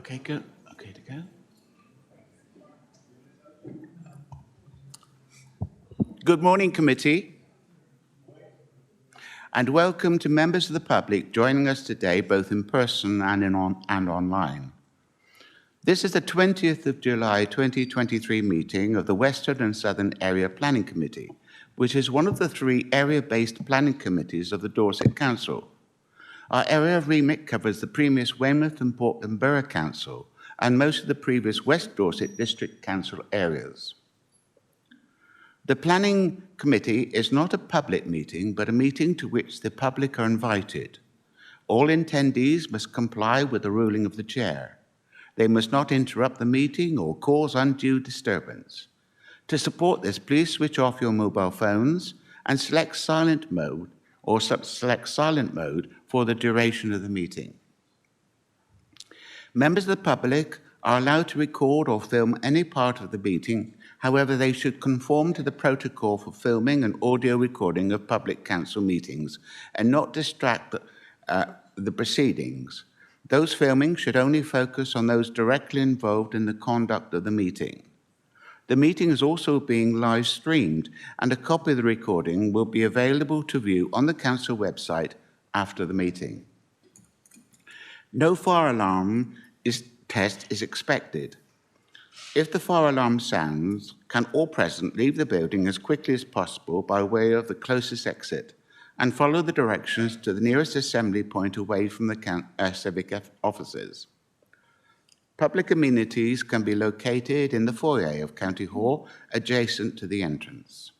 Okay, good. Okay to go. Good morning, committee, and welcome to members of the public joining us today, both in person and online. This is the 20th of July 2023 meeting of the Western and Southern Area Planning Committee, which is one of the 3 area-based planning committees of the Dorset Council. Our area of remit covers the previous Weymouth and Portland Borough Council and most of the previous West Dorset District Council areas. The Planning Committee is not a public meeting, but a meeting to which the public are invited. All attendees must comply with the ruling of the Chair. They must not interrupt the meeting or cause undue disturbance. To support this, please switch off your mobile phones and select silent mode or select silent mode for the duration of the meeting. Members of the public are allowed to record or film any part of the meeting. However, they should conform to the protocol for filming and audio recording of public council meetings and not distract the proceedings. Those filming should only focus on those directly involved in the conduct of the meeting. The meeting is also being live streamed, and a copy of the recording will be available to view on the council website after the meeting. No fire alarm test is expected. If the fire alarm sounds, can all present leave the building as quickly as possible by way of the closest exit and follow the directions to the nearest assembly point away from the civic offices. Public amenities can be located in the foyer of County Hall, adjacent to the entrance.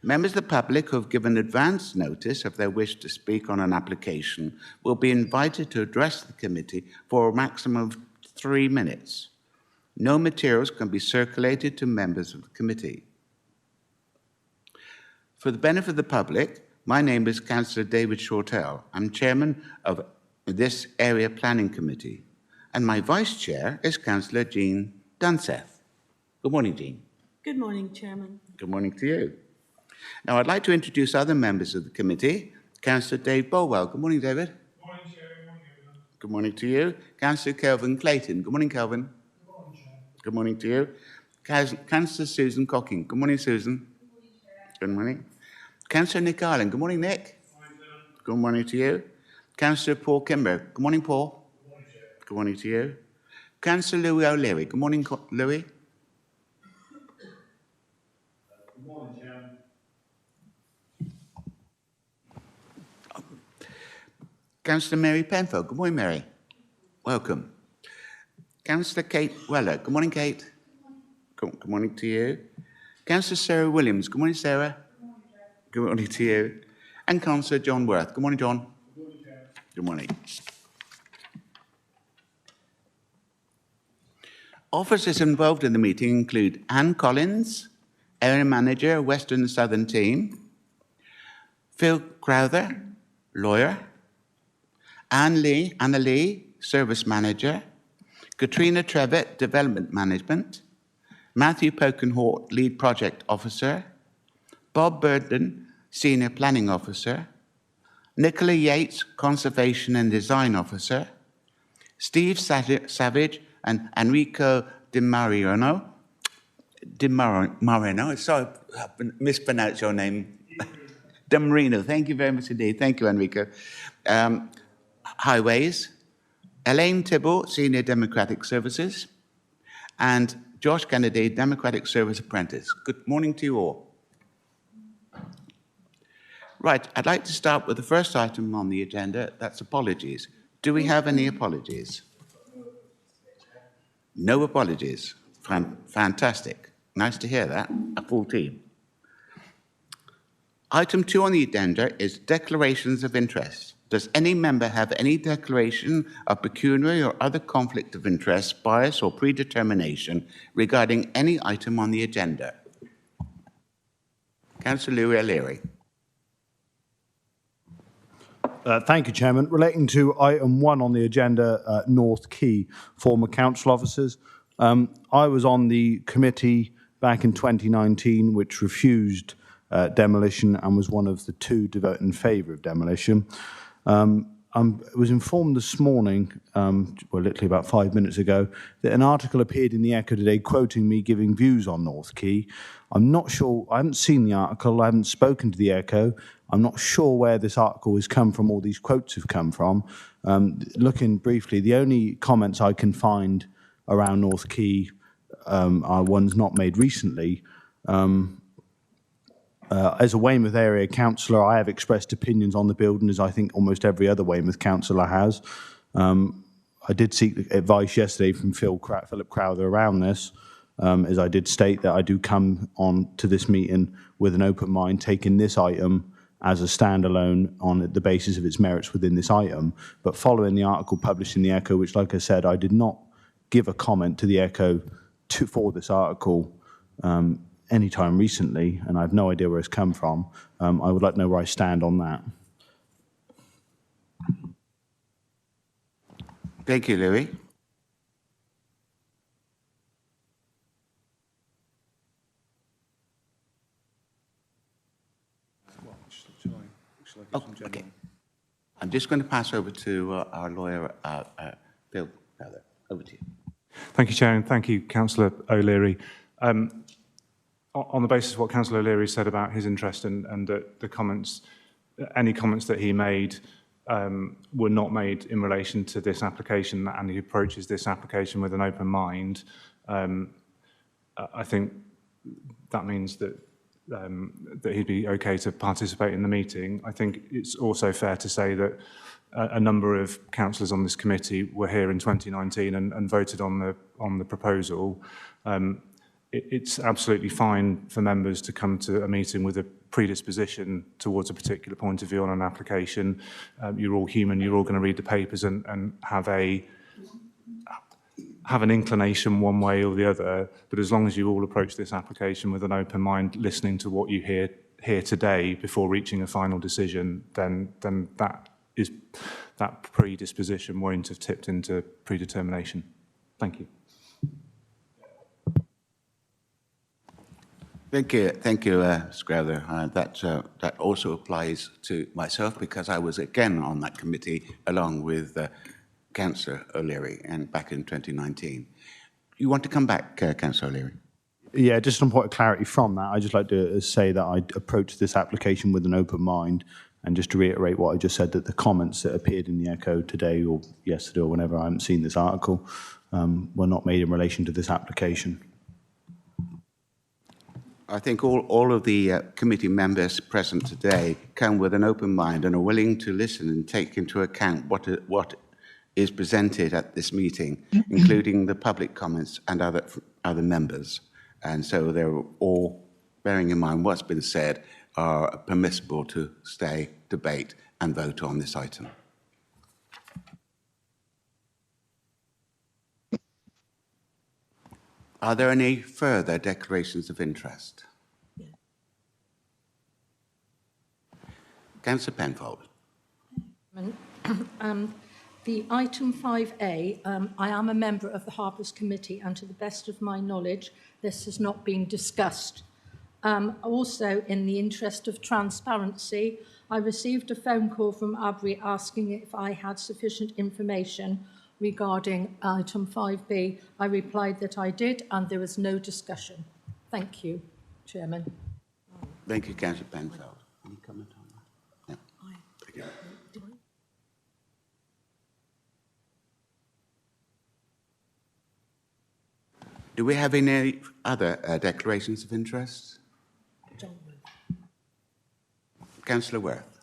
Members of the public who have given advance notice of their wish to speak on an application will be invited to address the committee for a maximum of 3 minutes. No materials can be circulated to members of the committee. For the benefit of the public, my name is Councillor David Shortell. I'm chairman of this area planning committee, and my vice chair is Councillor Jean Dunseth. Good morning, Jean. Good morning, Chairman. Good morning to you. Now, I'd like to introduce other members of the committee. Councillor Dave Bolwell. Good morning, David. Good morning, Chair. Good morning, everyone. Good morning to you. Councillor Kelvin Clayton. Good morning, Kelvin. Good morning, Chair. Good morning to you. Councillor Susan Cocking. Good morning, Susan. Good morning, Chair. Good morning. Councillor Nick Ireland. Good morning, Nick. Good morning, Chair. Good morning to you. Councillor Paul Kimber. Good morning, Paul. Good morning, Chair. Good morning to you. Councillor Louis O'Leary. Good morning, Louis. Good morning, Chair. Councillor Mary Penfold. Good morning, Mary. Welcome. Councillor Kate Weller. Good morning, Kate. Good morning to you. Councillor Sarah Williams. Good morning, Sarah. Good morning, Chair. Good morning to you. And Councillor John Worth. Good morning, John. Good morning, Chair. Good morning. Officers involved in the meeting include Anne Collins, Area Manager, Western and Southern Team, Phil Crowther, Lawyer, Anna Lee, Service Manager, Katrina Trevitt, Development Management, Matthew Pokenhort, Lead Project Officer, Bob Burton, Senior Planning Officer, Nicola Yates, Conservation and Design Officer, Steve Savage and Enrico Di Marino, sorry, I mispronounced your name. Di Marino, thank you very much indeed. Thank you, Enrico. Highways, Elaine Tibble, Senior Democratic Services, and Josh Kennedy, Democratic Service Apprentice. Good morning to you all. Right, I'd like to start with the first item on the agenda, that's apologies. Do we have any apologies? No apologies. Fantastic. Nice to hear that, a full team. Item 2 on the agenda is declarations of interest. Does any member have any declaration of pecuniary or other conflict of interest, bias or predetermination regarding any item on the agenda? Councillor Louis O'Leary. Thank you, Chairman. Relating to item 1 on the agenda, North Quay, former council officers. I was on the committee back in 2019, which refused demolition and was one of the 2 to vote in favour of demolition. was informed this morning, well, literally about 5 minutes ago, that an article appeared in the Echo today quoting me giving views on North Quay. I'm not sure, I haven't seen the article, I haven't spoken to the Echo. I'm not sure where this article has come from or these quotes have come from. Looking briefly, the only comments I can find around North Quay are ones not made recently. As a Weymouth area councillor, I have expressed opinions on the building, as I think almost every other Weymouth councillor has. I did seek advice yesterday from Philip Crowther around this, as I did state that I do come on to this meeting with an open mind, taking this item as a standalone on the basis of its merits within this item. But following the article published in the Echo, which, like I said, I did not give a comment to the Echo for this article any time recently, and I have no idea where it's come from. I would like to know where I stand on that. Thank you, Louis. Oh, okay. I'm just going to pass over to our lawyer, Phil. Over to you. Thank you, Chair, and thank you, Councillor O'Leary. On the basis of what Councillor O'Leary said about his interest and the comments, any comments that he made were not made in relation to this application, and he approaches this application with an open mind. I think that means that he'd be okay to participate in the meeting. I think it's also fair to say that a number of councillors on this committee were here in 2019 and voted on the proposal. It's absolutely fine for members to come to a meeting with a predisposition towards a particular point of view on an application. You're all human, you're all going to read the papers and have an inclination one way or the other, but as long as you all approach this application with an open mind, listening to what you hear today before reaching a final decision, then that predisposition won't have tipped into predetermination. Thank you. Thank you, Scrowther. That also applies to myself because I was again on that committee along with Councillor O'Leary and back in 2019. You want to come back, Councillor O'Leary? Yeah, just some point of clarity from that. I'd just like to say that I approached this application with an open mind, and just to reiterate what I just said, that the comments that appeared in the Echo today or yesterday or whenever, I haven't seen this article, were not made in relation to this application. I think all of the committee members present today come with an open mind and are willing to listen and take into account what is presented at this meeting, including the public comments and other members. And so they're all, bearing in mind what's been said, are permissible to stay, debate and vote on this item. Are there any further declarations of interest? Yeah. Councillor Penfold. The item 5A, I am a member of the Harbours Committee, and to the best of my knowledge, this has not been discussed. Also, in the interest of transparency, I received a phone call from Abri asking if I had sufficient information regarding item 5B. I replied that I did, and there was no discussion. Thank you, Chairman. Thank you, Councillor Penfold. Any comment on that? No. Do we have any other declarations of interest? Councillor Worth.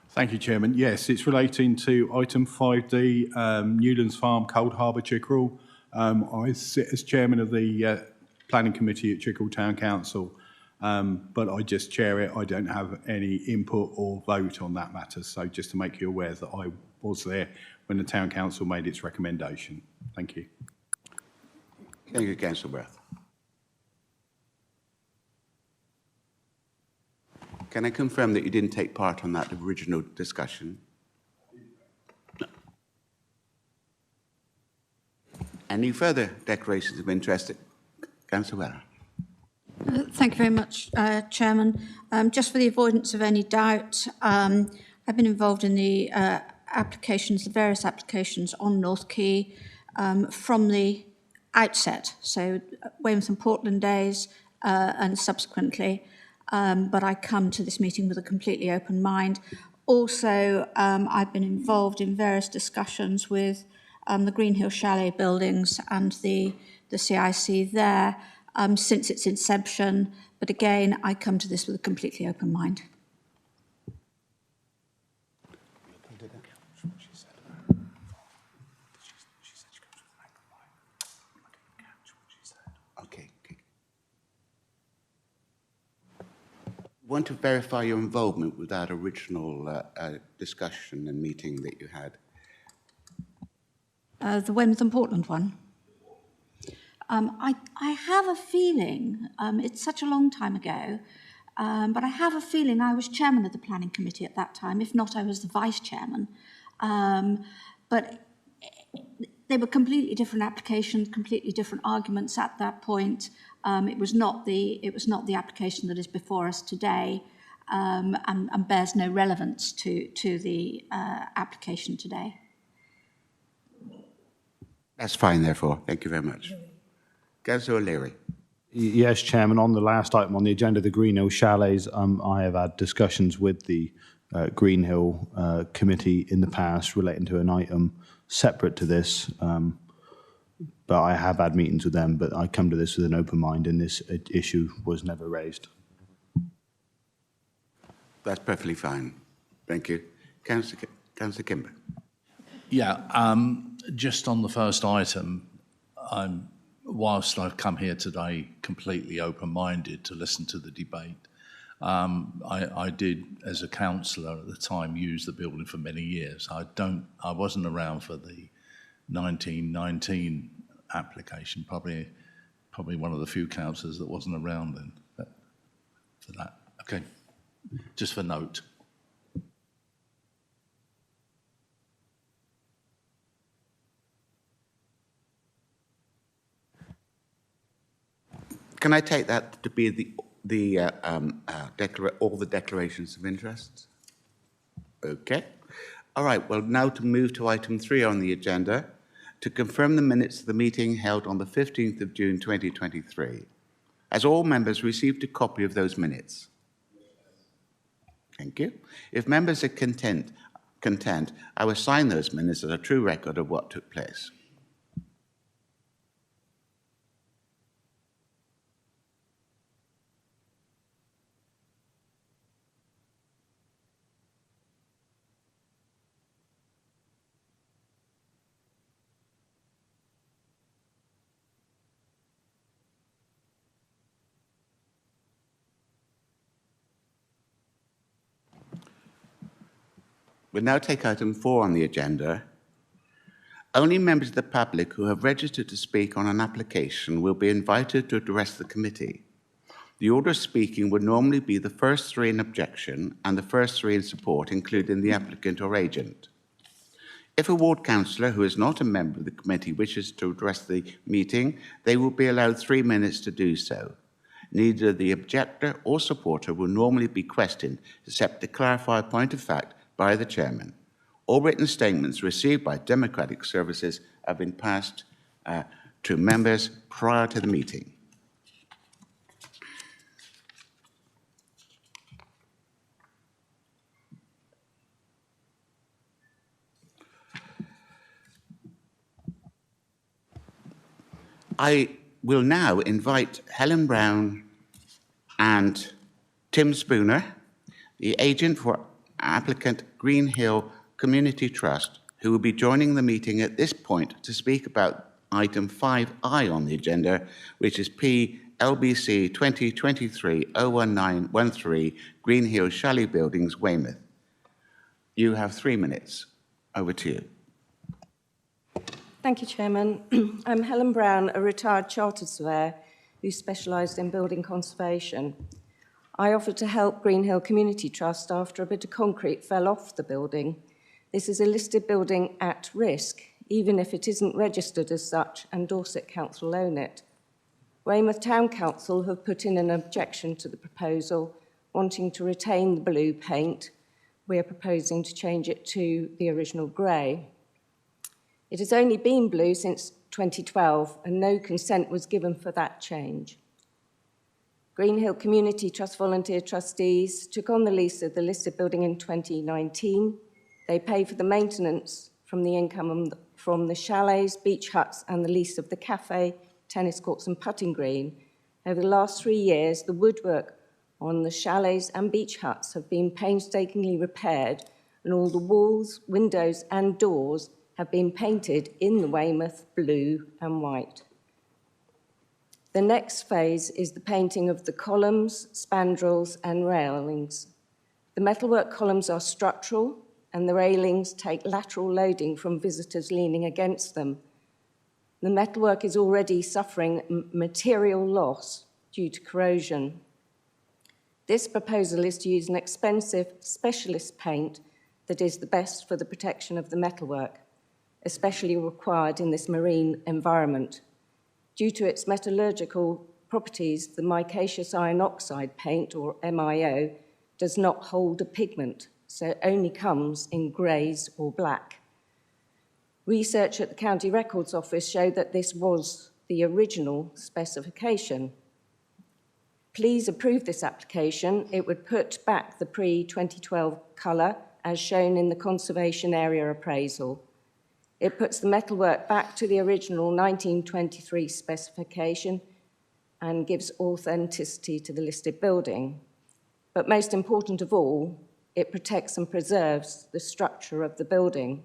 Thank you, Chairman. Yes, it's relating to item 5D, Newlands Farm, Cold Harbour, Chickerell. I sit as chairman of the planning committee at Chickerell Town Council, but I just chair it. I don't have any input or vote on that matter. So just to make you aware that I was there when the Town Council made its recommendation. Thank you. Thank you, Councillor Worth. Can I confirm that you didn't take part on that original discussion? No. Any further declarations of interest? Councillor Weller. Thank you very much, Chairman. Just for the avoidance of any doubt, I've been involved in the applications, the various applications on North Quay from the outset, so Weymouth and Portland days and subsequently, but I come to this meeting with a completely open mind. Also, I've been involved in various discussions with the Green Hill Chalet buildings and the CIC there since its inception, but again, I come to this with a completely open mind. Want to verify your involvement with that original discussion and meeting that you had? The Weymouth and Portland one. I have a feeling, it's such a long time ago, but I have a feeling I was chairman of the planning committee at that time. If not, I was the vice chairman. But they were completely different applications, completely different arguments at that point. It was not the application that is before us today, and bears no relevance to the application today. That's fine, therefore. Thank you very much. Councillor O'Leary. Yes, Chairman. On the last item on the agenda, the Green Hill Chalets, I have had discussions with the Green Hill Committee in the past relating to an item separate to this. But I have had meetings with them, but I come to this with an open mind, and this issue was never raised. That's perfectly fine. Thank you. Councillor Kimber. Yeah, just on the first item, whilst I've come here today completely open-minded to listen to the debate, I did, as a councillor at the time, use the building for many years. I wasn't around for the 1919 application, probably one of the few councillors that wasn't around then for that. Okay, just for note. Can I take that to be all the declarations of interest? Okay. All right, well, now to move to item 3 on the agenda, to confirm the minutes of the meeting held on the 15th of June 2023. Has all members received a copy of those minutes? Thank you. If members are content, I will sign those minutes as a true record of what took place. We'll now take item 4 on the agenda. Only members of the public who have registered to speak on an application will be invited to address the committee. The order of speaking would normally be the first 3 in objection and the first 3 in support, including the applicant or agent. If a ward councillor who is not a member of the committee wishes to address the meeting, they will be allowed 3 minutes to do so. Neither the objector or supporter will normally be questioned, except to clarify a point of fact by the chairman. All written statements received by Democratic Services have been passed to members prior to the meeting. I will now invite Helen Brown and Tim Spooner, the agent for applicant Green Hill Community Trust, who will be joining the meeting at this point to speak about item 5I on the agenda, which is PLBC 2023-01913 Green Hill Chalet Buildings, Weymouth. You have 3 minutes. Over to you. Thank you, Chairman. I'm Helen Brown, a retired chartered surveyor who specialised in building conservation. I offered to help Green Hill Community Trust after a bit of concrete fell off the building. This is a listed building at risk, even if it isn't registered as such and Dorset Council own it. Weymouth Town Council have put in an objection to the proposal, wanting to retain the blue paint, we are proposing to change it to the original grey. It has only been blue since 2012, and no consent was given for that change. Greenhill Community Trust volunteer trustees took on the lease of the listed building in 2019. They pay for the maintenance from the income from the chalets, beach huts, and the lease of the cafe, tennis courts, and putting green. Over the last 3 years, the woodwork on the chalets and beach huts have been painstakingly repaired, and all the walls, windows, and doors have been painted in the Weymouth blue and white. The next phase is the painting of the columns, spandrels, and railings. The metalwork columns are structural, and the railings take lateral loading from visitors leaning against them. The metalwork is already suffering material loss due to corrosion. This proposal is to use an expensive specialist paint that is the best for the protection of the metalwork, especially required in this marine environment. Due to its metallurgical properties, the micaceous iron oxide paint, or MIO, does not hold a pigment, so it only comes in greys or black. Research at the County Records Office showed that this was the original specification. Please approve this application. It would put back the pre-2012 colour as shown in the conservation area appraisal. It puts the metalwork back to the original 1923 specification and gives authenticity to the listed building. But most important of all, it protects and preserves the structure of the building.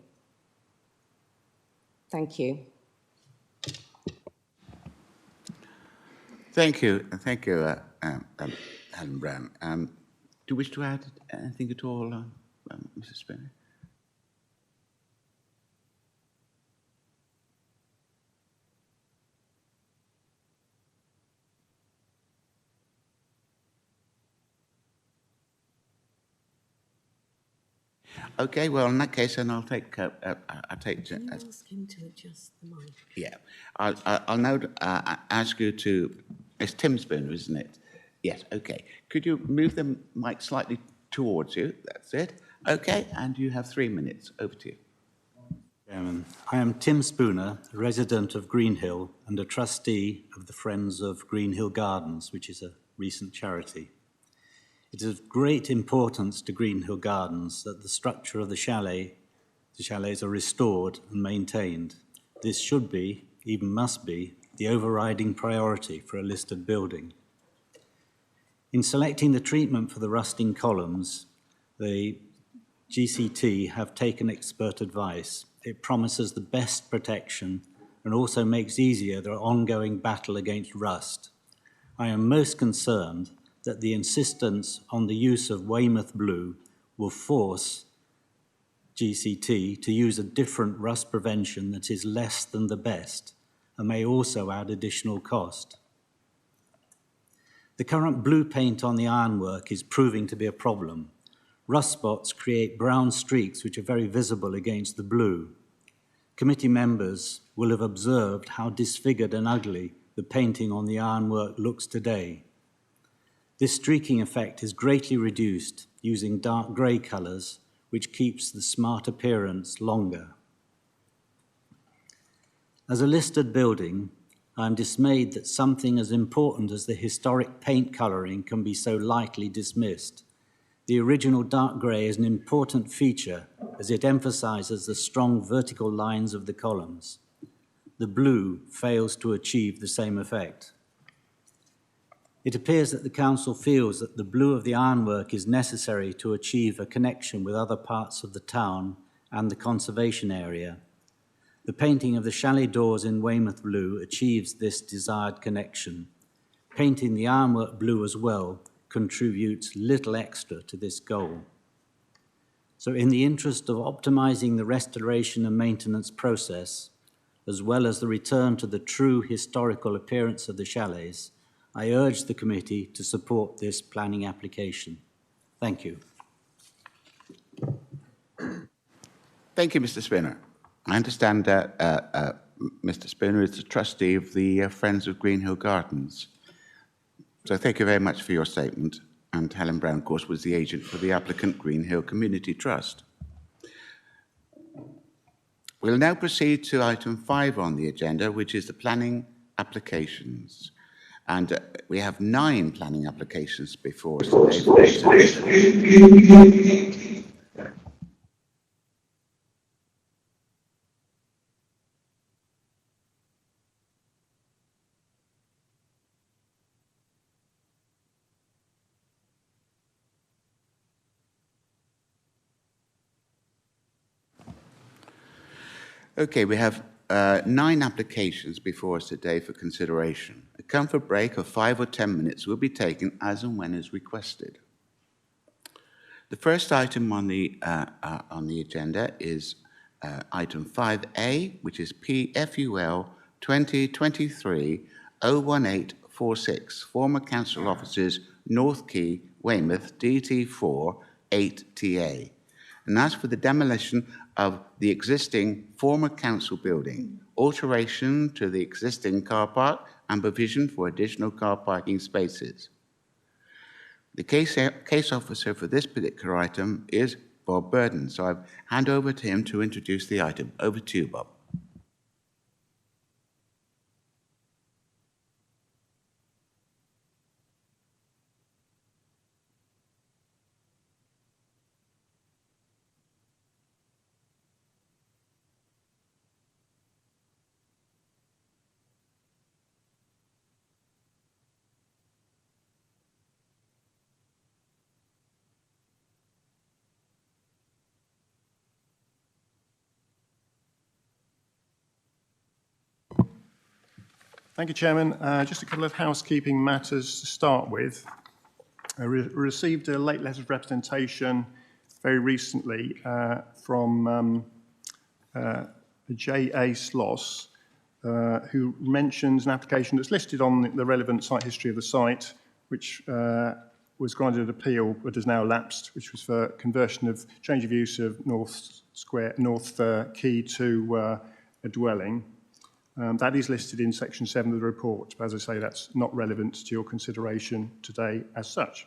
Thank you. Thank you, Helen Brown. Do you wish to add anything at all, Mrs. Spinner? Okay, well, in that case, then I'll take. Can you ask him to adjust the mic? Yeah, I'll now ask you to. It's Tim Spooner, isn't it? Yes. Okay. Could you move the mic slightly towards you? That's it. Okay, and you have 3 minutes. Over to you. Chairman, I am Tim Spooner, a resident of Greenhill and a trustee of the Friends of Greenhill Gardens, which is a recent charity. It is of great importance to Greenhill Gardens that the structure of the chalets are restored and maintained. This should be, even must be, the overriding priority for a listed building. In selecting the treatment for the rusting columns, the GCT have taken expert advice. It promises the best protection and also makes easier their ongoing battle against rust. I am most concerned that the insistence on the use of Weymouth blue will force GCT to use a different rust prevention that is less than the best and may also add additional cost. The current blue paint on the ironwork is proving to be a problem. Rust spots create brown streaks which are very visible against the blue. Committee members will have observed how disfigured and ugly the painting on the ironwork looks today. This streaking effect is greatly reduced using dark grey colours, which keeps the smart appearance longer. As a listed building, I am dismayed that something as important as the historic paint colouring can be so lightly dismissed. The original dark grey is an important feature as it emphasises the strong vertical lines of the columns. The blue fails to achieve the same effect. It appears that the Council feels that the blue of the ironwork is necessary to achieve a connection with other parts of the town and the conservation area. The painting of the chalet doors in Weymouth blue achieves this desired connection. Painting the ironwork blue as well contributes little extra to this goal. So in the interest of optimising the restoration and maintenance process, as well as the return to the true historical appearance of the chalets, I urge the committee to support this planning application. Thank you. Thank you, Mr. Spinner. I understand that Mr. Spinner is the trustee of the Friends of Greenhill Gardens. So thank you very much for your statement. And Helen Brown, of course, was the agent for the applicant Green Hill Community Trust. We'll now proceed to item 5 on the agenda, which is the planning applications. And we have 9 planning applications before us today. Okay, we have 9 applications before us today for consideration. A comfort break of 5 or 10 minutes will be taken as and when is requested. The first item on the agenda is item 5A, which is PFUL 2023-01846, former council offices, North Quay, Weymouth, DT4 8TA. And that's for the demolition of the existing former council building, alteration to the existing car park, and provision for additional car parking spaces. The case officer for this particular item is Bob Burton, so I hand over to him to introduce the item. Over to you, Bob. Thank you, Chairman. Just a couple of housekeeping matters to start with. I received a late letter of representation very recently from J.A. Sloss, who mentions an application that's listed on the relevant site history of the site, which was granted an appeal but has now lapsed, which was for conversion of change of use of North Quay to a dwelling. That is listed in section 7 of the report, but as I say, that's not relevant to your consideration today as such.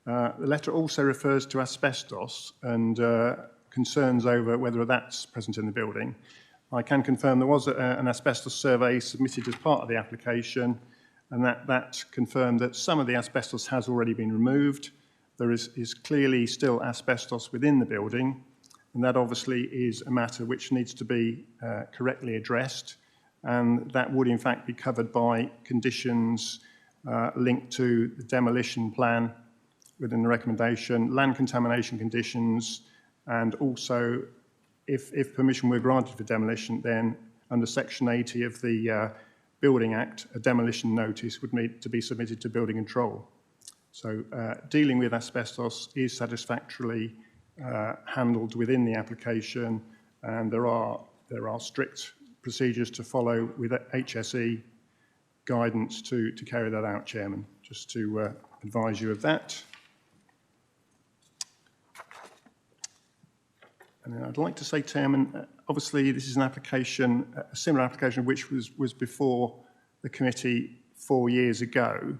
The letter also refers to asbestos and concerns over whether that's present in the building. I can confirm there was an asbestos survey submitted as part of the application, and that confirmed that some of the asbestos has already been removed. There is clearly still asbestos within the building, and that obviously is a matter which needs to be correctly addressed. And that would in fact be covered by conditions linked to the demolition plan within the recommendation, land contamination conditions, and also if permission were granted for demolition, then under section 80 of the Building Act, a demolition notice would need to be submitted to building control. So dealing with asbestos is satisfactorily handled within the application, and there are strict procedures to follow with HSE guidance to carry that out, Chairman, just to advise you of that. And then I'd like to say, Chairman, obviously this is an application, a similar application which was before the committee 4 years ago.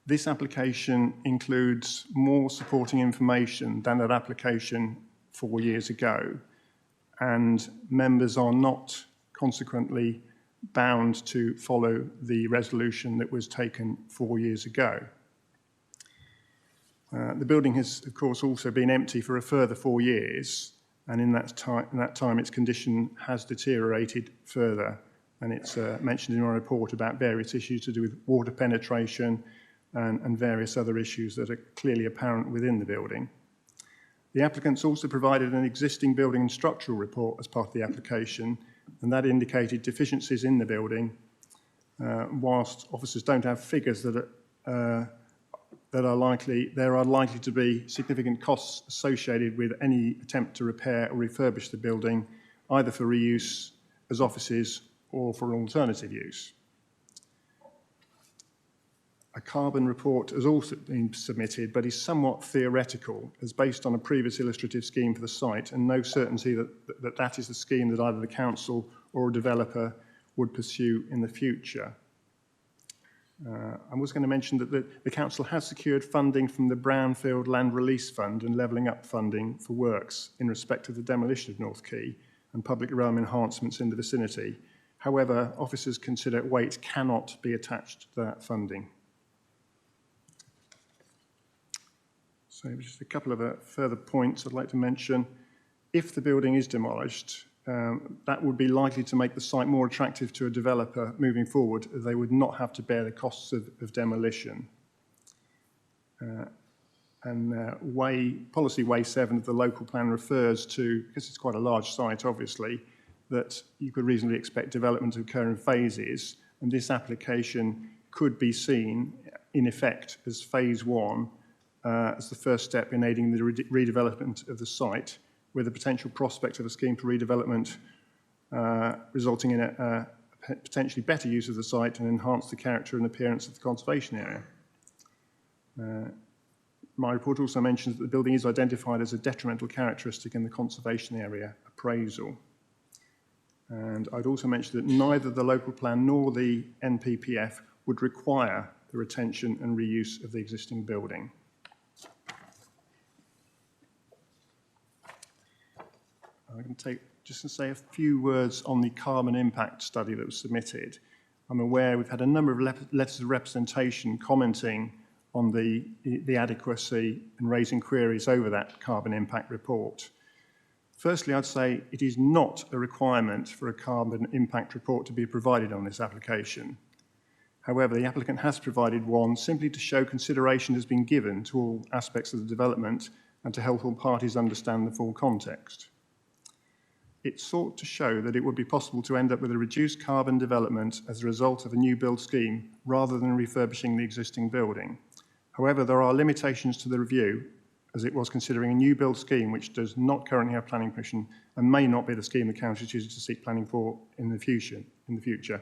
This application includes more supporting information than that application 4 years ago, and members are not consequently bound to follow the resolution that was taken 4 years ago. The building has, of course, also been empty for a further 4 years, and in that time its condition has deteriorated further, and it's mentioned in our report about various issues to do with water penetration and various other issues that are clearly apparent within the building. The applicants also provided an existing building and structural report as part of the application, and that indicated deficiencies in the building, whilst officers don't have figures that are likely to be significant costs associated with any attempt to repair or refurbish the building, either for reuse as offices or for alternative use. A carbon report has also been submitted, but is somewhat theoretical, as based on a previous illustrative scheme for the site, and no certainty that is the scheme that either the council or a developer would pursue in the future. I was going to mention that the council has secured funding from the Brownfield Land Release Fund and Levelling Up funding for works in respect of the demolition of North Quay and public realm enhancements in the vicinity. However, officers consider weight cannot be attached to that funding. So just a couple of further points I'd like to mention. If the building is demolished, that would be likely to make the site more attractive to a developer moving forward, as they would not have to bear the costs of demolition. Policy Way 7 of the local plan refers to, because it's quite a large site obviously, that you could reasonably expect development to occur in phases, and this application could be seen in effect as phase 1 as the first step in aiding the redevelopment of the site, with the potential prospect of a scheme for redevelopment resulting in a potentially better use of the site and enhance the character and appearance of the conservation area. My report also mentions that the building is identified as a detrimental characteristic in the conservation area appraisal. And I'd also mention that neither the local plan nor the NPPF would require the retention and reuse of the existing building. I'm going to just to say a few words on the carbon impact study that was submitted. I'm aware we've had a number of letters of representation commenting on the adequacy and raising queries over that carbon impact report. Firstly, I'd say it is not a requirement for a carbon impact report to be provided on this application. However, the applicant has provided one simply to show consideration has been given to all aspects of the development and to help all parties understand the full context. It sought to show that it would be possible to end up with a reduced carbon development as a result of a new build scheme rather than refurbishing the existing building. However, there are limitations to the review, as it was considering a new build scheme which does not currently have planning permission and may not be the scheme the council chooses to seek planning for in the future.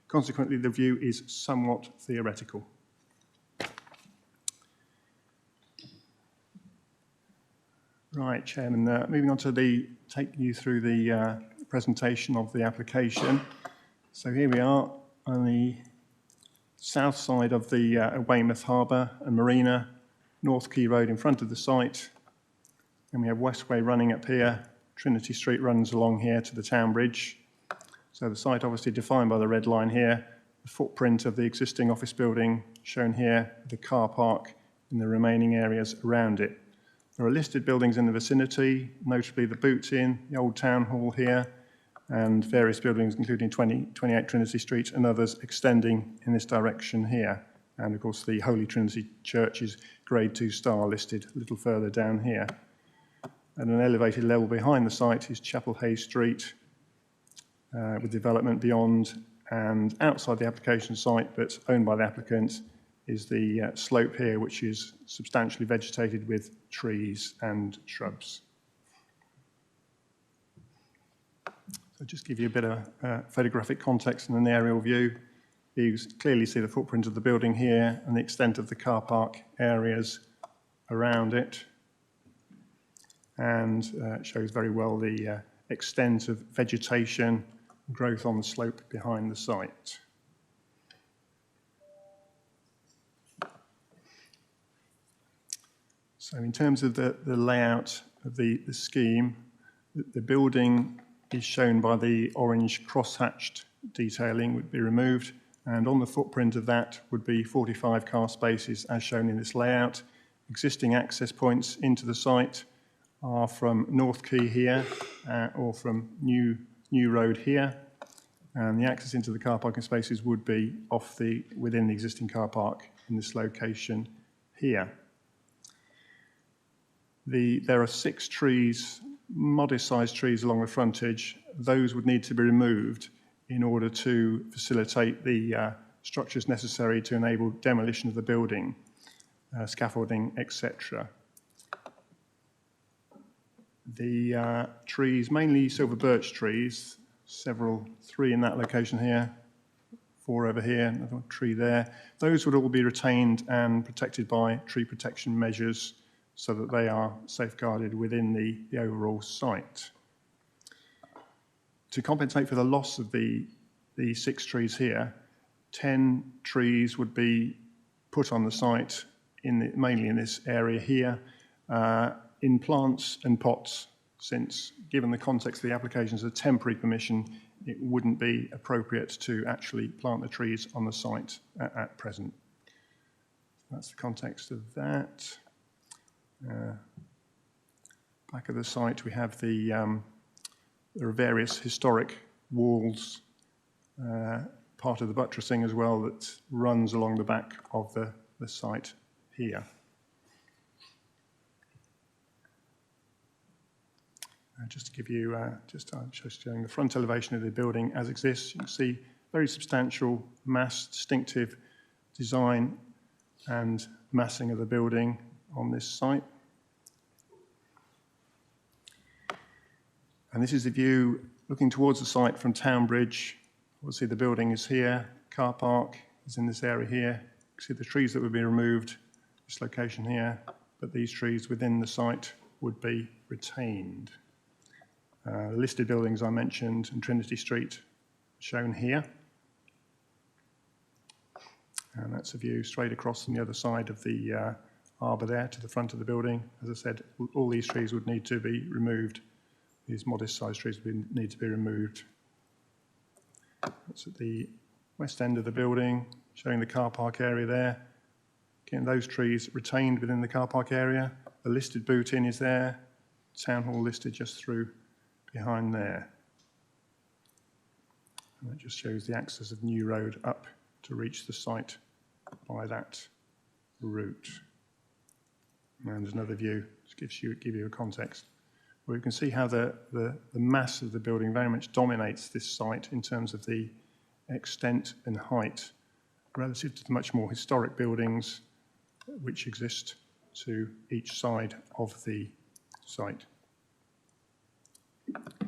Consequently, the review is somewhat theoretical. Right, Chairman, moving on to take you through the presentation of the application. So here we are on the south side of the Weymouth Harbour and Marina, North Quay Road in front of the site, and we have Westway running up here, Trinity Street runs along here to the town bridge. So the site obviously defined by the red line here, the footprint of the existing office building shown here, the car park and the remaining areas around it. There are listed buildings in the vicinity, notably the Boots Inn, the Old Town Hall here, and various buildings including 28 Trinity Street and others extending in this direction here. And of course the Holy Trinity Church is Grade 2 star listed a little further down here. At an elevated level behind the site is Chapel Hay Street, with development beyond and outside the application site, but owned by the applicant, is the slope here, which is substantially vegetated with trees and shrubs. So just give you a bit of photographic context and an aerial view. You clearly see the footprint of the building here and the extent of the car park areas around it. And it shows very well the extent of vegetation and growth on the slope behind the site. So in terms of the layout of the scheme, the building is shown by the orange cross-hatched detailing would be removed, and on the footprint of that would be 45 car spaces as shown in this layout. Existing access points into the site are from North Quay here or from New Road here, and the access into the car parking spaces would be within the existing car park in this location here. There are 6 trees, modest-sized trees along the frontage. Those would need to be removed in order to facilitate the structures necessary to enable demolition of the building, scaffolding, etc. The trees, mainly silver birch trees, 3 in that location here, 4 over here, another tree there. Those would all be retained and protected by tree protection measures so that they are safeguarded within the overall site. To compensate for the loss of the 6 trees here, 10 trees would be put on the site, mainly in this area here, in plants and pots, since given the context of the application as a temporary permission, it wouldn't be appropriate to actually plant the trees on the site at present. That's the context of that. Back of the site, we have there are various historic walls, part of the buttressing as well, that runs along the back of the site here. Just to give you, just showing the front elevation of the building as exists, you can see very substantial mass, distinctive design and massing of the building on this site. And this is the view looking towards the site from Town Bridge. Obviously the building is here, car park is in this area here. You can see the trees that would be removed, this location here, but these trees within the site would be retained. The listed buildings I mentioned and Trinity Street shown here. And that's a view straight across from the other side of the harbour there to the front of the building. As I said, all these trees would need to be removed. These modest sized trees would need to be removed. That's at the west end of the building, showing the car park area there. Again, those trees retained within the car park area. The listed boot in is there. Town Hall listed just through behind there. And that just shows the access of New Road up to reach the site by that route. And there's another view, just give you a context, where you can see how the mass of the building very much dominates this site in terms of the extent and height relative to the much more historic buildings which exist to each side of the site.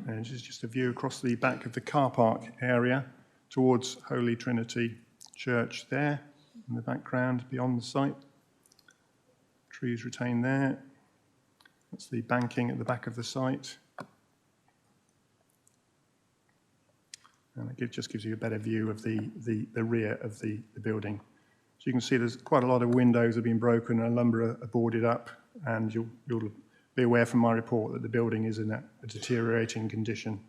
And this is just a view across the back of the car park area towards Holy Trinity Church there in the background beyond the site. Trees retained there. That's the banking at the back of the site. And it just gives you a better view of the rear of the building. So you can see there's quite a lot of windows have been broken, a number are boarded up, and you'll be aware from my report that the building is in a deteriorating condition.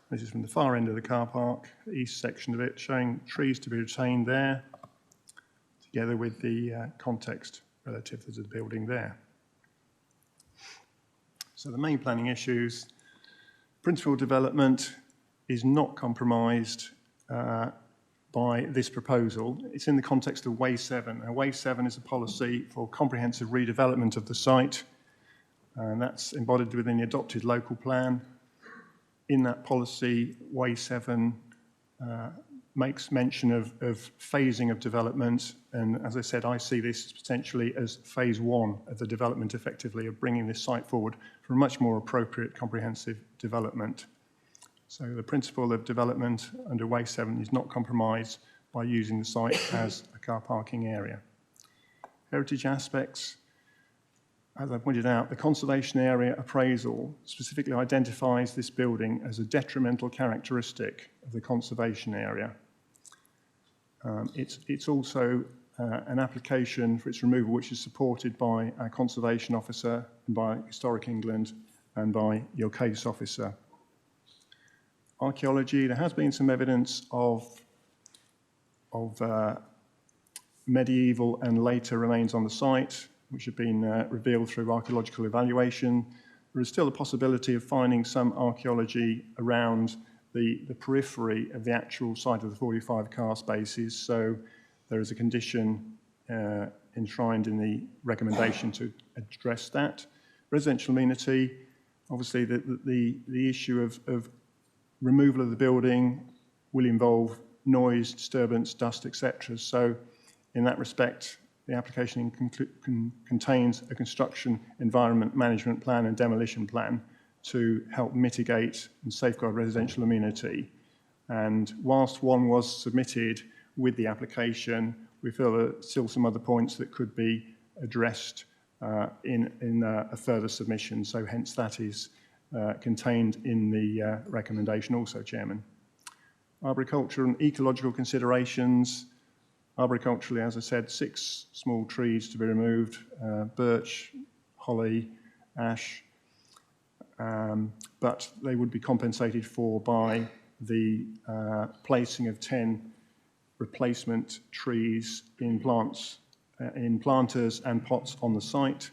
This is from the far end of the car park, the east section of it, showing trees to be retained there, together with the context relative to the building there. So the main planning issues, principal development is not compromised by this proposal. It's in the context of Way 7. Now, Way 7 is a policy for comprehensive redevelopment of the site, and that's embodied within the adopted local plan. In that policy, Way 7 makes mention of phasing of development, and as I said, I see this potentially as phase 1 of the development, effectively, of bringing this site forward for a much more appropriate comprehensive development. So the principle of development under Way 7 is not compromised by using the site as a car parking area. Heritage aspects, as I pointed out, the conservation area appraisal specifically identifies this building as a detrimental characteristic of the conservation area. It's also an application for its removal which is supported by our conservation officer, and by Historic England, and by your case officer. Archaeology, there has been some evidence of medieval and later remains on the site, which have been revealed through archaeological evaluation. There is still a possibility of finding some archaeology around the periphery of the actual site of the 45 car spaces, so there is a condition enshrined in the recommendation to address that. Residential amenity, obviously the issue of removal of the building will involve noise, disturbance, dust, etc. So in that respect, the application contains a construction environment management plan and demolition plan to help mitigate and safeguard residential amenity. And whilst one was submitted with the application, we feel there are still some other points that could be addressed in a further submission. So hence that is contained in the recommendation also, Chairman. Arboriculture and ecological considerations. Arboriculturally, as I said, 6 small trees to be removed, birch, holly, ash, but they would be compensated for by the placing of 10 replacement trees in planters and pots on the site.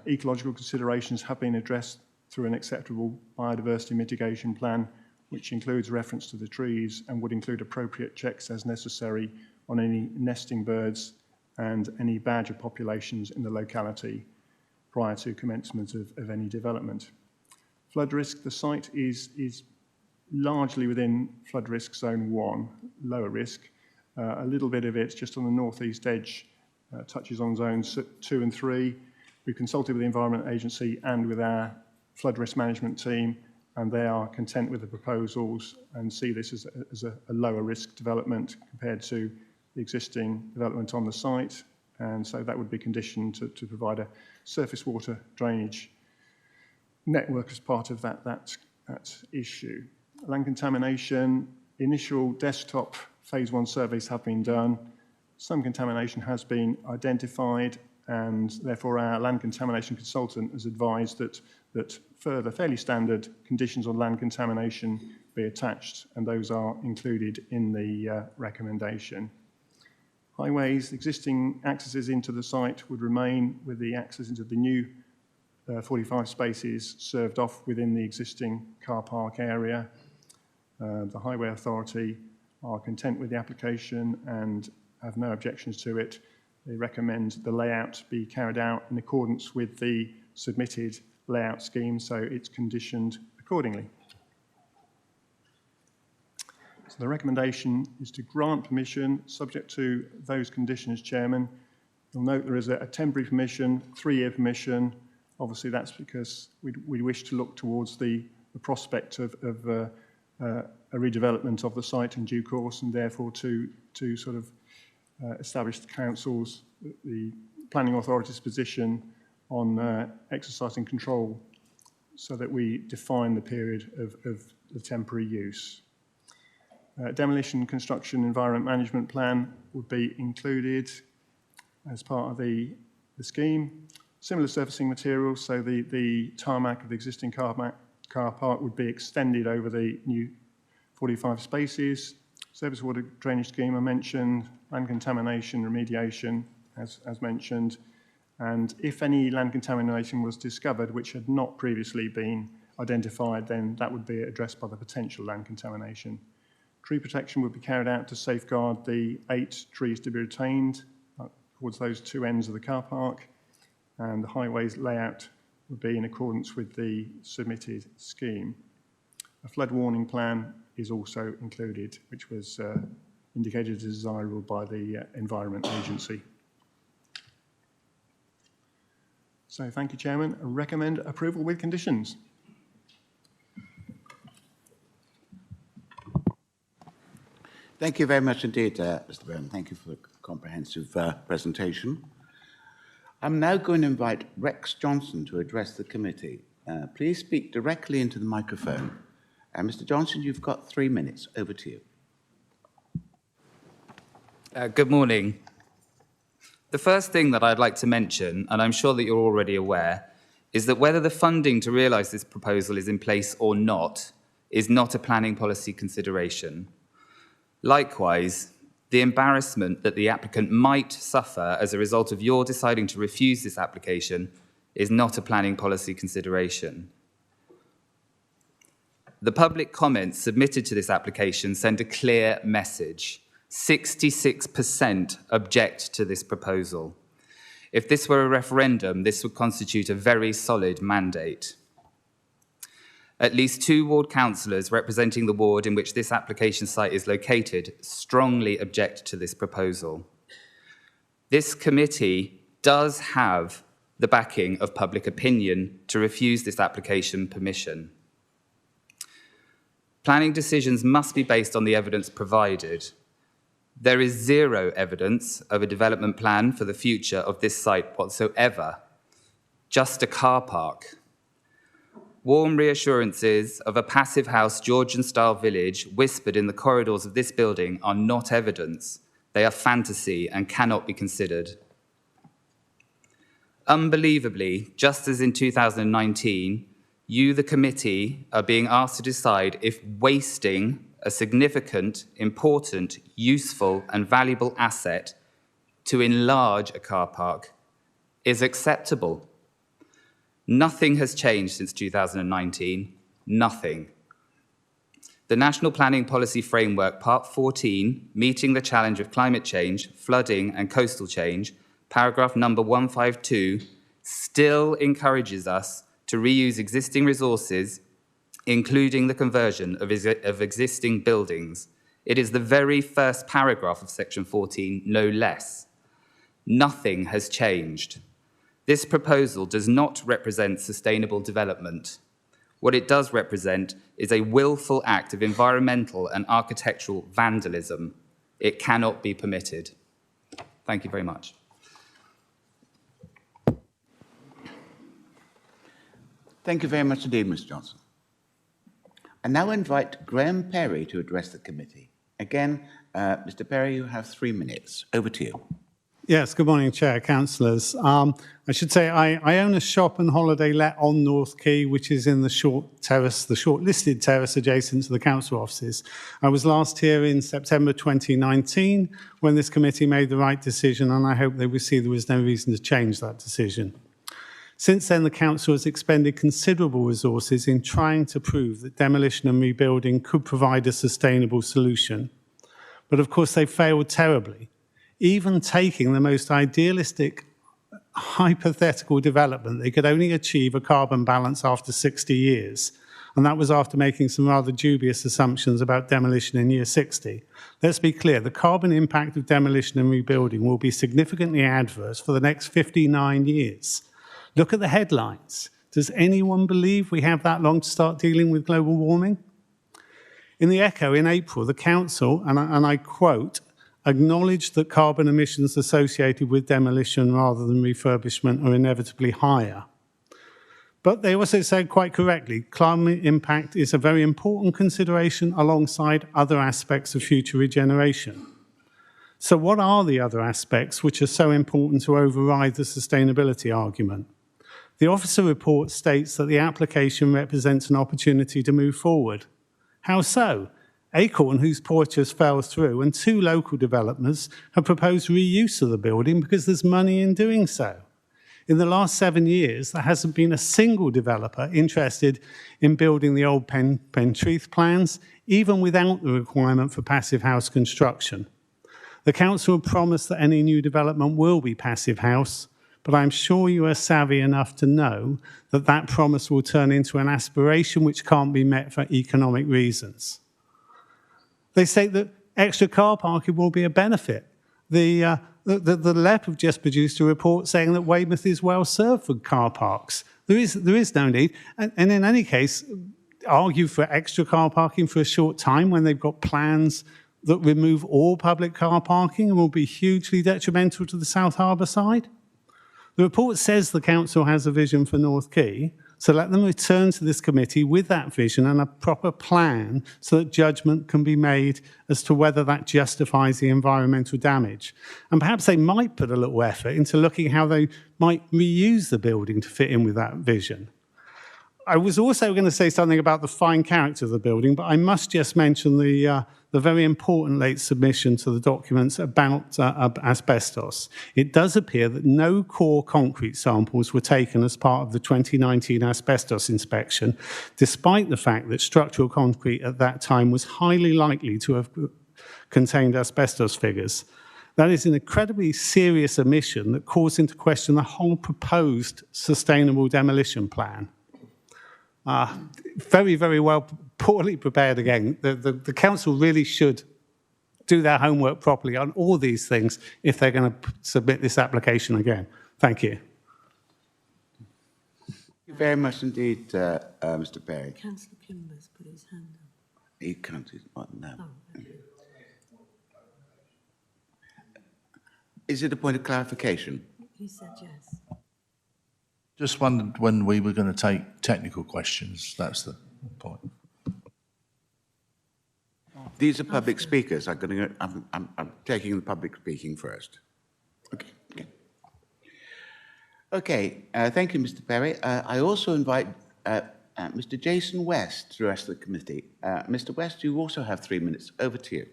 Ecological considerations have been addressed through an acceptable biodiversity mitigation plan, which includes reference to the trees and would include appropriate checks as necessary on any nesting birds and any badger populations in the locality prior to commencement of any development. Flood risk, the site is largely within flood risk zone 1, lower risk. A little bit of it just on the northeast edge touches on zones 2 and 3. We've consulted with the Environment Agency and with our flood risk management team, and they are content with the proposals and see this as a lower risk development compared to the existing development on the site. And so that would be conditioned to provide a surface water drainage network as part of that issue. Land contamination, initial desktop phase 1 surveys have been done. Some contamination has been identified, and therefore our land contamination consultant has advised that further fairly standard conditions on land contamination be attached, and those are included in the recommendation. Highways, existing accesses into the site would remain with the access into the new 45 spaces served off within the existing car park area. The Highway Authority are content with the application and have no objections to it. They recommend the layout be carried out in accordance with the submitted layout scheme, so it's conditioned accordingly. So the recommendation is to grant permission subject to those conditions, Chairman. You'll note there is a temporary permission, 3-year permission. Obviously that's because we wish to look towards the prospect of a redevelopment of the site in due course, and therefore to sort of establish the council's, the planning authority's position on exercising control so that we define the period of the temporary use. Demolition, construction, environment management plan would be included as part of the scheme. Similar surfacing materials, so the tarmac of the existing car park would be extended over the new 45 spaces. Surface water drainage scheme I mentioned, land contamination remediation as mentioned, and if any land contamination was discovered which had not previously been identified, then that would be addressed by the potential land contamination. Tree protection would be carried out to safeguard the 8 trees to be retained towards those 2 ends of the car park, and the highways layout would be in accordance with the submitted scheme. A flood warning plan is also included, which was indicated as desirable by the Environment Agency. So thank you, Chairman. I recommend approval with conditions. Thank you very much indeed, Mr. Burton. Thank you for the comprehensive presentation. I'm now going to invite Rex Johnson to address the committee. Please speak directly into the microphone. Mr. Johnson, you've got 3 minutes. Over to you. Good morning. The first thing that I'd like to mention, and I'm sure that you're already aware, is that whether the funding to realise this proposal is in place or not is not a planning policy consideration. Likewise, the embarrassment that the applicant might suffer as a result of your deciding to refuse this application is not a planning policy consideration. The public comments submitted to this application send a clear message. 66% object to this proposal. If this were a referendum, this would constitute a very solid mandate. At least 2 ward councillors representing the ward in which this application site is located strongly object to this proposal. This committee does have the backing of public opinion to refuse this application permission. Planning decisions must be based on the evidence provided. There is 0 evidence of a development plan for the future of this site whatsoever, just a car park. Warm reassurances of a passive house Georgian-style village whispered in the corridors of this building are not evidence. They are fantasy and cannot be considered. Unbelievably, just as in 2019, you, the committee, are being asked to decide if wasting a significant, important, useful and valuable asset to enlarge a car park is acceptable. Nothing has changed since 2019, nothing. The National Planning Policy Framework, Part 14, Meeting the Challenge of Climate Change, Flooding and Coastal Change, paragraph number 152, still encourages us to reuse existing resources, including the conversion of existing buildings. It is the very first paragraph of section 14, no less. Nothing has changed. This proposal does not represent sustainable development. What it does represent is a willful act of environmental and architectural vandalism. It cannot be permitted. Thank you very much. Thank you very much indeed, Ms. Johnson. I now invite Graham Perry to address the committee. Again, Mr. Perry, you have 3 minutes. Over to you. Yes, good morning, Chair, Councillors. I should say I own a shop and holiday let on North Quay, which is in the short-listed terrace adjacent to the council offices. I was last here in September 2019 when this committee made the right decision, and I hope they will see there was no reason to change that decision. Since then, the council has expended considerable resources in trying to prove that demolition and rebuilding could provide a sustainable solution. But of course, they failed terribly. Even taking the most idealistic, hypothetical development, they could only achieve a carbon balance after 60 years. And that was after making some rather dubious assumptions about demolition in year 60. Let's be clear, the carbon impact of demolition and rebuilding will be significantly adverse for the next 59 years. Look at the headlines. Does anyone believe we have that long to start dealing with global warming? In the Echo in April, the council, and I quote, acknowledged that carbon emissions associated with demolition rather than refurbishment are inevitably higher. But they also said quite correctly, climate impact is a very important consideration alongside other aspects of future regeneration. So what are the other aspects which are so important to override the sustainability argument? The officer report states that the application represents an opportunity to move forward. How so? Acorn, whose purchase fell through, and 2 local developers have proposed reuse of the building because there's money in doing so. In the last 7 years, there hasn't been a single developer interested in building the old Pentreath plans, even without the requirement for passive house construction. The council promised that any new development will be passive house, but I'm sure you are savvy enough to know that that promise will turn into an aspiration which can't be met for economic reasons. They say that extra car parking will be a benefit. The LEP have just produced a report saying that Weymouth is well served for car parks. There is no need. And in any case, argue for extra car parking for a short time when they've got plans that remove all public car parking and will be hugely detrimental to the South Harbour side. The report says the council has a vision for North Quay, so let them return to this committee with that vision and a proper plan so that judgment can be made as to whether that justifies the environmental damage. And perhaps they might put a little effort into looking how they might reuse the building to fit in with that vision. I was also going to say something about the fine character of the building, but I must just mention the very important late submission to the documents about asbestos. It does appear that no core concrete samples were taken as part of the 2019 asbestos inspection, despite the fact that structural concrete at that time was highly likely to have contained asbestos figures. That is an incredibly serious omission that calls into question the whole proposed sustainable demolition plan. Very, very well, poorly prepared again. The council really should do their homework properly on all these things if they're going to submit this application again. Thank you. Thank you very much indeed, Mr. Perry. Councillor Kimber's put his hand up. He can't, no. Oh, okay. Is it a point of clarification? He said yes. Just wondered when we were going to take technical questions. That's the point. These are public speakers. I'm taking the public speaking first. Okay, thank you, Mr. Perry. I also invite Mr. Jason West to address the committee. Mr. West, you also have 3 minutes. Over to you.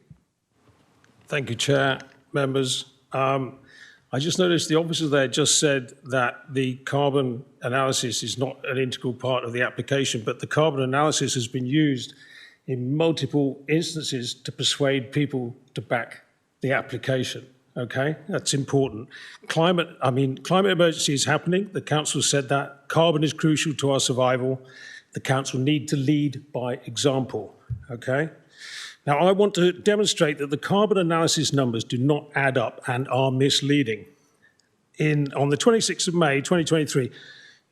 Thank you, Chair, members. I just noticed the officer there just said that the carbon analysis is not an integral part of the application, but the carbon analysis has been used in multiple instances to persuade people to back the application. Okay, that's important. Climate emergency is happening. The council said that. Carbon is crucial to our survival. The council need to lead by example. Okay. Now, I want to demonstrate that the carbon analysis numbers do not add up and are misleading. On the 26th of May, 2023,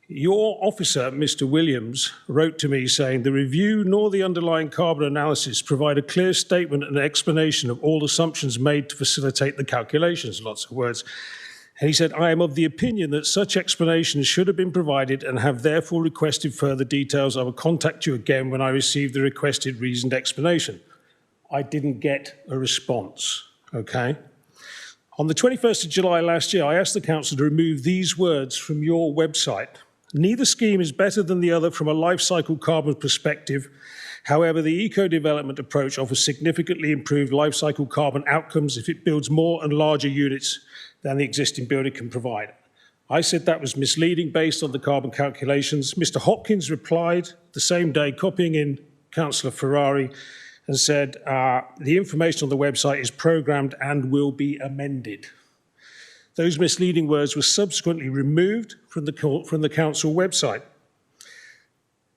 your officer, Mr. Williams, wrote to me saying, the review nor the underlying carbon analysis provide a clear statement and explanation of all assumptions made to facilitate the calculations, lots of words. And he said, I am of the opinion that such explanations should have been provided and have therefore requested further details. I will contact you again when I receive the requested reasoned explanation. I didn't get a response, okay? On the 21st of July last year, I asked the council to remove these words from your website. Neither scheme is better than the other from a life cycle carbon perspective. However, the eco-development approach offers significantly improved life cycle carbon outcomes if it builds more and larger units than the existing building can provide. I said that was misleading based on the carbon calculations. Mr. Hopkins replied the same day, copying in Councillor Ferrari, and said, the information on the website is programmed and will be amended. Those misleading words were subsequently removed from the council website.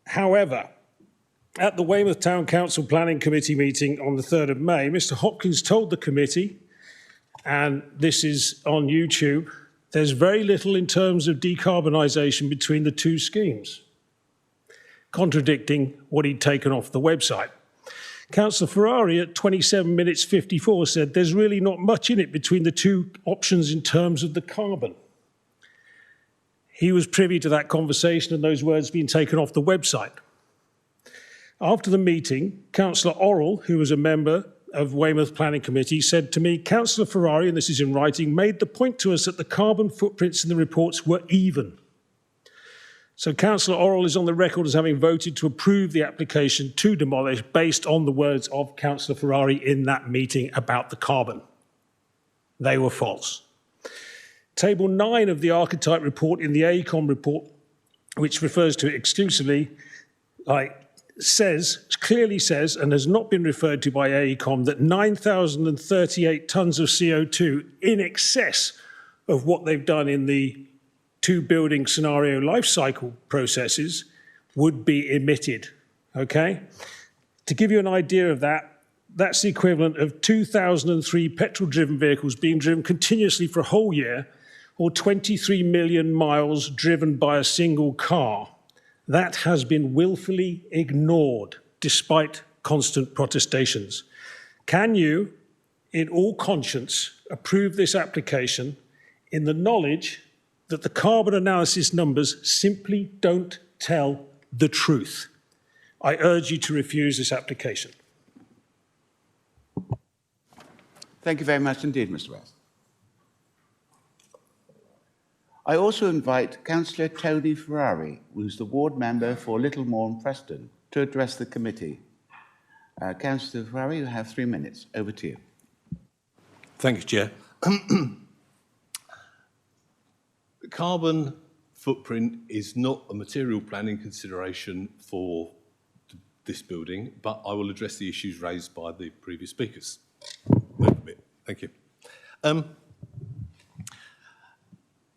However, at the Weymouth Town Council Planning Committee meeting on the 3rd of May, Mr. Hopkins told the committee, and this is on YouTube, there's very little in terms of decarbonisation between the two schemes, contradicting what he'd taken off the website. Councillor Ferrari at 27 minutes 54 said there's really not much in it between the two options in terms of the carbon. He was privy to that conversation and those words being taken off the website. After the meeting, Councillor Orrell, who was a member of Weymouth Planning Committee, said to me, Councillor Ferrari, and this is in writing, made the point to us that the carbon footprints in the reports were even. So Councillor Orrell is on the record as having voted to approve the application to demolish based on the words of Councillor Ferrari in that meeting about the carbon. They were false. Table 9 of the archetype report in the AECOM report, which refers to it exclusively, clearly says, and has not been referred to by AECOM, that 9,038 tonnes of CO2 in excess of what they've done in the two building scenario life cycle processes would be emitted, okay? To give you an idea of that, that's the equivalent of 2,003 petrol-driven vehicles being driven continuously for a whole year, or 23 million miles driven by a single car. That has been willfully ignored despite constant protestations. Can you, in all conscience, approve this application in the knowledge that the carbon analysis numbers simply don't tell the truth? I urge you to refuse this application. Thank you very much indeed, Mr. West. I also invite Councillor Tony Ferrari, who's the ward member for Littlemore and Preston, to address the committee. Councillor Ferrari, you have 3 minutes. Over to you. Thank you, Chair. Carbon footprint is not a material planning consideration for this building, but I will address the issues raised by the previous speakers. Thank you.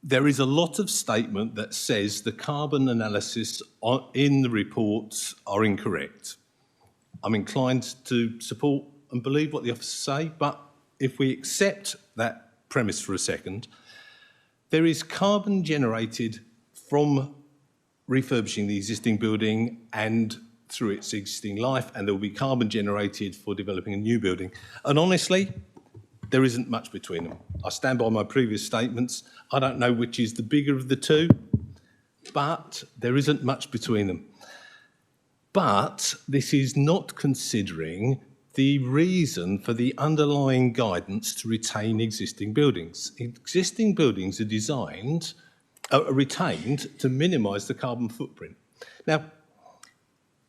There is a lot of statement that says the carbon analysis in the reports are incorrect. I'm inclined to support and believe what the officers say, but if we accept that premise for a second, there is carbon generated from refurbishing the existing building and through its existing life, and there will be carbon generated for developing a new building. And honestly, there isn't much between them. I stand by my previous statements. I don't know which is the bigger of the two. but there isn't much between them. But this is not considering the reason for the underlying guidance to retain existing buildings. Existing buildings are retained to minimise the carbon footprint. Now,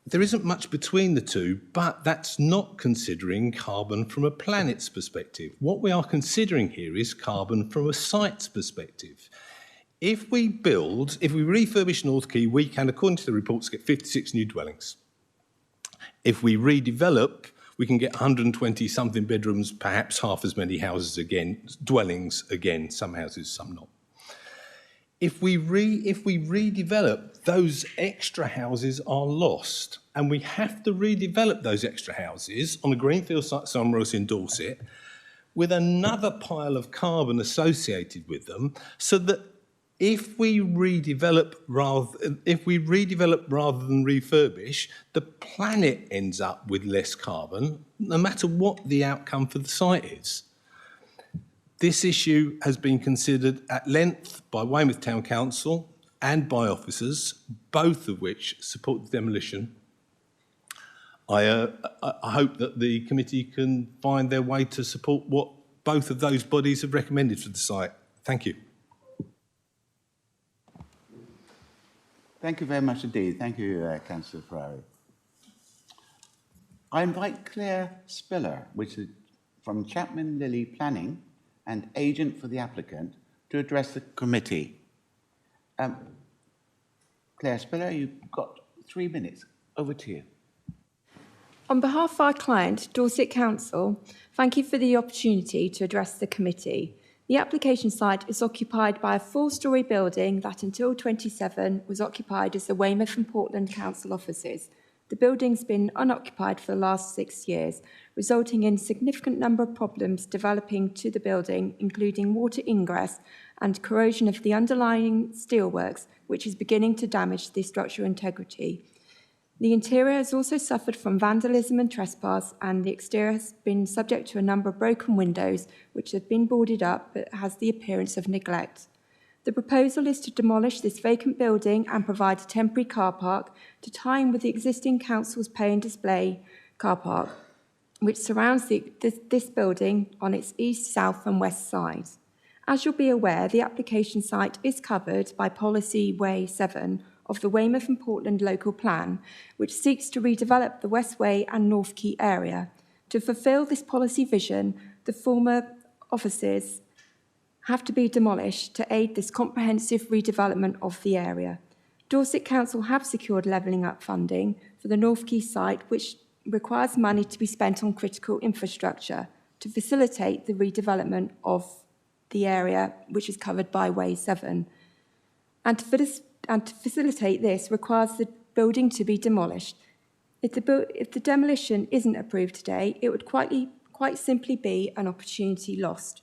there isn't much between the two, but that's not considering carbon from a planet's perspective. What we are considering here is carbon from a site's perspective. If we refurbish North Quay, we can, according to the reports, get 56 new dwellings. If we redevelop, we can get 120-something bedrooms, perhaps half as many houses again, dwellings again, some houses, some not. If we redevelop, those extra houses are lost, and we have to redevelop those extra houses on a greenfield site somewhere else in Dorset with another pile of carbon associated with them, so that if we redevelop rather than refurbish, the planet ends up with less carbon, no matter what the outcome for the site is. This issue has been considered at length by Weymouth Town Council and by officers, both of which support the demolition. I hope that the committee can find their way to support what both of those bodies have recommended for the site. Thank you. Thank you very much indeed. Thank you, Councillor Ferrari. I invite Claire Spiller, which is from Chapman Lilly Planning and agent for the applicant, to address the committee. Claire Spiller, you've got 3 minutes. Over to you. On behalf of our client, Dorset Council, thank you for the opportunity to address the committee. The application site is occupied by a 4-storey building that until 27 was occupied as the Weymouth and Portland Council offices. The building's been unoccupied for the last 6 years, resulting in a significant number of problems developing to the building, including water ingress and corrosion of the underlying steelworks, which is beginning to damage the structural integrity. The interior has also suffered from vandalism and trespass, and the exterior has been subject to a number of broken windows, which have been boarded up but has the appearance of neglect. The proposal is to demolish this vacant building and provide a temporary car park to tie in with the existing council's pay and display car park, which surrounds this building on its east, south and west sides. As you'll be aware, the application site is covered by Policy Way 7 of the Weymouth and Portland Local Plan, which seeks to redevelop the West Way and North Quay area. To fulfil this policy vision, the former offices have to be demolished to aid this comprehensive redevelopment of the area. Dorset Council have secured levelling up funding for the North Quay site, which requires money to be spent on critical infrastructure to facilitate the redevelopment of the area, which is covered by Way 7. And to facilitate this requires the building to be demolished. If the demolition isn't approved today, it would quite simply be an opportunity lost.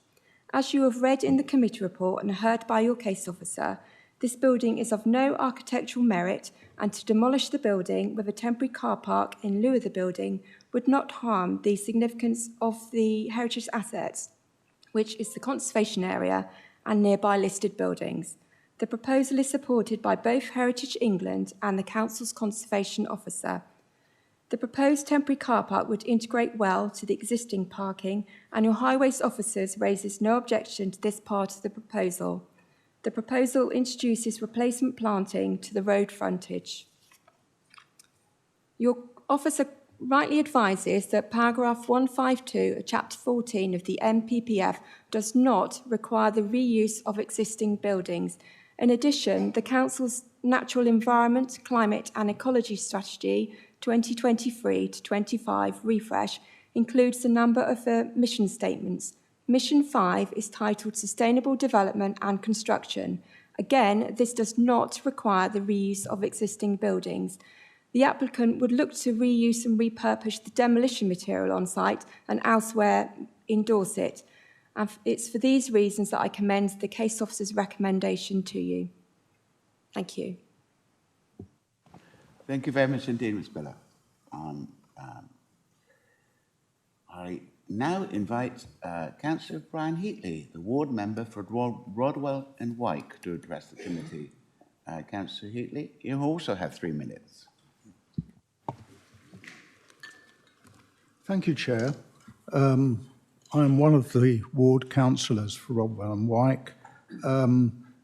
As you have read in the committee report and heard by your case officer, this building is of no architectural merit, and to demolish the building with a temporary car park in lieu of the building would not harm the significance of the heritage assets, which is the conservation area and nearby listed buildings. The proposal is supported by both Heritage England and the Council's Conservation Officer. The proposed temporary car park would integrate well to the existing parking, and your Highways officers raises no objection to this part of the proposal. The proposal introduces replacement planting to the road frontage. Your officer rightly advises that paragraph 152 of chapter 14 of the NPPF does not require the reuse of existing buildings. In addition, the Council's Natural Environment, Climate and Ecology Strategy 2023 to 25 refresh includes a number of mission statements. Mission 5 is titled Sustainable Development and Construction. Again, this does not require the reuse of existing buildings. The applicant would look to reuse and repurpose the demolition material on site and elsewhere in Dorset. And it's for these reasons that I commend the case officer's recommendation to you. Thank you. Thank you very much indeed, Ms. Miller. I now invite Councillor Brian Heatley, the ward member for Rodwell and Wyke, to address the committee. Councillor Heatley, you also have 3 minutes. Thank you, Chair. I'm one of the ward councillors for Rodwell and Wyke.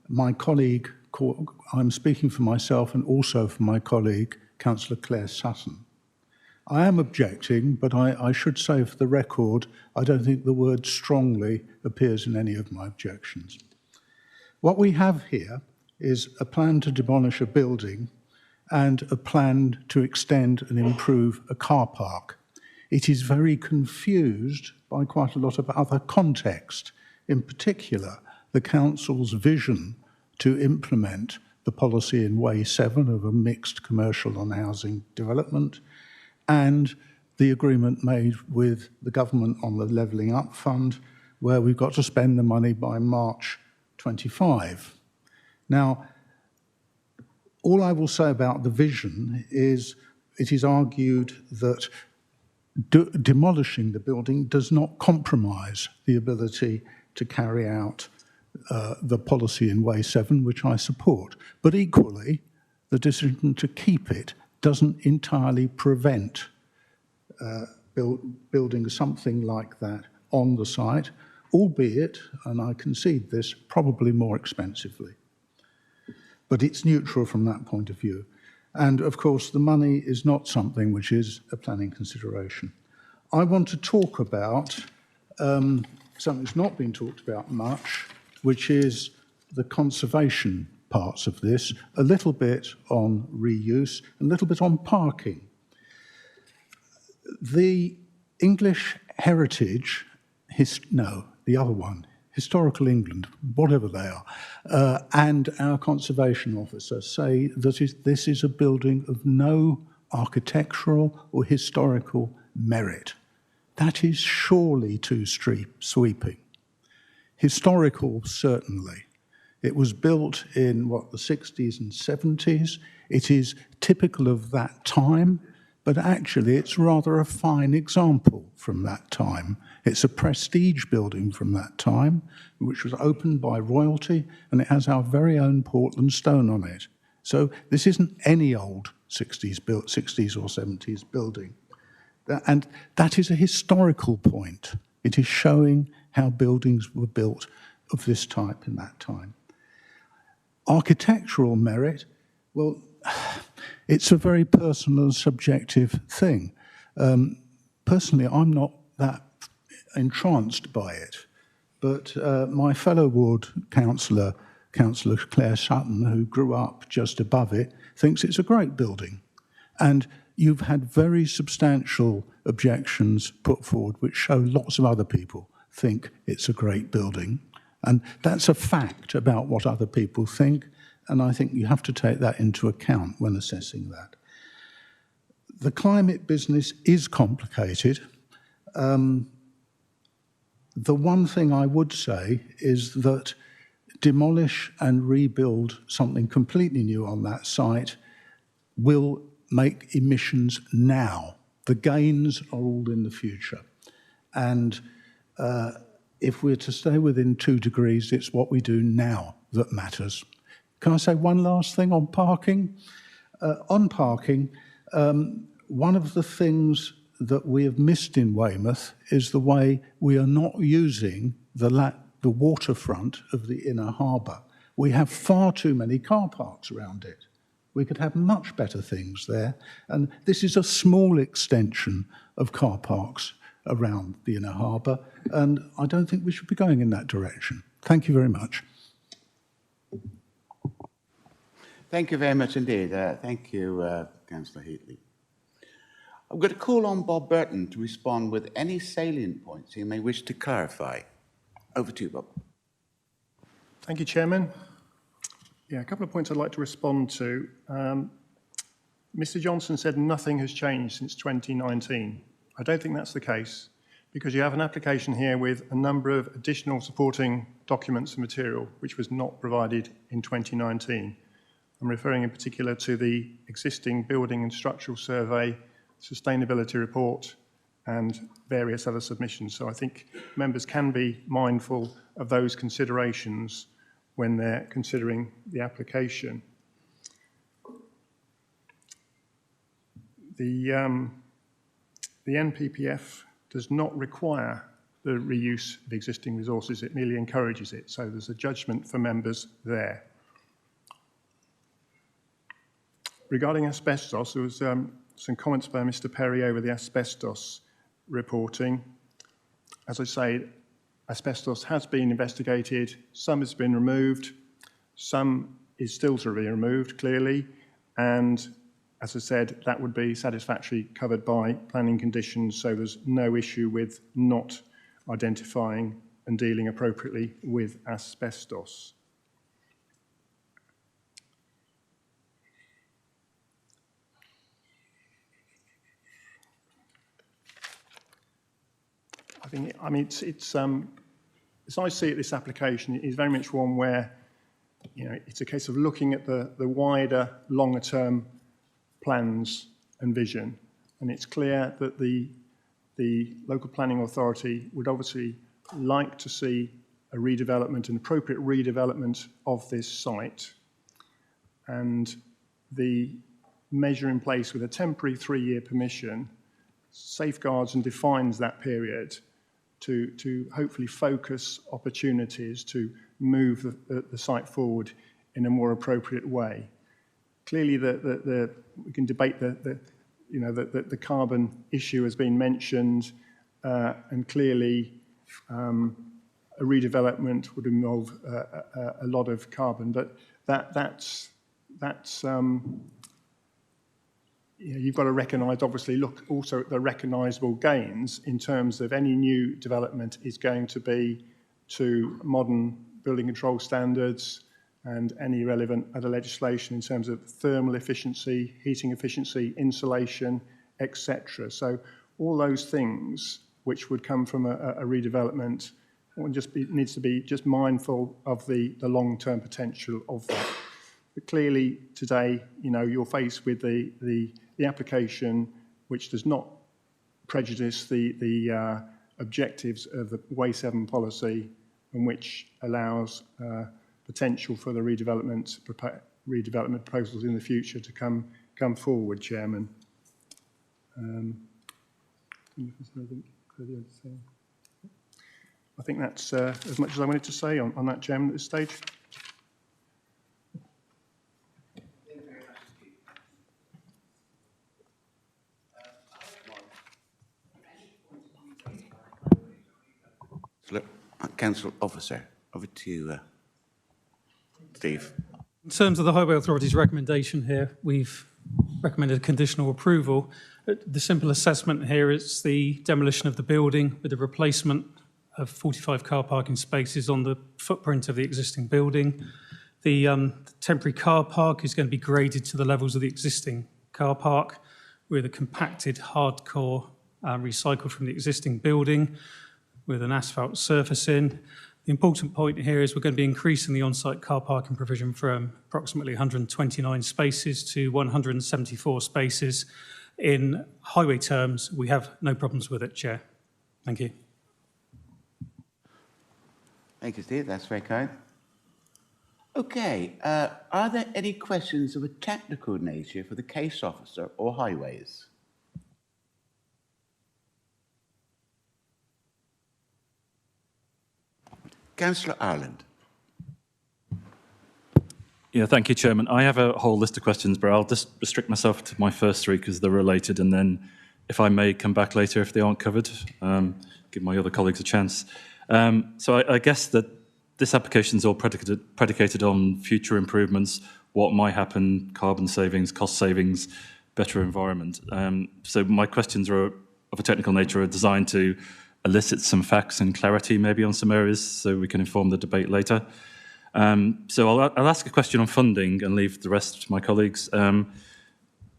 My colleague, I'm speaking for myself and also for my colleague, Councillor Claire Sutton. I am objecting, but I should say for the record, I don't think the word strongly appears in any of my objections. What we have here is a plan to demolish a building and a plan to extend and improve a car park. It is very confused by quite a lot of other context, in particular, the Council's vision to implement the policy in Way 7 of a mixed commercial and housing development, and the agreement made with the government on the Levelling Up Fund, where we've got to spend the money by March 25. Now, all I will say about the vision is it is argued that demolishing the building does not compromise the ability to carry out the policy in Way 7, which I support. But equally, the decision to keep it doesn't entirely prevent building something like that on the site, albeit, and I concede this, probably more expensively. But it's neutral from that point of view. And of course, the money is not something which is a planning consideration. I want to talk about something that's not been talked about much, which is the conservation parts of this, a little bit on reuse, a little bit on parking. The English heritage, the other one, Historical England, whatever they are, and our conservation officer say that this is a building of no architectural or historical merit. That is surely too sweeping. Historical, certainly. It was built in, the 60s and 70s. It is typical of that time, but actually it's rather a fine example from that time. It's a prestige building from that time, which was opened by royalty, and it has our very own Portland stone on it. So this isn't any old 60s or 70s building. And that is a historical point. It is showing how buildings were built of this type in that time. Architectural merit, well, it's a very personal and subjective thing. Personally, I'm not that entranced by it, but my fellow ward councillor, Councillor Claire Sutton, who grew up just above it, thinks it's a great building. And you've had very substantial objections put forward which show lots of other people think it's a great building. And that's a fact about what other people think, and I think you have to take that into account when assessing that. The climate business is complicated. The one thing I would say is that demolish and rebuild something completely new on that site will make emissions now. The gains are all in the future. And if we're to stay within 2 degrees, it's what we do now that matters. Can I say one last thing on parking? On parking, one of the things that we have missed in Weymouth is the way we are not using the waterfront of the inner harbour. We have far too many car parks around it. We could have much better things there. And this is a small extension of car parks around the inner harbour, and I don't think we should be going in that direction. Thank you very much. Thank you very much indeed. Thank you, Councillor Heatley. I'm going to call on Bob Burton to respond with any salient points he may wish to clarify. Over to you, Bob. Thank you, Chairman. Yeah, a couple of points I'd like to respond to. Mr. Johnson said nothing has changed since 2019. I don't think that's the case, because you have an application here with a number of additional supporting documents and material which was not provided in 2019. I'm referring in particular to the existing building and structural survey, sustainability report, and various other submissions. So I think members can be mindful of those considerations when they're considering the application. The NPPF does not require the reuse of existing resources, it merely encourages it. So there's a judgment for members there. Regarding asbestos, there was some comments by Mr. Perry over the asbestos reporting. As I say, asbestos has been investigated, some has been removed, some is still to be removed, clearly, and as I said, that would be satisfactorily covered by planning conditions, so there's no issue with not identifying and dealing appropriately with asbestos. I mean, as I see it, this application is very much one where, you know, it's a case of looking at the wider, longer-term plans and vision, and it's clear that the local planning authority would obviously like to see a redevelopment, an appropriate redevelopment of this site, and the measure in place with a temporary 3-year permission safeguards and defines that period to hopefully focus opportunities to move the site forward in a more appropriate way. Clearly, we can debate the carbon issue has been mentioned, and clearly a redevelopment would involve a lot of carbon, but that's you've got to recognise, obviously, look also at the recognisable gains in terms of any new development is going to be to modern building control standards and any relevant other legislation in terms of thermal efficiency, heating efficiency, insulation, etc. So all those things which would come from a redevelopment, one needs to be just mindful of the long-term potential of that. But clearly today, you know, you're faced with the application which does not prejudice the objectives of the Way 7 policy, and which allows potential for the redevelopment proposals in the future to come forward, Chairman. I think that's as much as I wanted to say on that, Chairman, at this stage. Council Officer, over to you, Steve. In terms of the Highway Authority's recommendation here, we've recommended conditional approval. The simple assessment here is the demolition of the building with the replacement of 45 car parking spaces on the footprint of the existing building. The temporary car park is going to be graded to the levels of the existing car park with a compacted hardcore recycled from the existing building with an asphalt surface in. The important point here is we're going to be increasing the on-site car parking provision from approximately 129 spaces to 174 spaces. In highway terms, we have no problems with it, Chair. Thank you. Thank you, Steve. That's very kind. Okay. Are there any questions of a technical nature for the case officer or highways? Councillor Ireland. Yeah, thank you, Chairman. I have a whole list of questions, but I'll just restrict myself to my first three because they're related, and then, if I may, come back later if they aren't covered. Give my other colleagues a chance. So I guess that this application is all predicated on future improvements, what might happen, carbon savings, cost savings, better environment. So my questions are of a technical nature, are designed to elicit some facts and clarity maybe on some areas so we can inform the debate later. So I'll ask a question on funding and leave the rest to my colleagues.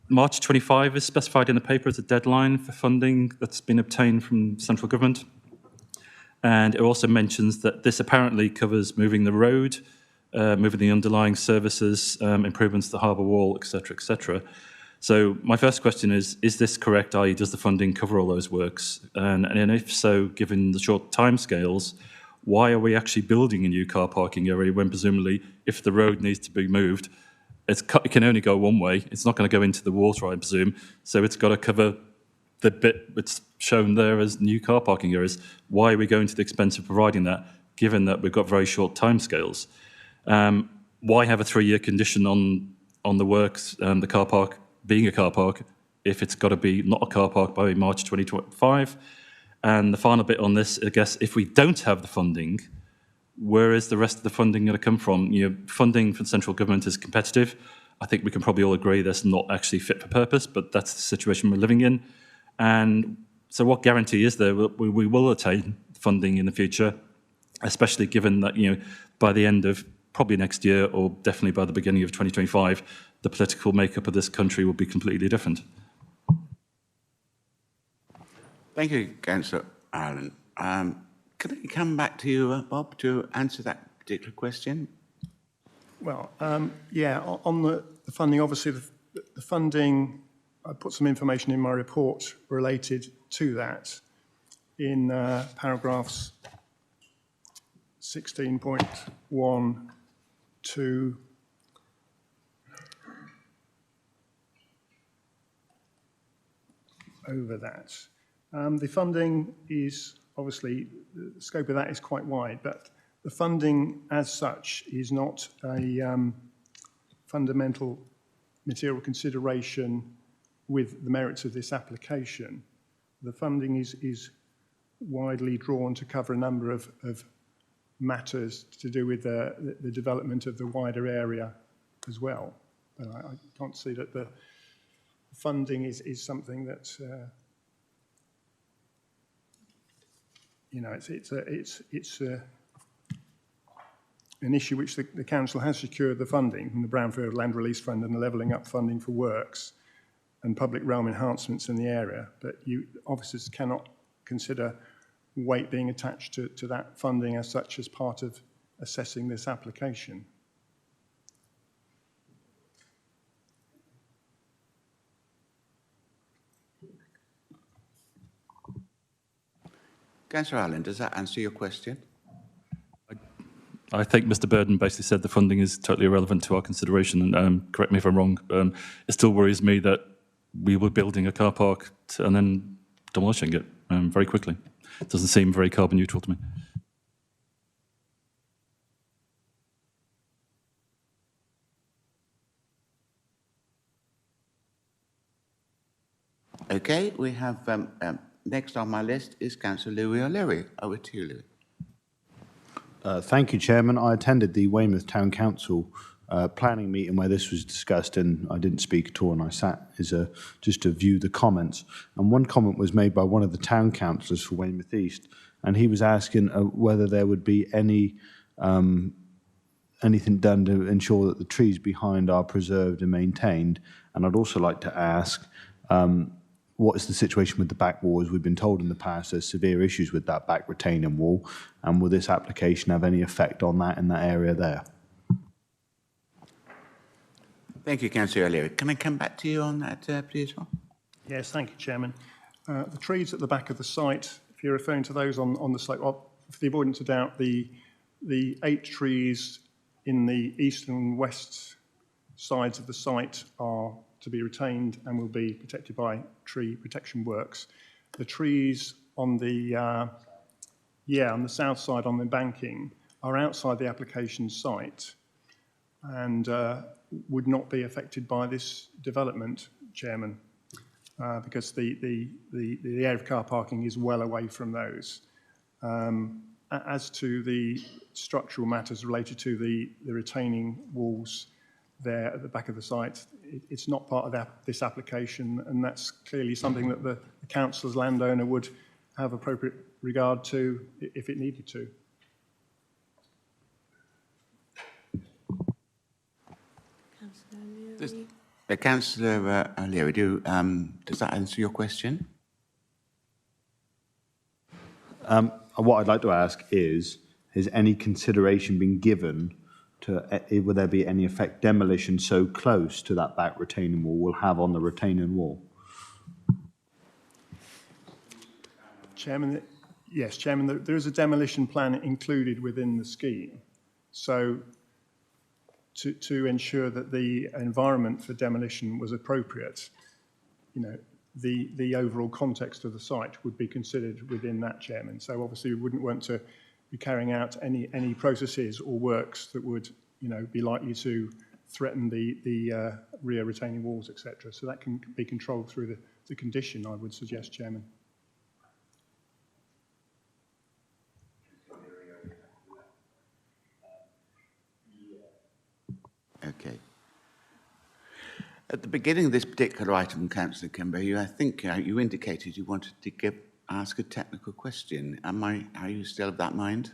March 25 is specified in the paper as a deadline for funding that's been obtained from central government. And it also mentions that this apparently covers moving the road, moving the underlying services, improvements to the harbour wall, etc., etc. So my first question is this correct, i.e. does the funding cover all those works? And if so, given the short timescales, why are we actually building a new car parking area when presumably if the road needs to be moved, it can only go one way. It's not going to go into the water, I presume. So it's got to cover the bit that's shown there as new car parking areas. Why are we going to the expense of providing that, given that we've got very short timescales? Why have a 3-year condition on the works, the car park being a car park, if it's got to be not a car park by March 2025? And the final bit on this, I guess, if we don't have the funding, where is the rest of the funding going to come from? You know, funding from central government is competitive. I think we can probably all agree that's not actually fit for purpose, but that's the situation we're living in. And so what guarantee is there we will attain funding in the future, especially given that, you know, by the end of probably next year, or definitely by the beginning of 2025, the political makeup of this country will be completely different. Thank you, Councillor Ireland. Can I come back to you, Bob, to answer that particular question? Well, yeah, on the funding, obviously the funding, I put some information in my report related to that in paragraphs 16.1 to over that. The funding is obviously, the scope of that is quite wide, but the funding as such is not a fundamental material consideration with the merits of this application. The funding is widely drawn to cover a number of matters to do with the development of the wider area as well. But I can't see that the funding is something that you know, it's an issue which the council has secured the funding from the Brownfield Land Release Fund and the Levelling Up funding for works and public realm enhancements in the area. But officers cannot consider weight being attached to that funding as such as part of assessing this application. Councillor Allen, does that answer your question? I think Mr. Burton basically said the funding is totally irrelevant to our consideration, and correct me if I'm wrong. It still worries me that we were building a car park and then demolishing it very quickly. It doesn't seem very carbon neutral to me. Okay, we have next on my list is Councillor Louis O'Leary. Over to you, Louis. Thank you, Chairman. I attended the Weymouth Town Council planning meeting where this was discussed, and I didn't speak at all, and I sat just to view the comments. And one comment was made by one of the town councillors for Weymouth East, and he was asking whether there would be anything done to ensure that the trees behind are preserved and maintained. And I'd also like to ask, what is the situation with the back wall? As we've been told in the past, there's severe issues with that back retaining wall. And will this application have any effect on that in that area there? Thank you, Councillor O'Leary. Can I come back to you on that, please? Yes, thank you, Chairman. The trees at the back of the site, if you're referring to those on the site, well, for the avoidance of doubt, the 8 trees in the east and west sides of the site are to be retained and will be protected by tree protection works. The trees on the on the south side on the banking are outside the application site and would not be affected by this development, Chairman, because the area of car parking is well away from those. As to the structural matters related to the retaining walls there at the back of the site, it's not part of this application, and that's clearly something that the council's landowner would have appropriate regard to if it needed to. Councillor O'Leary, does that answer your question? What I'd like to ask is, has any consideration been given to, will there be any effect demolition so close to that back retaining wall will have on the retaining wall? Chairman, yes, Chairman, there is a demolition plan included within the scheme. So to ensure that the environment for demolition was appropriate, you know, the overall context of the site would be considered within that, Chairman. So obviously we wouldn't want to be carrying out any processes or works that would, you know, be likely to threaten the rear retaining walls, etc. So that can be controlled through the condition, I would suggest, Chairman. Okay. At the beginning of this particular item, Councillor Kimber, I think you indicated you wanted to ask a technical question. Are you still of that mind?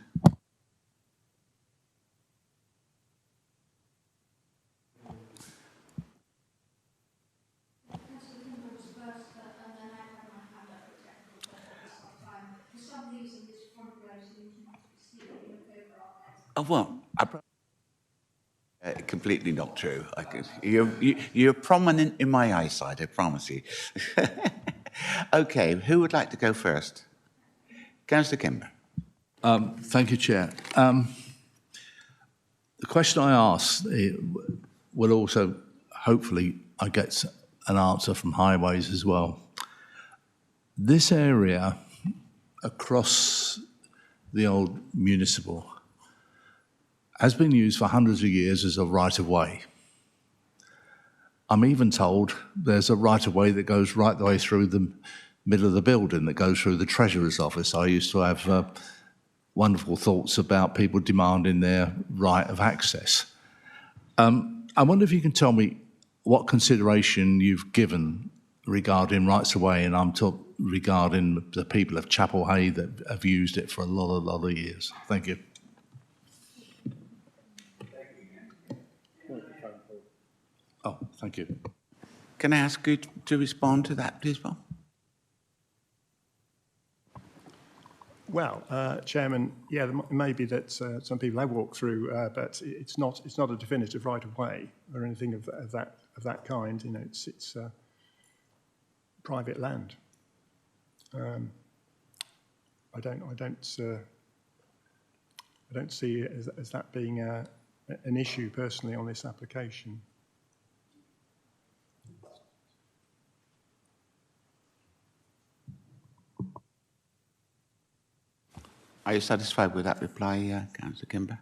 Oh, well, completely not true. You're prominent in my eyesight, I promise you. Okay, who would like to go first? Councillor Kimber. Thank you, Chair. The question I asked will also, hopefully, I get an answer from Highways as well. This area across the old municipal has been used for hundreds of years as a right-of-way. I'm even told there's a right-of-way that goes right the way through the middle of the building, that goes through the Treasurer's office. I used to have wonderful thoughts about people demanding their right of access. I wonder if you can tell me what consideration you've given regarding rights-of-way, and I'm talking regarding the people of Chapel Hay that have used it for a lot of years. Thank you. Oh, thank you. Can I ask you to respond to that, please, Bob? Well, Chairman, yeah, it may be that some people have walked through, but it's not a definitive right of way or anything of that kind. You know, it's private land. I don't see it as that being an issue personally on this application. Are you satisfied with that reply, Councillor Kimber?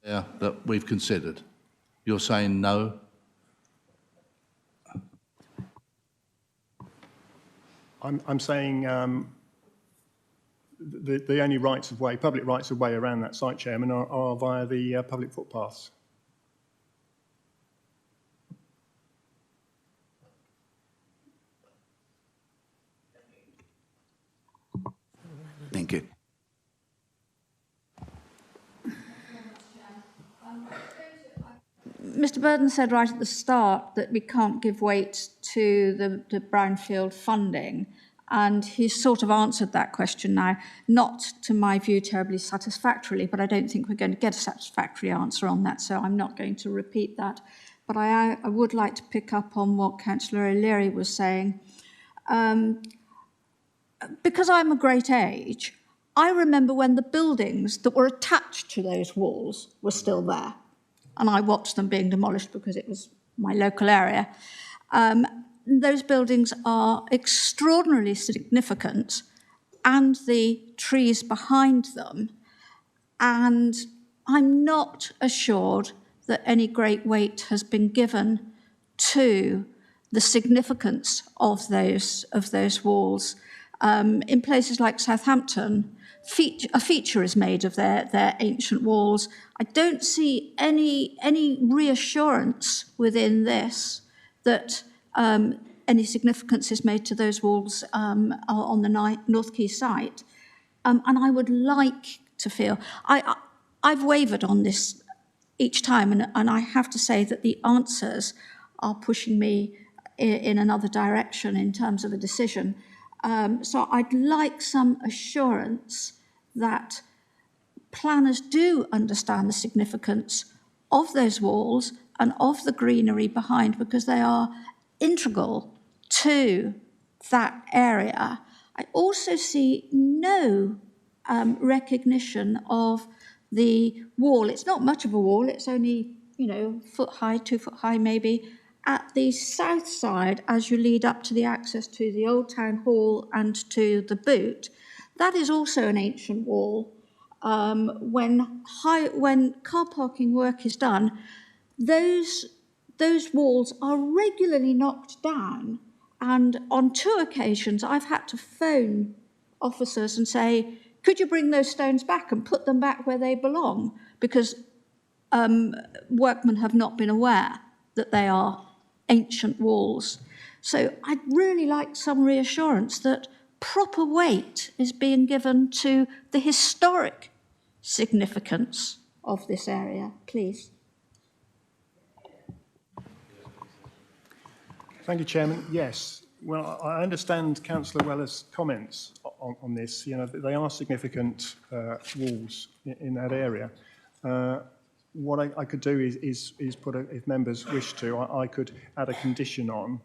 Yeah, that we've considered. You're saying no? I'm saying the only rights of way, public rights of way around that site, Chairman, are via the public footpaths. Thank you. Mr. Burton said right at the start that we can't give weight to the brownfield funding, and he's sort of answered that question now, not to my view terribly satisfactorily, but I don't think we're going to get a satisfactory answer on that, so I'm not going to repeat that. But I would like to pick up on what Councillor O'Leary was saying. Because I'm a great age, I remember when the buildings that were attached to those walls were still there. And I watched them being demolished because it was my local area. Those buildings are extraordinarily significant, and the trees behind them. And I'm not assured that any great weight has been given to the significance of those walls. In places like Southampton, a feature is made of their ancient walls. I don't see any reassurance within this that any significance is made to those walls on the North Quay site. And I would like to feel, I've wavered on this each time, and I have to say that the answers are pushing me in another direction in terms of a decision. So I'd like some assurance that planners do understand the significance of those walls and of the greenery behind, because they are integral to that area. I also see no recognition of the wall. It's not much of a wall. It's only, foot high, 2 foot high maybe, at the south side as you lead up to the access to the Old Town Hall and to the Boot. That is also an ancient wall. When car parking work is done, those walls are regularly knocked down, and on 2 occasions I've had to phone officers and say, could you bring those stones back and put them back where they belong? Because workmen have not been aware that they are ancient walls. So I'd really like some reassurance that proper weight is being given to the historic significance of this area, please. Thank you, Chairman. Yes. Well, I understand Councillor Weller's comments on this. They are significant walls in that area. What I could do is put, if members wish to, I could add a condition on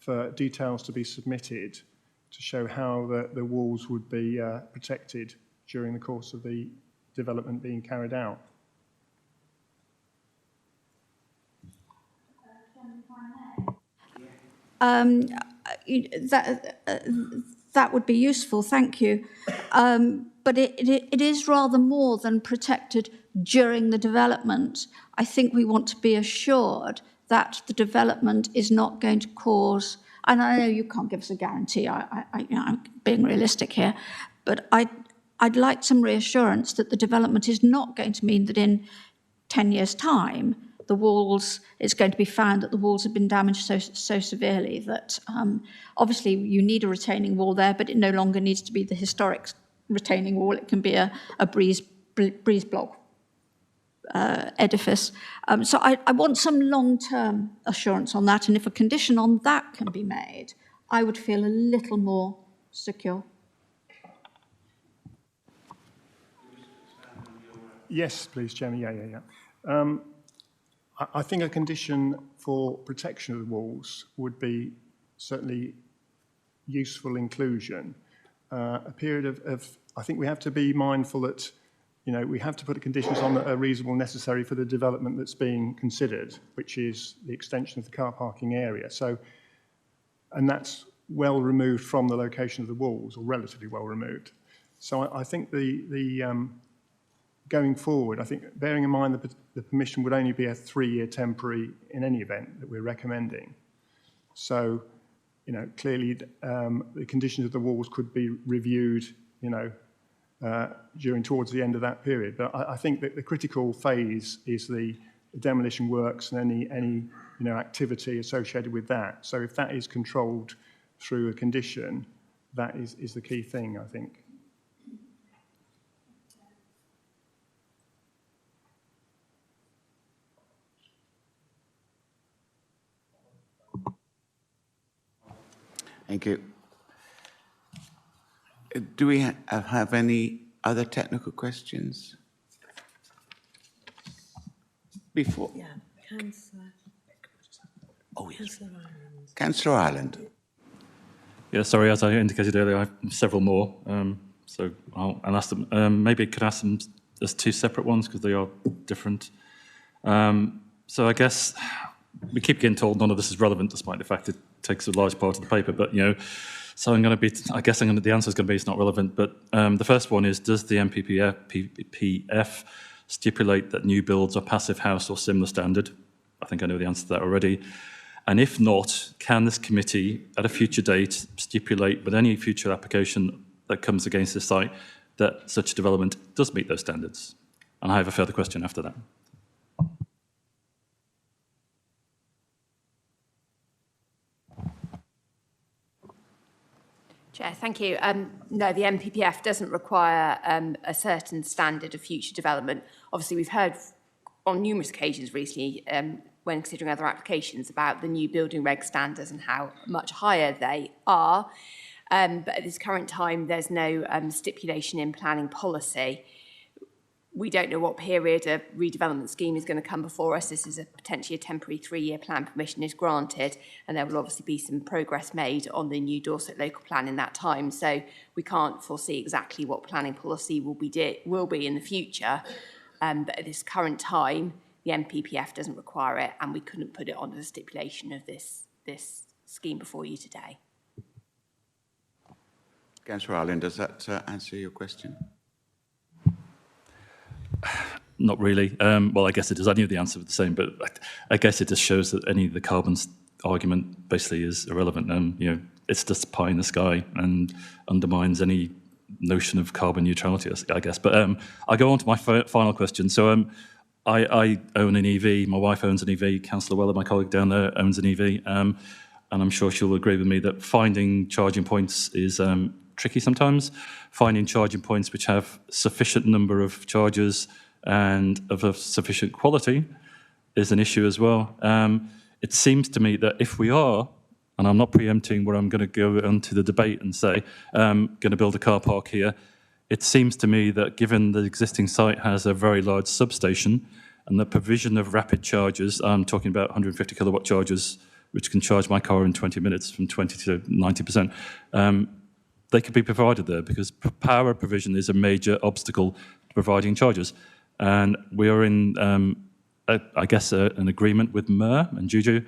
for details to be submitted to show how the walls would be protected during the course of the development being carried out. That would be useful, thank you. But it is rather more than protected during the development. I think we want to be assured that the development is not going to cause, and I know you can't give us a guarantee, I'm being realistic here, but I'd like some reassurance that the development is not going to mean that in 10 years' time, the walls, it's going to be found that the walls have been damaged so severely that obviously you need a retaining wall there, but it no longer needs to be the historic retaining wall. It can be a breeze block edifice. So I want some long-term assurance on that, and if a condition on that can be made, I would feel a little more secure. Yes, please, Chairman. Yeah. I think a condition for protection of the walls would be certainly useful inclusion. A period of, I think we have to be mindful that, we have to put the conditions on that are reasonable and necessary for the development that's being considered, which is the extension of the car parking area. So, and that's well removed from the location of the walls, or relatively well removed. So I think going forward, I think bearing in mind that the permission would only be a 3-year temporary in any event that we're recommending. So, clearly the conditions of the walls could be reviewed, towards the end of that period. But I think that the critical phase is the demolition works and any activity associated with that. So if that is controlled through a condition, that is the key thing, I think. Thank you. Do we have any other technical questions? Before? Yeah, Councillor. Oh, yes. Councillor Ireland. Yeah, sorry, as I indicated earlier, I have several more. So I'll ask them. Maybe I could ask them as 2 separate ones because they are different. So I guess we keep getting told none of this is relevant, despite the fact it takes a large part of the paper. But so I'm going to be. I guess the answer is going to be it's not relevant. But the first one is: does the MPPF stipulate that new builds are passive house or similar standard? I think I know the answer to that already. And if not, can this committee, at a future date, stipulate with any future application that comes against this site that such development does meet those standards? And I have a further question after that. Chair, thank you. No, the MPPF doesn't require a certain standard of future development. Obviously, we've heard on numerous occasions recently when considering other applications about the new building reg standards and how much higher they are. But at this current time, there's no stipulation in planning policy. we don't know what period a redevelopment scheme is going to come before us. This is potentially a temporary 3-year plan permission is granted, and there will obviously be some progress made on the new Dorset local plan in that time. So we can't foresee exactly what planning policy will be in the future. But at this current time, the MPPF doesn't require it, and we couldn't put it under the stipulation of this scheme before you today. Councillor Ireland, does that answer your question? Not really. Well, I guess it does. I knew the answer was the same, but I guess it just shows that any of the carbon argument basically is irrelevant. It's just pie in the sky and undermines any notion of carbon neutrality, I guess. But I'll go on to my final question. So I own an EV. My wife owns an EV. Councillor Weller, my colleague down there, owns an EV. And I'm sure she'll agree with me that finding charging points is tricky sometimes. Finding charging points which have sufficient number of chargers and of a sufficient quality is an issue as well. It seems to me that if we are, and I'm not preempting where I'm going to go into the debate and say, going to build a car park here, it seems to me that given the existing site has a very large substation and the provision of rapid chargers, I'm talking about 150 kilowatt chargers, which can charge my car in 20 minutes from 20 to 90%, they could be provided there because power provision is a major obstacle to providing chargers. And we are in, I guess, an agreement with MER and Juju,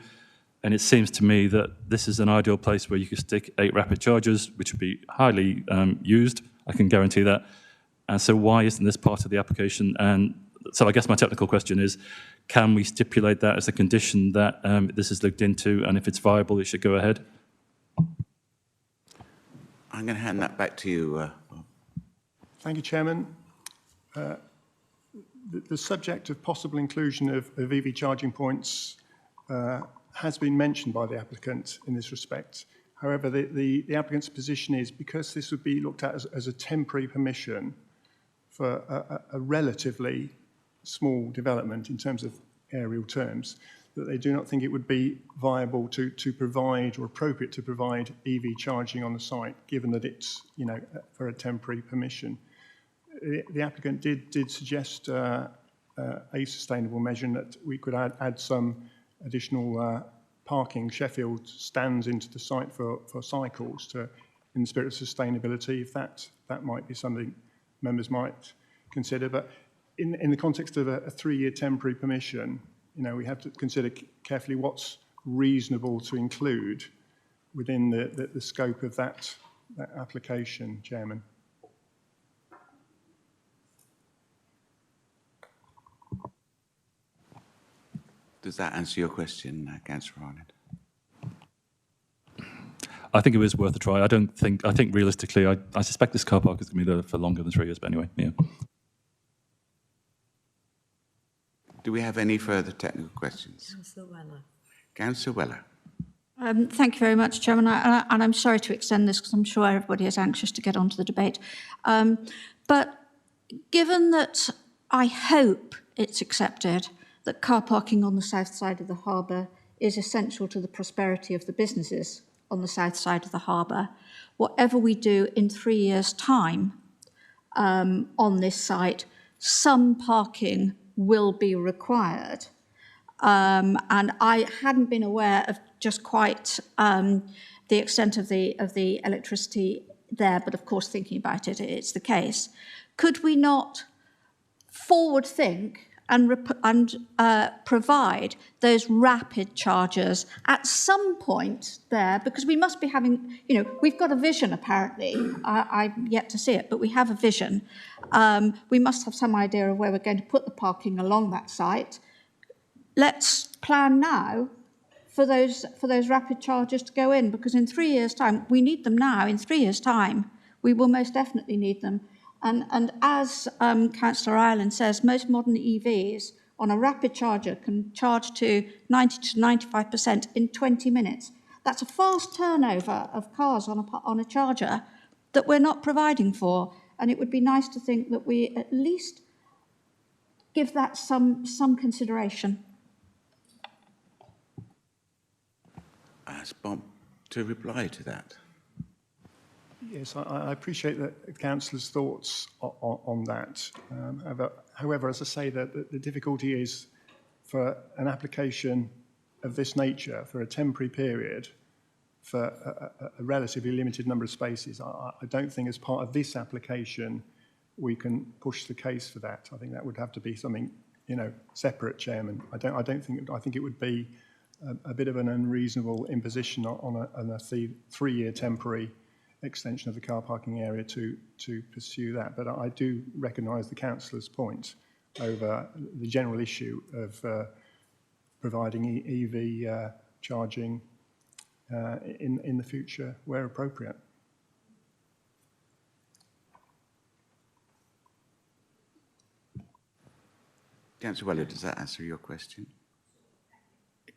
and it seems to me that this is an ideal place where you could stick 8 rapid chargers, which would be highly used, I can guarantee that. And so why isn't this part of the application? And so I guess my technical question is, can we stipulate that as a condition that this is looked into, and if it's viable, it should go ahead? I'm going to hand that back to you, Bob. Thank you, Chairman. The subject of possible inclusion of EV charging points has been mentioned by the applicant in this respect. However, the applicant's position is because this would be looked at as a temporary permission for a relatively small development in terms of aerial terms, that they do not think it would be viable to provide or appropriate to provide EV charging on the site, given that it's, for a temporary permission. The applicant did suggest a sustainable measure in that we could add some additional parking Sheffield stands into the site for cycles in the spirit of sustainability, if that might be something members might consider. But in the context of a 3-year temporary permission, we have to consider carefully what's reasonable to include within the scope of that application, Chairman. Does that answer your question, Councillor Ireland? I think it was worth a try. I think realistically, I suspect this car park is going to be there for longer than 3 years, but anyway, yeah. Do we have any further technical questions? Councillor Weller. Councillor Weller. Thank you very much, Chairman. And I'm sorry to extend this because I'm sure everybody is anxious to get on to the debate. But given that I hope it's accepted that car parking on the south side of the harbour is essential to the prosperity of the businesses on the south side of the harbour, whatever we do in 3 years' time on this site, some parking will be required. And I hadn't been aware of just quite the extent of the electricity there, but of course, thinking about it, it's the case. Could we not forward think and provide those rapid chargers at some point there, because we must be having, we've got a vision apparently. I've yet to see it, but we have a vision. We must have some idea of where we're going to put the parking along that site. Let's plan now for those rapid chargers to go in, because in 3 years' time, we need them now. In 3 years' time, we will most definitely need them. And as Councillor Ireland says, most modern EVs on a rapid charger can charge to 90 to 95% in 20 minutes. That's a fast turnover of cars on a charger that we're not providing for. And it would be nice to think that we at least give that some consideration. Ask Bob to reply to that. Yes, I appreciate the councillor's thoughts on that. However, as I say, the difficulty is for an application of this nature for a temporary period for a relatively limited number of spaces. I don't think as part of this application we can push the case for that. I think that would have to be something, separate, Chairman. I think it would be a bit of an unreasonable imposition on a 3-year temporary extension of the car parking area to pursue that. But I do recognise the councillor's point over the general issue of providing EV charging in the future where appropriate. Councillor Weller, does that answer your question?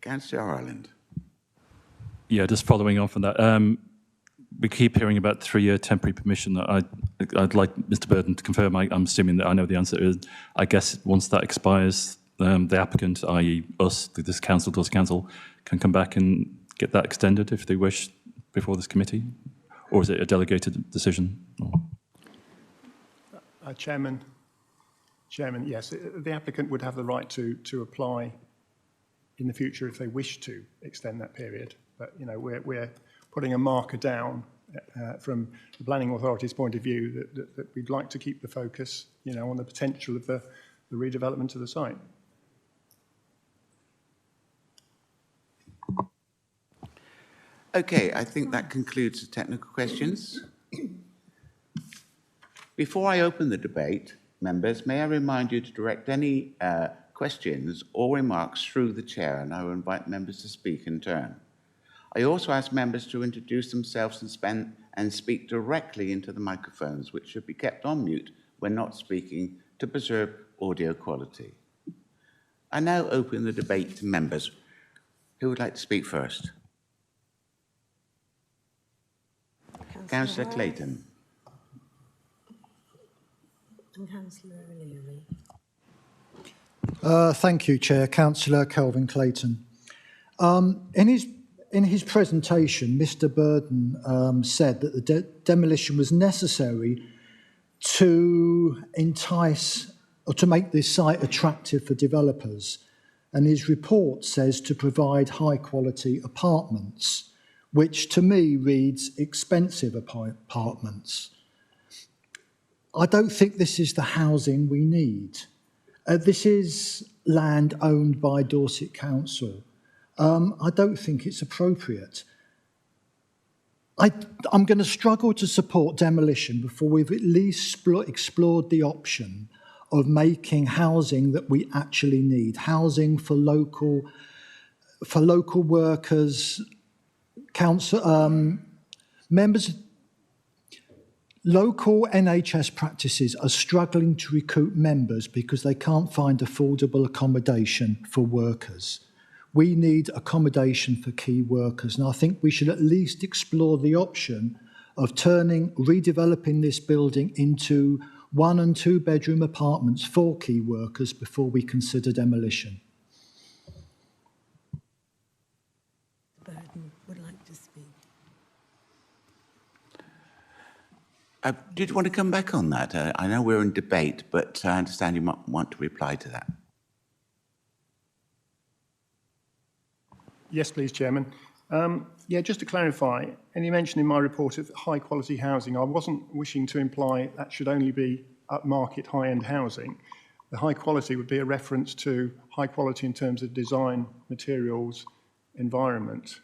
Councillor Ireland. Yeah, just following on from that. We keep hearing about 3-year temporary permission. I'd like Mr. Burton to confirm. I'm assuming that I know the answer is. I guess once that expires, the applicant, i.e. us, this council, can come back and get that extended if they wish before this committee? Or is it a delegated decision? Chairman, yes, the applicant would have the right to apply in the future if they wish to extend that period. But, we're putting a marker down from the planning authority's point of view that we'd like to keep the focus, on the potential of the redevelopment of the site. Okay, I think that concludes the technical questions. Before I open the debate, members, may I remind you to direct any questions or remarks through the chair, and I will invite members to speak in turn. I also ask members to introduce themselves and speak directly into the microphones, which should be kept on mute when not speaking to preserve audio quality. I now open the debate to members. Who would like to speak first? Councillor Clayton. And Councillor O'Leary. Thank you, Chair. Councillor Kelvin Clayton. In his presentation, Mr. Burton said that the demolition was necessary to entice or to make this site attractive for developers. And his report says to provide high-quality apartments, which to me reads expensive apartments. I don't think this is the housing we need. This is land owned by Dorset Council. I don't think it's appropriate. I'm going to struggle to support demolition before we've at least explored the option of making housing that we actually need, housing for local workers, council members. Local NHS practices are struggling to recruit members because they can't find affordable accommodation for workers. We need accommodation for key workers, and I think we should at least explore the option of redeveloping this building into 1- and 2-bedroom apartments for key workers before we consider demolition. Burton would like to speak. Did you want to come back on that? I know we're in debate, but I understand you might want to reply to that. Yes, please, Chairman. Just to clarify, any mention in my report of high-quality housing, I wasn't wishing to imply that should only be upmarket high-end housing. The high quality would be a reference to high quality in terms of design, materials, environment.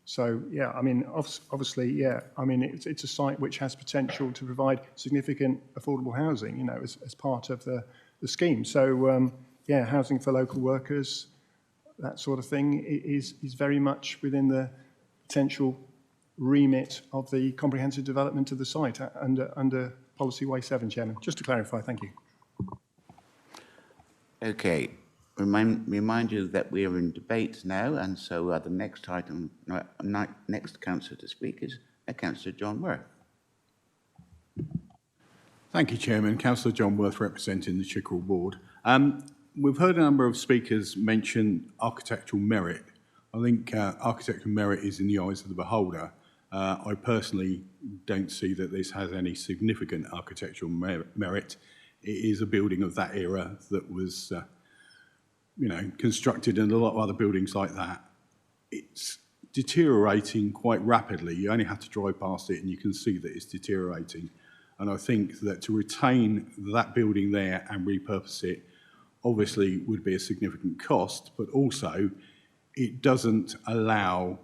So, obviously, it's a site which has potential to provide significant affordable housing, as part of the scheme. So, housing for local workers, that sort of thing is very much within the potential remit of the comprehensive development of the site under Policy Way 7, Chairman. Just to clarify, thank you. Okay. Remind you that we are in debate now, and so the next councillor to speak is Councillor John Worth. Thank you, Chairman. Councillor John Worth, representing the Chickerell Board. We've heard a number of speakers mention architectural merit. I think architectural merit is in the eyes of the beholder. I personally don't see that this has any significant architectural merit. It is a building of that era that was, constructed, and a lot of other buildings like that. It's deteriorating quite rapidly. You only have to drive past it and you can see that it's deteriorating. And I think that to retain that building there and repurpose it obviously would be a significant cost, but also it doesn't allow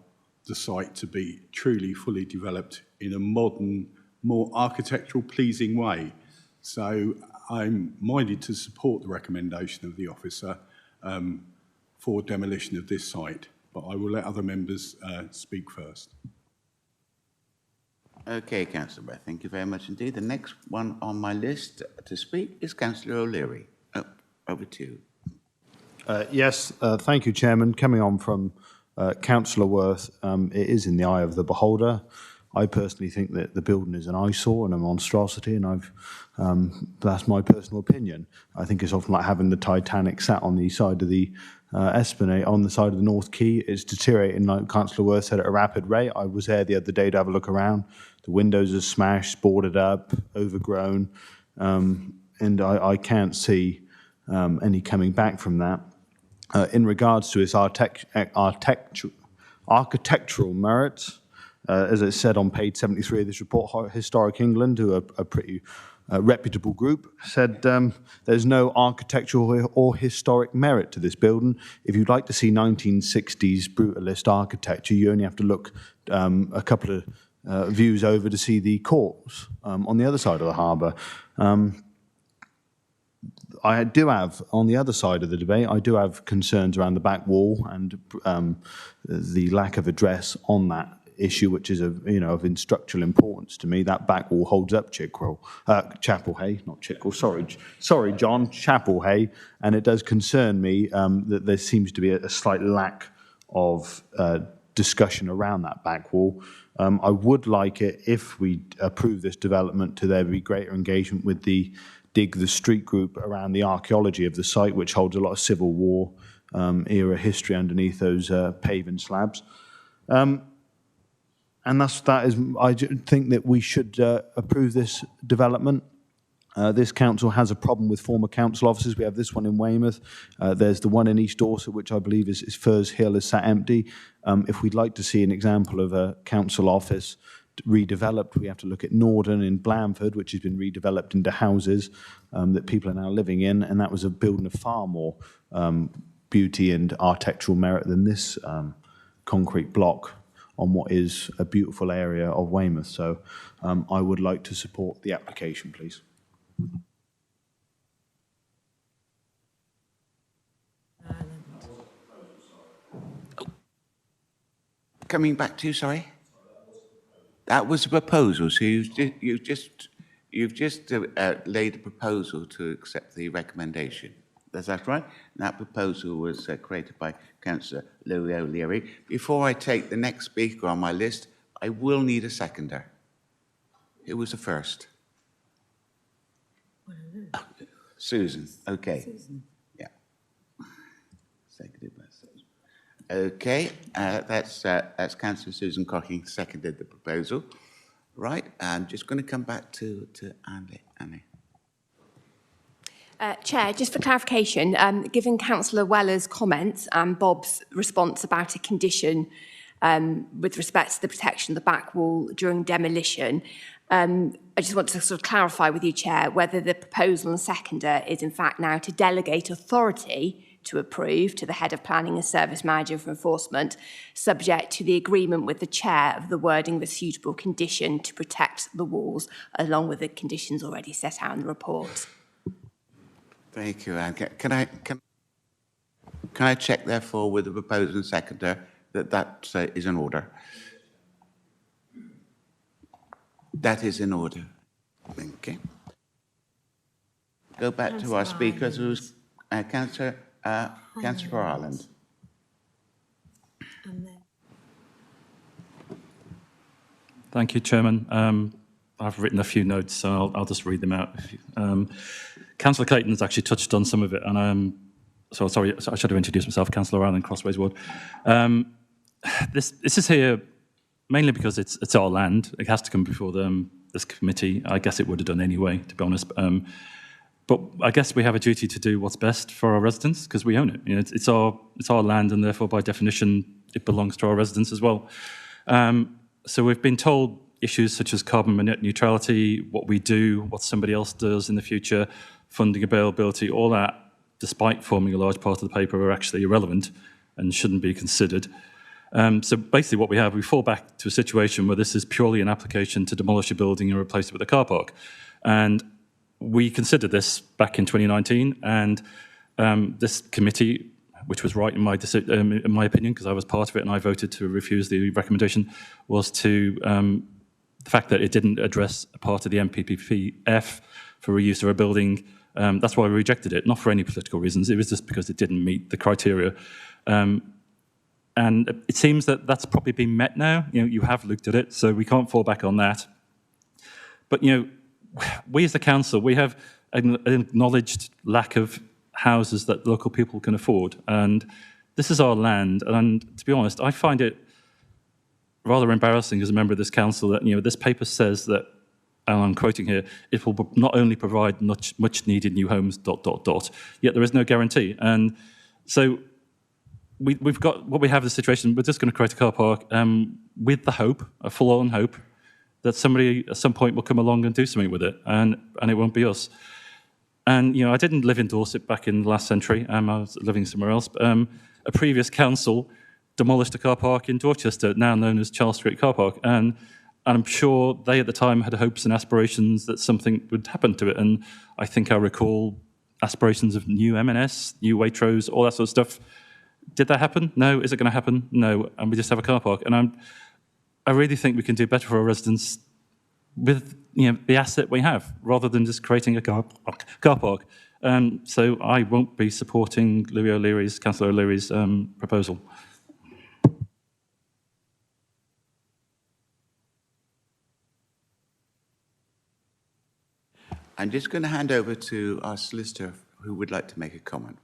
the site to be truly fully developed in a modern, more architectural pleasing way. So I'm minded to support the recommendation of the officer for demolition of this site, but I will let other members speak first. Okay, Councillor Brett, thank you very much indeed. The next one on my list to speak is Councillor O'Leary. Over to you. Yes, thank you, Chairman. Coming on from Councillor Worth, it is in the eye of the beholder. I personally think that the building is an eyesore and a monstrosity, and that's my personal opinion. I think it's often like having the Titanic sat on the side of the Esplanade, on the side of the North Quay. It's deteriorating, like Councillor Worth said, at a rapid rate. I was there the other day to have a look around. The windows are smashed, boarded up, overgrown, and I can't see any coming back from that. In regards to its architectural merits, as it said on page 73 of this report, Historic England, who are a pretty reputable group, said there's no architectural or historic merit to this building. If you'd like to see 1960s brutalist architecture, you only have to look a couple of views over to see the courts on the other side of the harbour. I do have, on the other side of the debate, I do have concerns around the back wall and the lack of address on that issue, which is of structural importance to me. That back wall holds up Chapel Hay, not Chickwell. Sorry, John, Chapel Hay, and it does concern me that there seems to be a slight lack of discussion around that back wall. I would like it, if we approve this development, to there be greater engagement with the Dig the Street group around the archaeology of the site, which holds a lot of Civil War era history underneath those paving slabs. And I think that we should approve this development. This council has a problem with former council offices. We have this one in Weymouth. There's the one in East Dorset, which I believe is Furze Hill, is sat empty. If we'd like to see an example of a council office redeveloped, we have to look at Norden in Blandford, which has been redeveloped into houses that people are now living in, and that was a building of far more beauty and architectural merit than this concrete block on what is a beautiful area of Weymouth. So I would like to support the application, please. Coming back to, sorry? That was a proposal, so you've just laid a proposal to accept the recommendation. Is that right? And that proposal was created by Councillor Louis O'Leary. Before I take the next speaker on my list, I will need a seconder. Who was the first? Oh, Susan. Okay. Susan. Yeah. Seconded by Susan. Okay. That's Councillor Susan Cocking seconded the proposal. Right. I'm just going to come back to Annie. Chair, just for clarification, given Councillor Weller's comments and Bob's response about a condition with respect to the protection of the back wall during demolition, I just want to sort of clarify with you, Chair, whether the proposal and seconder is in fact now to delegate authority to approve to the Head of Planning and Service Manager for Enforcement, subject to the agreement with the Chair of the wording of a suitable condition to protect the walls, along with the conditions already set out in the report. Thank you, Anne. Can I check, therefore, with the proposer and seconder that is in order? That is in order. Okay. Go back to our speakers, who's Councillor for Ireland. Thank you, Chairman. I've written a few notes, so I'll just read them out. Councillor Clayton has actually touched on some of it, and so sorry, I should have introduced myself, Councillor Ireland, Crossways Ward. This is here mainly because it's our land. It has to come before this committee. I guess it would have done anyway, to be honest. But I guess we have a duty to do what's best for our residents because we own it. You know, it's our land, and therefore, by definition, it belongs to our residents as well. So we've been told issues such as carbon net neutrality, what we do, what somebody else does in the future, funding availability, all that, despite forming a large part of the paper, are actually irrelevant and shouldn't be considered. So basically what we fall back to a situation where this is purely an application to demolish a building and replace it with a car park. And we considered this back in 2019, and this committee, which was right in my opinion, because I was part of it and I voted to refuse the recommendation, was to the fact that it didn't address a part of the MPPF for reuse of a building. That's why we rejected it, not for any political reasons. It was just because it didn't meet the criteria. And it seems that that's probably been met now. You know, you have looked at it, so we can't fall back on that. But, you know, we as the council, we have an acknowledged lack of houses that local people can afford. And this is our land. And to be honest, I find it rather embarrassing as a member of this council that, you know, this paper says that, and I'm quoting here, it will not only provide much needed new homes, ... yet there is no guarantee. And so we've got, what we have is a situation, we're just going to create a car park with the hope, a full-on hope, that somebody at some point will come along and do something with it, and it won't be us. And, you know, I didn't live in Dorset back in the last century. I was living somewhere else. A previous council demolished a car park in Dorchester, now known as Charles Street Car Park. And I'm sure they at the time had hopes and aspirations that something would happen to it. And I think I recall aspirations of new M&S, new Waitrose, all that sort of stuff. Did that happen? No. Is it going to happen? No. And we just have a car park. And I really think we can do better for our residents with, you know, the asset we have, rather than just creating a car park. So I won't be supporting Councillor O'Leary's proposal. I'm just going to hand over to our solicitor who would like to make a comment.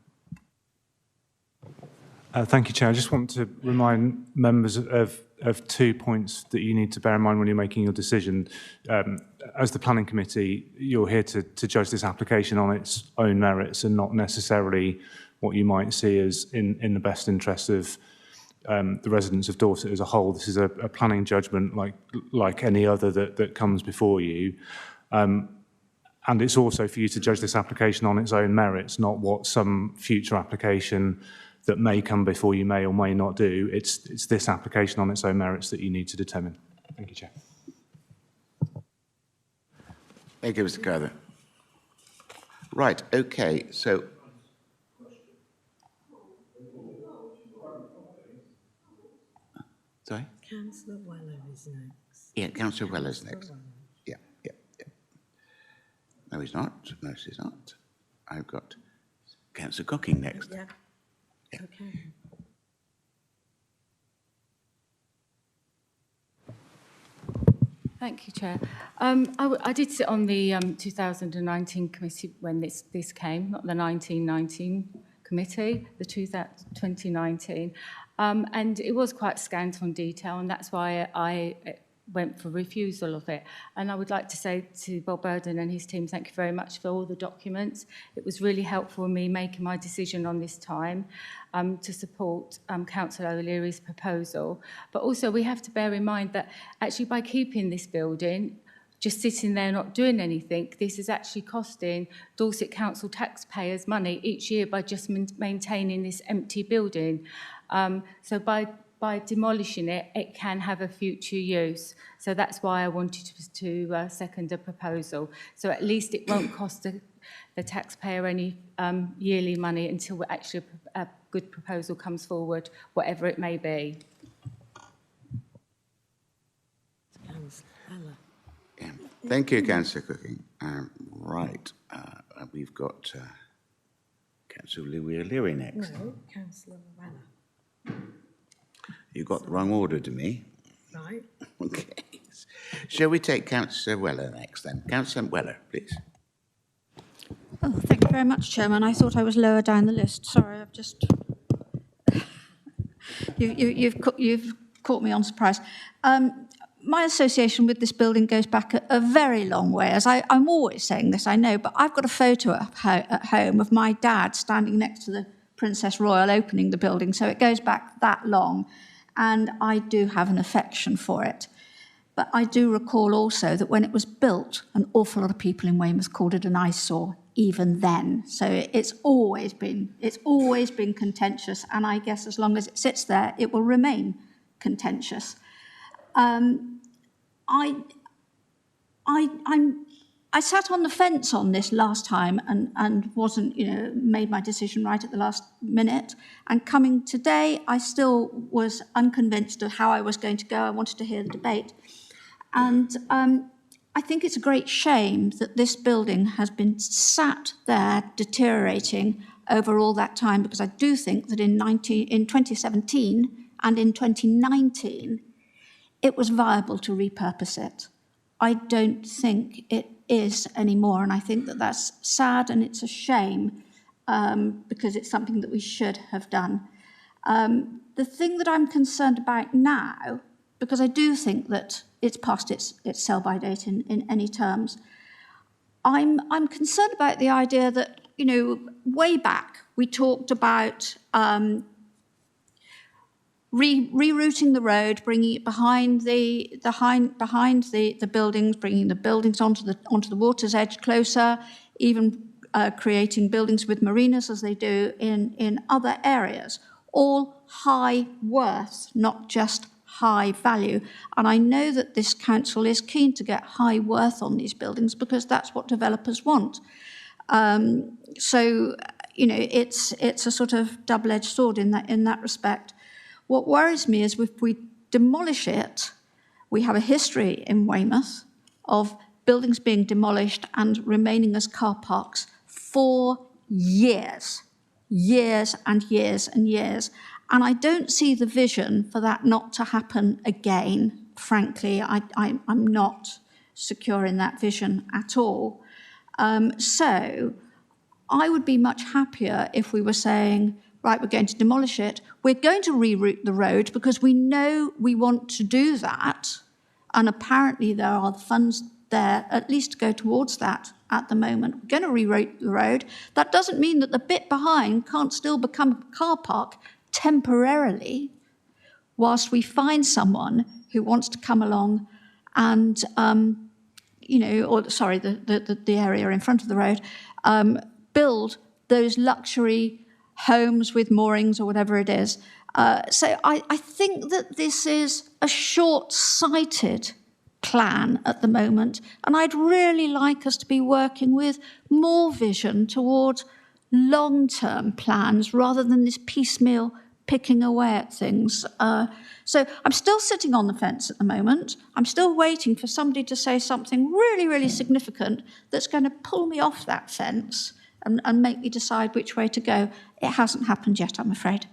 Thank you, Chair. I just want to remind members of 2 points that you need to bear in mind when you're making your decision. As the Planning Committee, you're here to judge this application on its own merits and not necessarily what you might see as in the best interest of the residents of Dorset as a whole. This is a planning judgment like any other that comes before you. And it's also for you to judge this application on its own merits, not what some future application that may come before you may or may not do. It's this application on its own merits that you need to determine. Thank you, Chair. Thank you, Mr. Carver. Right, okay, so... Sorry? Councillor Weller is next. Yeah, Councillor Weller's next. Yeah. No, he's not. No, she's not. I've got Councillor Cocking next. Yeah. Okay. Thank you, Chair. I did sit on the 2019 committee when this came, not the 1919 committee, the 2019. And it was quite scant on detail, and that's why I went for refusal of it. And I would like to say to Bob Burton and his team, thank you very much for all the documents. It was really helpful in me making my decision on this time to support Councillor O'Leary's proposal. But also we have to bear in mind that actually by keeping this building, just sitting there not doing anything, this is actually costing Dorset Council taxpayers money each year by just maintaining this empty building. So by demolishing it, it can have a future use. So that's why I wanted to second a proposal. So at least it won't cost the taxpayer any yearly money until actually a good proposal comes forward, whatever it may be. Yeah. Thank you, Councillor Cooking. Right, we've got Councillor O'Leary next. No, Councillor Weller. You got the wrong order to me. Right. Okay. Shall we take Councillor Weller next then? Councillor Weller, please. Oh, thank you very much, Chairman. I thought I was lower down the list. Sorry, I've just... You've caught me on surprise. My association with this building goes back a very long way. As I'm always saying this, I know, but I've got a photo at home of my dad standing next to the Princess Royal opening the building, so it goes back that long, and I do have an affection for it. But I do recall also that when it was built, an awful lot of people in Weymouth called it an eyesore, even then. So it's always been contentious, and I guess as long as it sits there, it will remain contentious. I sat on the fence on this last time and wasn't, made my decision right at the last minute. And coming today, I still was unconvinced of how I was going to go. I wanted to hear the debate. And I think it's a great shame that this building has been sat there deteriorating over all that time, because I do think that in 2017 and in 2019, it was viable to repurpose it. I don't think it is anymore, and I think that that's sad and it's a shame, because it's something that we should have done. The thing that I'm concerned about now, because I do think that it's past its sell-by date in any terms, I'm concerned about the idea that, way back we talked about rerouting the road, bringing it behind the buildings, bringing the buildings onto the water's edge closer, even creating buildings with marinas as they do in other areas, all high worth, not just high value. And I know that this council is keen to get high worth on these buildings because that's what developers want. So, it's a sort of double-edged sword in that respect. What worries me is if we demolish it, we have a history in Weymouth of buildings being demolished and remaining as car parks for years and years and years. And I don't see the vision for that not to happen again. Frankly, I'm not secure in that vision at all. So I would be much happier if we were saying, right, we're going to demolish it. We're going to reroute the road because we know we want to do that. And apparently there are funds there at least to go towards that at the moment. We're going to reroute the road. That doesn't mean that the bit behind can't still become a car park temporarily whilst we find someone who wants to come along and, the area in front of the road, build those luxury homes with moorings or whatever it is. So I think that this is a short-sighted plan at the moment, and I'd really like us to be working with more vision towards long-term plans rather than this piecemeal picking away at things. So I'm still sitting on the fence at the moment. I'm still waiting for somebody to say something really, really significant that's going to pull me off that fence and make me decide which way to go. It hasn't happened yet, I'm afraid.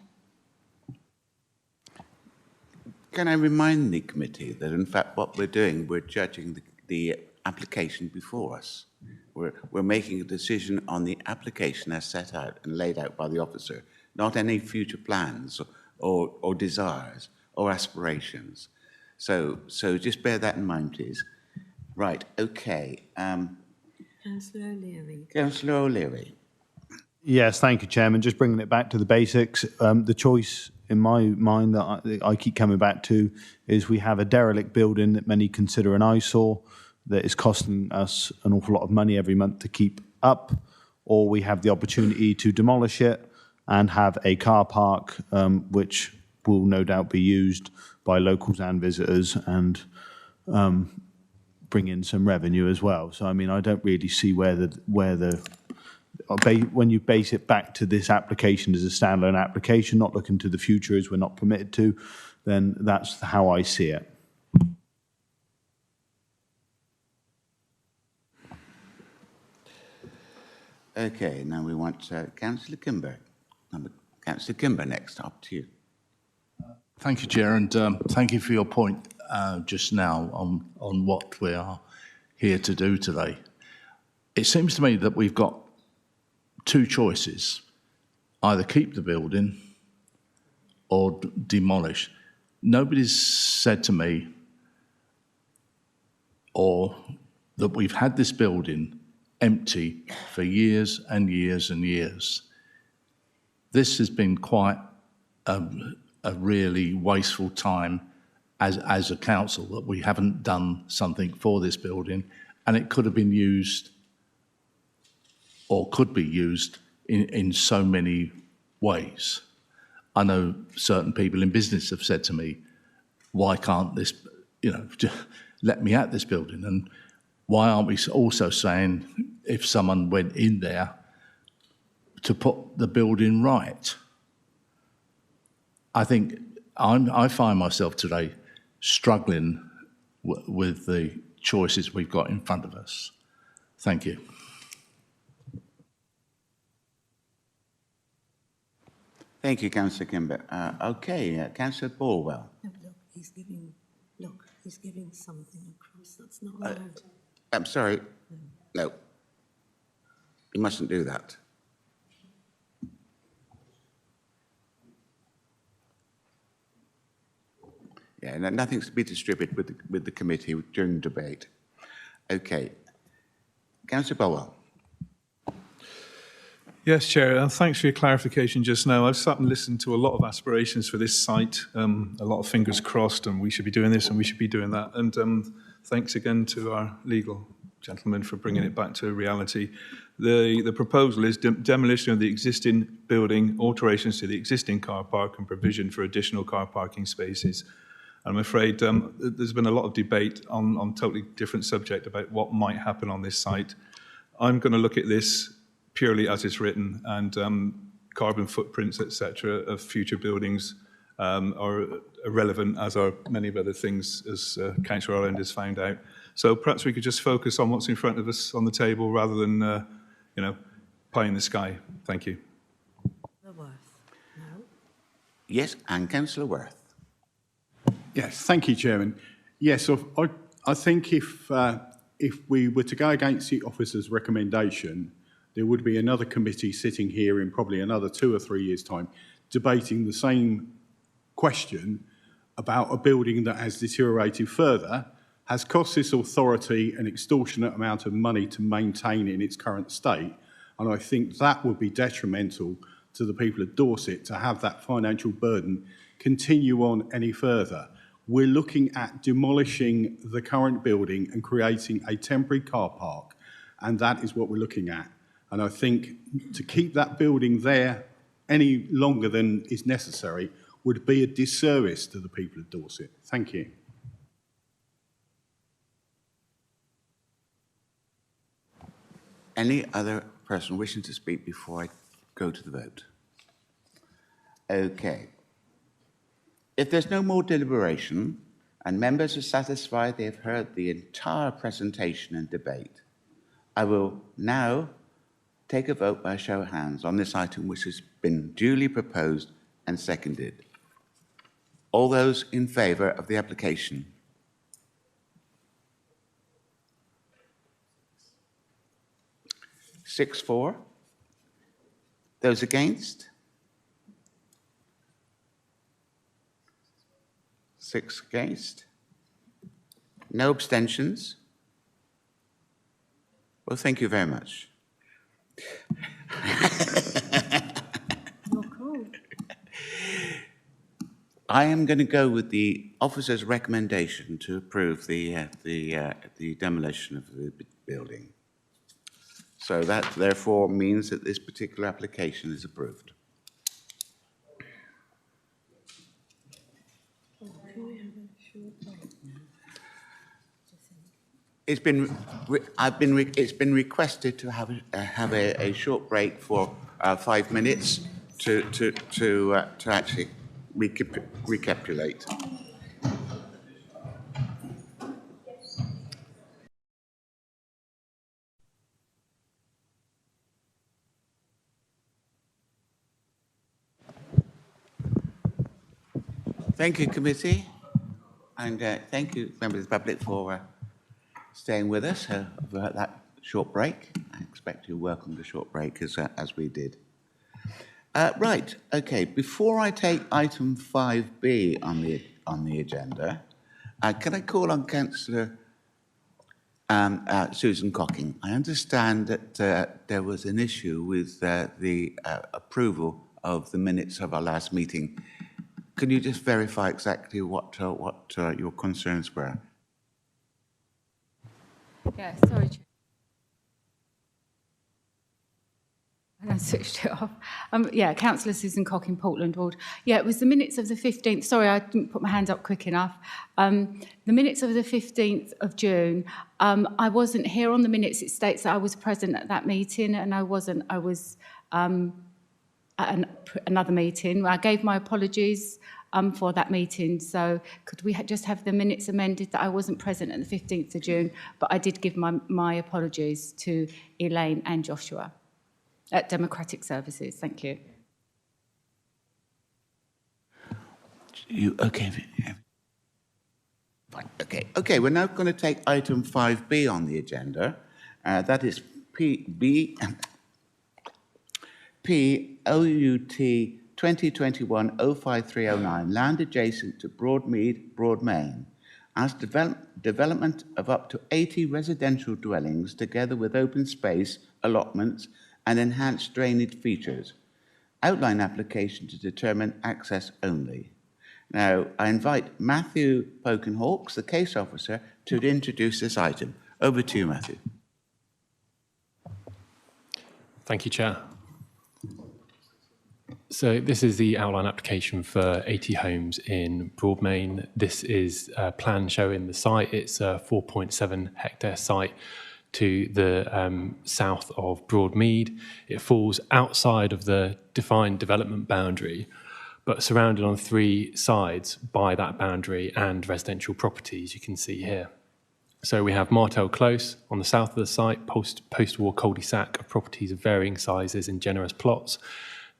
Can I remind the committee that, in fact, what we're doing, we're judging the application before us. We're making a decision on the application as set out and laid out by the officer, not any future plans or desires or aspirations. So just bear that in mind, please. Right, okay. Councillor O'Leary. Councillor O'Leary. Yes, thank you, Chairman. Just bringing it back to the basics, the choice in my mind that I keep coming back to is we have a derelict building that many consider an eyesore that is costing us an awful lot of money every month to keep up, or we have the opportunity to demolish it and have a car park which will no doubt be used by locals and visitors and bring in some revenue as well. So, I mean, I don't really see when you base it back to this application as a standalone application, not looking to the future as we're not permitted to, then that's how I see it. Okay, now we want Councillor Kimber. Councillor Kimber next, up to you. Thank you, Chair, and thank you for your point just now on what we are here to do today. It seems to me that we've got two choices: either keep the building or demolish. nobody's said to me or that we've had this building empty for years and years and years. This has been quite a really wasteful time as a council, that we haven't done something for this building, and it could have been used or could be used in so many ways. I know certain people in business have said to me, why can't this, just let me at this building? And why aren't we also saying, if someone went in there, to put the building right? I think I find myself today struggling with the choices we've got in front of us. Thank you. Thank you, Councillor Kimber. Councillor Borwell. Look, he's giving something across. That's not allowed. I'm sorry. No. You mustn't do that. Yeah, nothing's to be distributed with the committee during the debate. Okay. Councillor Borwell. Yes, Chair, and thanks for your clarification just now. I've sat and listened to a lot of aspirations for this site, a lot of fingers crossed, and we should be doing this and we should be doing that. And thanks again to our legal gentleman for bringing it back to reality. The proposal is demolition of the existing building, alterations to the existing car park, and provision for additional car parking spaces. I'm afraid there's been a lot of debate on totally different subject about what might happen on this site. I'm going to look at this purely as it's written, and carbon footprints, etc., of future buildings are irrelevant, as are many of other things, as Councillor Ireland has found out. So perhaps we could just focus on what's in front of us on the table rather than, pie in the sky. Thank you. Yes, and Councillor Worth. Yes, thank you, Chairman. Yes, I think if we were to go against the officer's recommendation, there would be another committee sitting here in probably another 2 or 3 years' time debating the same question about a building that has deteriorated further, has cost this authority an extortionate amount of money to maintain in its current state, and I think that would be detrimental to the people of Dorset to have that financial burden continue on any further. We're looking at demolishing the current building and creating a temporary car park, and that is what we're looking at. And I think to keep that building there any longer than is necessary would be a disservice to the people of Dorset. Thank you. Any other person wishing to speak before I go to the vote? Okay. If there's no more deliberation and members are satisfied they have heard the entire presentation and debate, I will now take a vote by a show of hands on this item, which has been duly proposed and seconded. All those in favour of the application? Six, 4. Those against? 6 against. No abstentions? Well, thank you very much. I am going to go with the officer's recommendation to approve the demolition of the building. So that therefore means that this particular application is approved. It's been requested to have a short break for 5 minutes to actually recapitulate. Thank you, committee, and thank you, members of the public, for staying with us over that short break. I expect you welcomed the short break as we did. Right, okay, before I take item 5B on the on the agenda. Can I call on Councillor Susan Cocking? I understand that there was an issue with the approval of the minutes of our last meeting. Can you just verify exactly what your concerns were? Yeah, sorry, Chair. I switched it off. Yeah, Councillor Susan Cocking, Portland Ward. Yeah, it was the minutes of the 15th. Sorry, I didn't put my hand up quick enough. The minutes of the 15th of June. I wasn't here on the minutes. It states that I was present at that meeting, and I wasn't. I was at another meeting. I gave my apologies for that meeting. So could we just have the minutes amended that I wasn't present at the 15th of June, but I did give my apologies to Elaine and Joshua at Democratic Services. Thank you. Okay. Fine. Okay, we're now going to take item 5B on the agenda. That is POUT 2021-05309, land adjacent to Broadmead, Broadmain, as development of up to 80 residential dwellings together with open space, allotments, and enhanced drainage features. Outline application to determine access only. Now, I invite Matthew Pokenhawks, the case officer, to introduce this item. Over to you, Matthew. Thank you, Chair. So this is the outline application for 80 homes in Broadmain. This is a plan showing the site. It's a 4.7 hectare site to the south of Broadmead. It falls outside of the defined development boundary, but surrounded on 3 sides by that boundary and residential properties you can see here. So we have Martel Close on the south of the site, post-war cul-de-sac of properties of varying sizes in generous plots.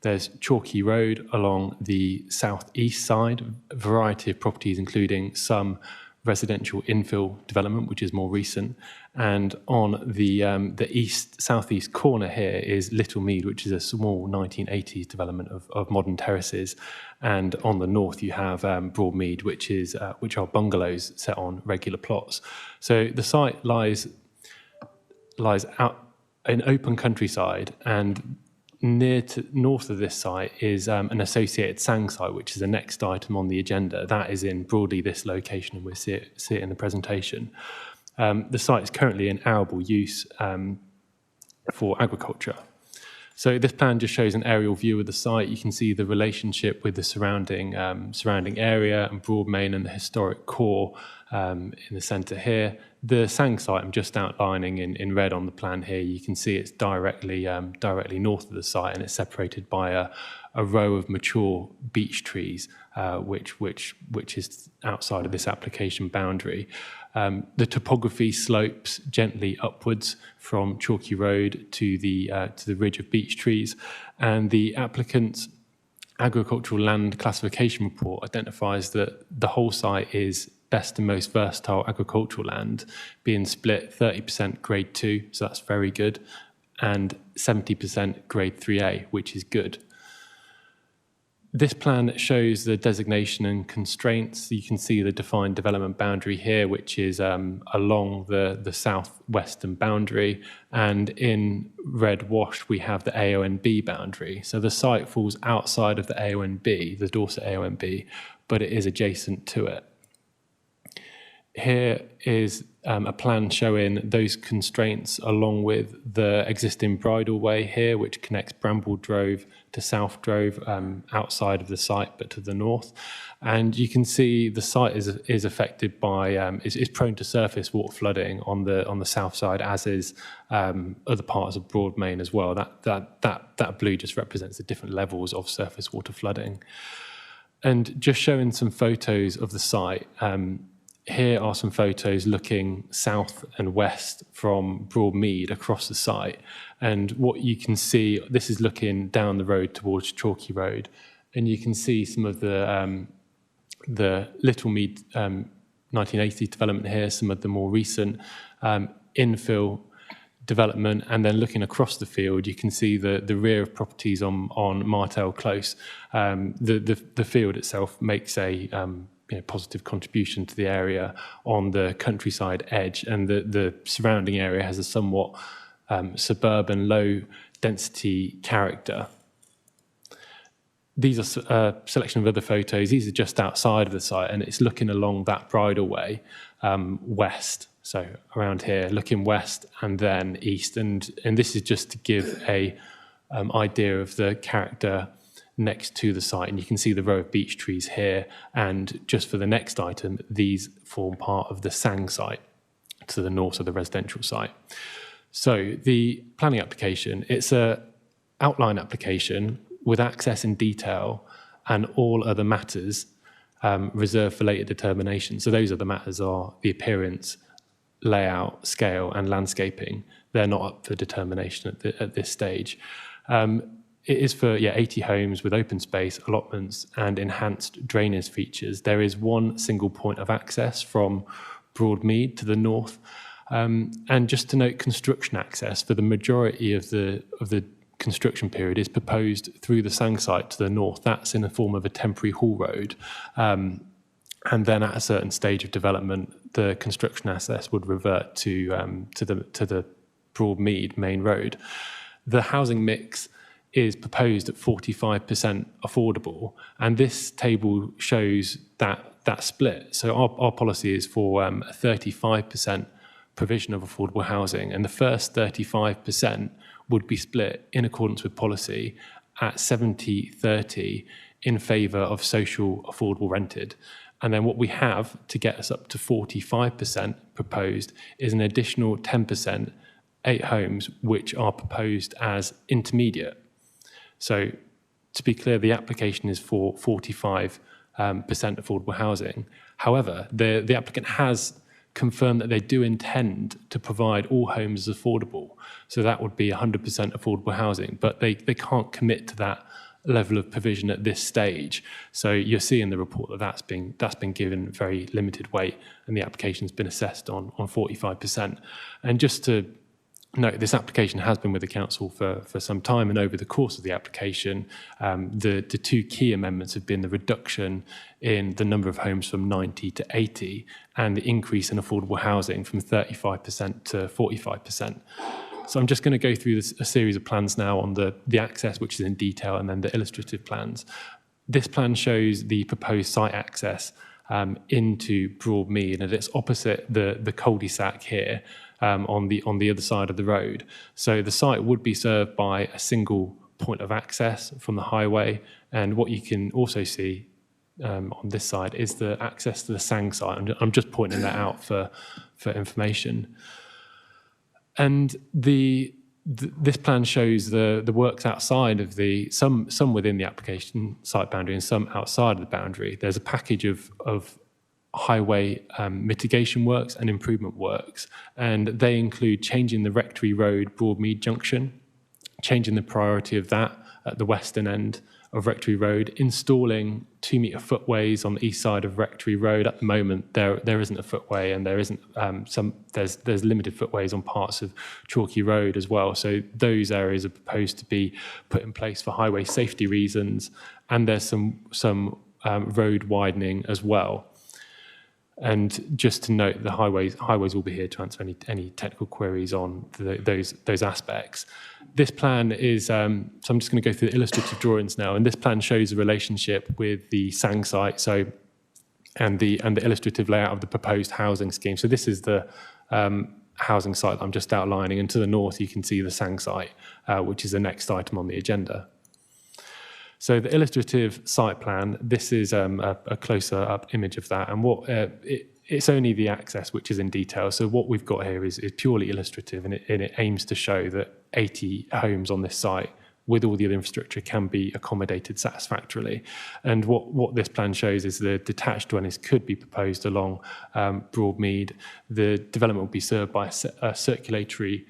There's Chalky Road along the southeast side, a variety of properties including some residential infill development, which is more recent. And on the southeast corner here is Little Mead, which is a small 1980s development of modern terraces. And on the north, you have Broadmead, which are bungalows set on regular plots. So the site lies out in open countryside, and north of this site is an associated sang site, which is the next item on the agenda. That is in broadly this location, and we'll see it in the presentation. The site is currently in arable use for agriculture. So this plan just shows an aerial view of the site. You can see the relationship with the surrounding area and Broadmain and the historic core in the centre here. The sang site I'm just outlining in red on the plan here. You can see it's directly north of the site, and it's separated by a row of mature beech trees, which is outside of this application boundary. The topography slopes gently upwards from Chalky Road to the ridge of beech trees, and the applicant's agricultural land classification report identifies that the whole site is best and most versatile agricultural land, being split 30% grade 2, so that's very good, and 70% grade 3A, which is good. This plan shows the designation and constraints. You can see the defined development boundary here, which is along the southwestern boundary, and in red washed we have the AONB boundary. So the site falls outside of the AONB, the Dorset AONB, but it is adjacent to it. Here is a plan showing those constraints along with the existing bridleway here, which connects Bramble Drove to South Drove outside of the site, but to the north. And you can see the site is affected by, is prone to surface water flooding on the south side, as is other parts of Broadmain as well. That blue just represents the different levels of surface water flooding. And just showing some photos of the site, here are some photos looking south and west from Broadmead across the site. And what you can see, this is looking down the road towards Chalky Road, and you can see some of the Little Mead 1980s development here, some of the more recent infill development, and then looking across the field, you can see the rear of properties on Martel Close. The field itself makes a positive contribution to the area on the countryside edge, and the surrounding area has a somewhat suburban, low density character. These are a selection of other photos. These are just outside of the site, and it's looking along that bridleway west. So around here, looking west and then east. And this is just to give a idea of the character next to the site. And you can see the row of beech trees here. And just for the next item, these form part of the Sang site to the north of the residential site. So the planning application, it's a outline application with access in detail and all other matters reserved for later determination. So those other matters are the appearance, layout, scale, and landscaping. They're not up for determination at this stage. It is for 80 homes with open space, allotments, and enhanced drainage features. There is one single point of access from Broadmead to the north. And just to note, construction access for the majority of the construction period is proposed through the Sang site to the north. That's in the form of a temporary haul road. And then at a certain stage of development, the construction access would revert to the Broadmead main road. The housing mix is proposed at 45% affordable, and this table shows that split. So our policy is for a 35% provision of affordable housing, and the first 35% would be split in accordance with policy at 70-30 in favour of social affordable rented. And then what we have to get us up to 45% proposed is an additional 10%, 8 homes, which are proposed as intermediate. So to be clear, the application is for 45% affordable housing. However, the applicant has confirmed that they do intend to provide all homes as affordable. So that would be 100% affordable housing, but they can't commit to that level of provision at this stage. So you'll see in the report that that's been given very limited weight, and the application's been assessed on 45%. And just to note, this application has been with the council for some time, and over the course of the application, the two key amendments have been the reduction in the number of homes from 90 to 80, and the increase in affordable housing from 35% to 45%. So I'm just going to go through a series of plans now on the access, which is in detail, and then the illustrative plans. This plan shows the proposed site access into Broadmead, and it's opposite the cul-de-sac here on the other side of the road. So the site would be served by a single point of access from the highway, and what you can also see on this side is the access to the Sang site. I'm just pointing that out for information. And this plan shows the works outside of some within the application site boundary and some outside of the boundary. There's a package of highway mitigation works and improvement works, and they include changing the Rectory Road Broadmead junction, changing the priority of that at the western end of Rectory Road, installing 2-metre footways on the east side of Rectory Road. At the moment, there isn't a footway, and there isn't there's limited footways on parts of Chalky Road as well. So those areas are proposed to be put in place for highway safety reasons, and there's some road widening as well. And just to note, the highways will be here to answer any technical queries on those aspects. This plan is, so I'm just going to go through the illustrative drawings now, and this plan shows the relationship with the Sang site, and the illustrative layout of the proposed housing scheme. So this is the housing site that I'm just outlining, and to the north you can see the Sang site, which is the next item on the agenda. So the illustrative site plan, this is a closer up image of that, and it's only the access which is in detail. So what we've got here is purely illustrative, and it aims to show that 80 homes on this site with all the other infrastructure can be accommodated satisfactorily. And what this plan shows is the detached dwellings could be proposed along Broadmead. The development will be served by a circulatory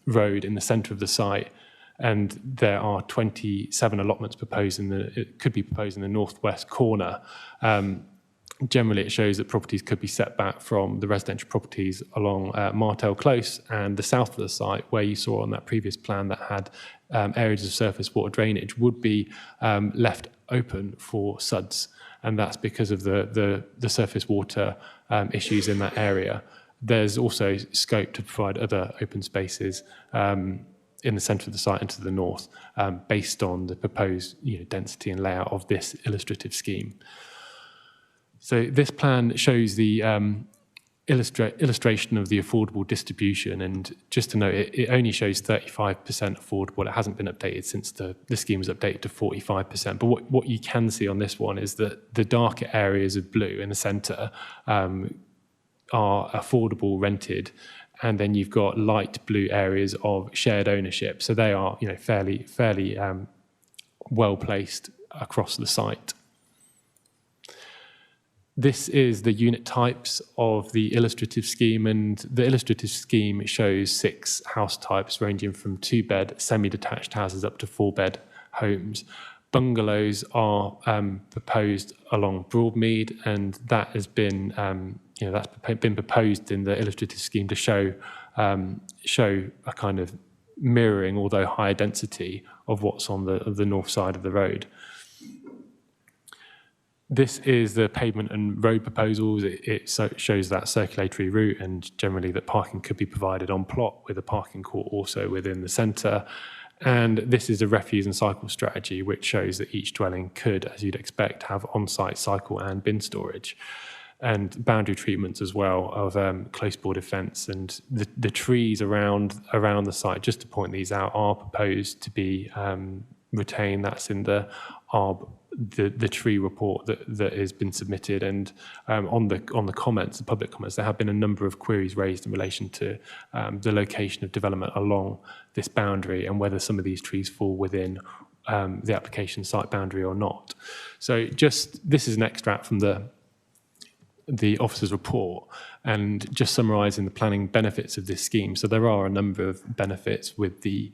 road in the centre of the site, and there are 27 allotments proposed it could be proposed in the northwest corner. Generally, it shows that properties could be set back from the residential properties along Martel Close and the south of the site, where you saw on that previous plan that had areas of surface water drainage would be left open for SUDs, and that's because of the surface water issues in that area. There's also scope to provide other open spaces in the centre of the site and to the north, based on the proposed density and layout of this illustrative scheme. So this plan shows the illustration of the affordable distribution, and just to note, it only shows 35% affordable. It hasn't been updated since the scheme was updated to 45%. But what you can see on this one is that the darker areas of blue in the centre are affordable rented, and then you've got light blue areas of shared ownership. So they are fairly well placed across the site. This is the unit types of the illustrative scheme, and the illustrative scheme shows 6 house types ranging from 2-bed semi-detached houses up to 4-bed homes. Bungalows are proposed along Broadmead, and that has been that's been proposed in the illustrative scheme to show a kind of mirroring, although higher density, of what's on the north side of the road. This is the pavement and road proposals. It shows that circulatory route, and generally that parking could be provided on plot, with a parking court also within the centre. And this is a refuse and cycle strategy, which shows that each dwelling could, as you'd expect, have on-site cycle and bin storage, and boundary treatments as well of close border fence. And the trees around the site, just to point these out, are proposed to be retained. That's in the tree report that has been submitted. And on the comments, the public comments, there have been a number of queries raised in relation to the location of development along this boundary and whether some of these trees fall within the application site boundary or not. So this is an extract from the officer's report, and just summarising the planning benefits of this scheme. So there are a number of benefits with the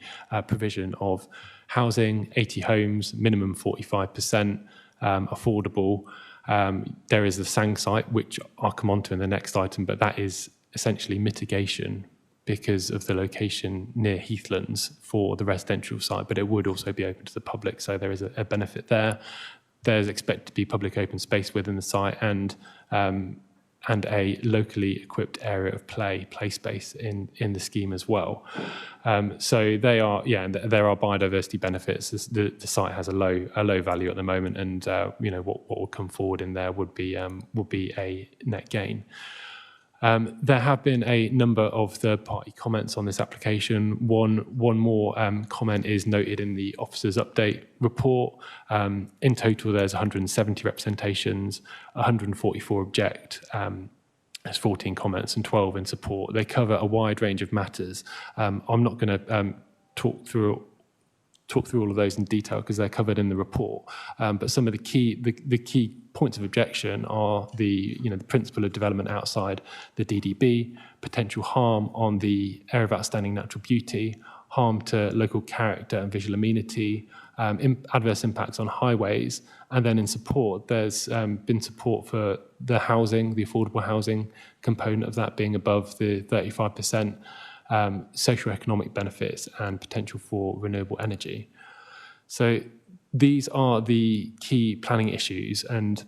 provision of housing, 80 homes, minimum 45%, affordable. There is the Sang site, which I'll come on to in the next item, but that is essentially mitigation because of the location near Heathlands for the residential site, but it would also be open to the public, so there is a benefit there. There's expected to be public open space within the site, and a locally equipped area of play space in the scheme as well. So they are, and there are biodiversity benefits. The site has a low value at the moment, and what will come forward in there would be a net gain. There have been a number of third-party comments on this application. One more comment is noted in the officer's update report. In total, there's 170 representations, 144 object. There's 14 comments and 12 in support. They cover a wide range of matters. I'm not going to talk through all of those in detail because they're covered in the report. But some of the key points of objection are the principle of development outside the DDB, potential harm on the area of outstanding natural beauty, harm to local character and visual amenity, adverse impacts on highways, and then in support, there's been support for the housing, the affordable housing component of that being above the 35%, socioeconomic benefits, and potential for renewable energy. So these are the key planning issues, and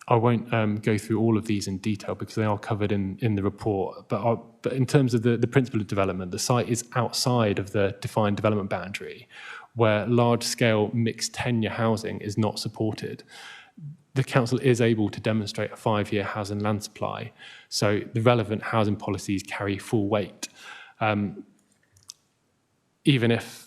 I won't go through all of these in detail because they are covered in the report. But in terms of the principle of development, the site is outside of the defined development boundary, where large-scale mixed tenure housing is not supported. The council is able to demonstrate a 5-year housing land supply, so the relevant housing policies carry full weight. Even if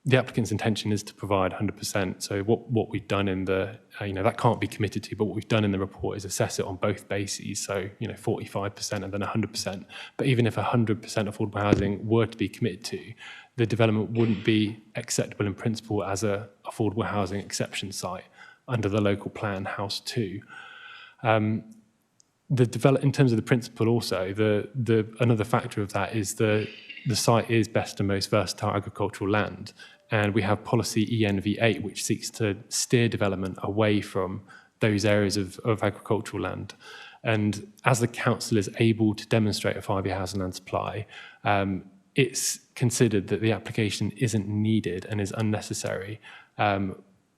the applicant's intention is to provide 100%, so what we've done in the, that can't be committed to, but what we've done in the report is assess it on both bases, so 45% and then 100%. But even if 100% affordable housing were to be committed to, the development wouldn't be acceptable in principle as a affordable housing exception site under the local plan House 2. In terms of the principle also, another factor of that is the site is best and most versatile agricultural land, and we have policy ENV8, which seeks to steer development away from those areas of agricultural land. And as the council is able to demonstrate a 5-year housing land supply, it's considered that the application isn't needed and is unnecessary,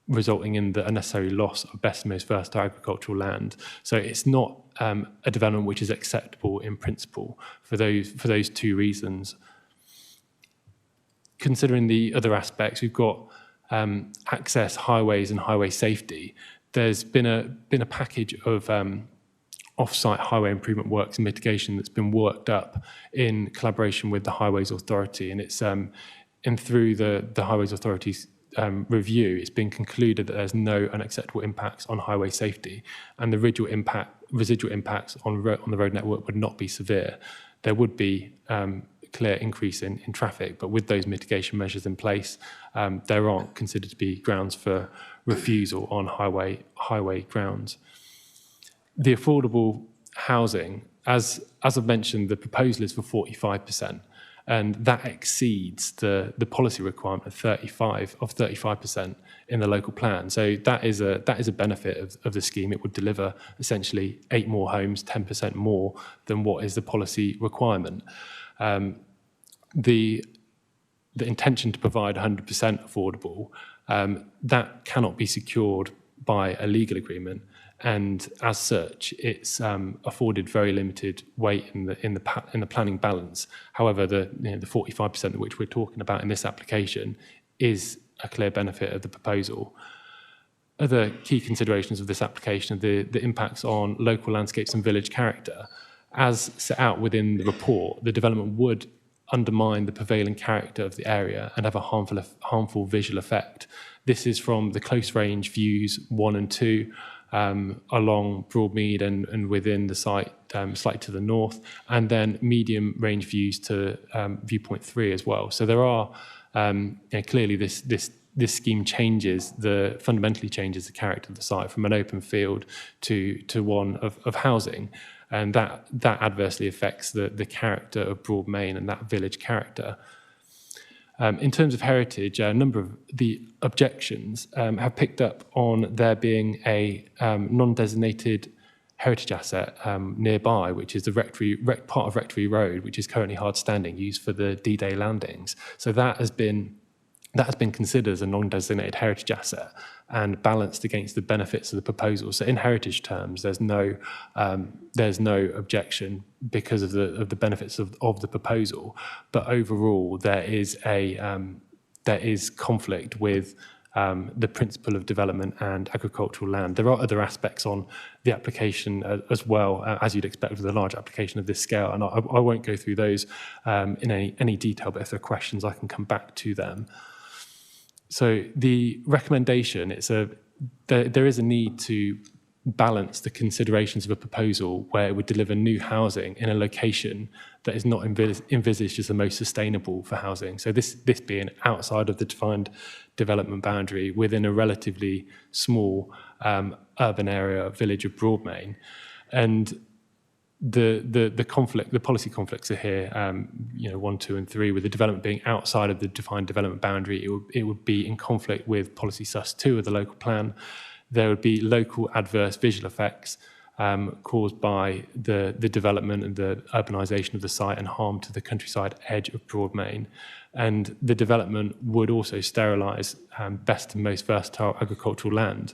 resulting in the unnecessary loss of best and most versatile agricultural land. So it's not a development which is acceptable in principle for those two reasons. Considering the other aspects, we've got access, highways and highway safety. There's been a package of off-site highway improvement works and mitigation that's been worked up in collaboration with the Highways Authority, and it's and through the Highways Authority's review, it's been concluded that there's no unacceptable impacts on highway safety, and the residual impacts on the road network would not be severe. There would be clear increase in traffic, but with those mitigation measures in place, there aren't considered to be grounds for refusal on highway grounds. The affordable housing, as I've mentioned, the proposal is for 45%, and that exceeds the policy requirement of 35% in the local plan. So that is a benefit of the scheme. It would deliver essentially 8 more homes, 10% more than what is the policy requirement. The intention to provide 100% affordable, that cannot be secured by a legal agreement, and as such, it's afforded very limited weight in the planning balance. However, the 45% which we're talking about in this application is a clear benefit of the proposal. Other key considerations of this application are the impacts on local landscapes and village character. As set out within the report, the development would undermine the prevailing character of the area and have a harmful visual effect. This is from the close range views 1 and 2 along Broadmead and within the site slightly to the north, and then medium range views to viewpoint 3 as well. So there are clearly this scheme fundamentally changes the character of the site from an open field to one of housing. And that adversely affects the character of Broadmead and that village character. In terms of heritage, a number of the objections have picked up on there being a non-designated heritage asset nearby, which is the part of Rectory Road, which is currently hard standing, used for the D-Day landings. So that has been considered as a non-designated heritage asset and balanced against the benefits of the proposal. So in heritage terms, there's no objection because of the benefits of the proposal. But overall, there is conflict with the principle of development and agricultural land. There are other aspects on the application as well, as you'd expect with a large application of this scale, and I won't go through those in any detail, but if there are questions, I can come back to them. So the recommendation, there is a need to balance the considerations of a proposal where it would deliver new housing in a location that is not envisaged as the most sustainable for housing. So this being outside of the defined development boundary within a relatively small urban area, village of Broadmead. And the policy conflicts are here, 1, 2, and 3, with the development being outside of the defined development boundary. It would be in conflict with policy sus 2 of the local plan. There would be local adverse visual effects caused by the development and the urbanisation of the site and harm to the countryside edge of Broadmead. And the development would also sterilise best and most versatile agricultural land.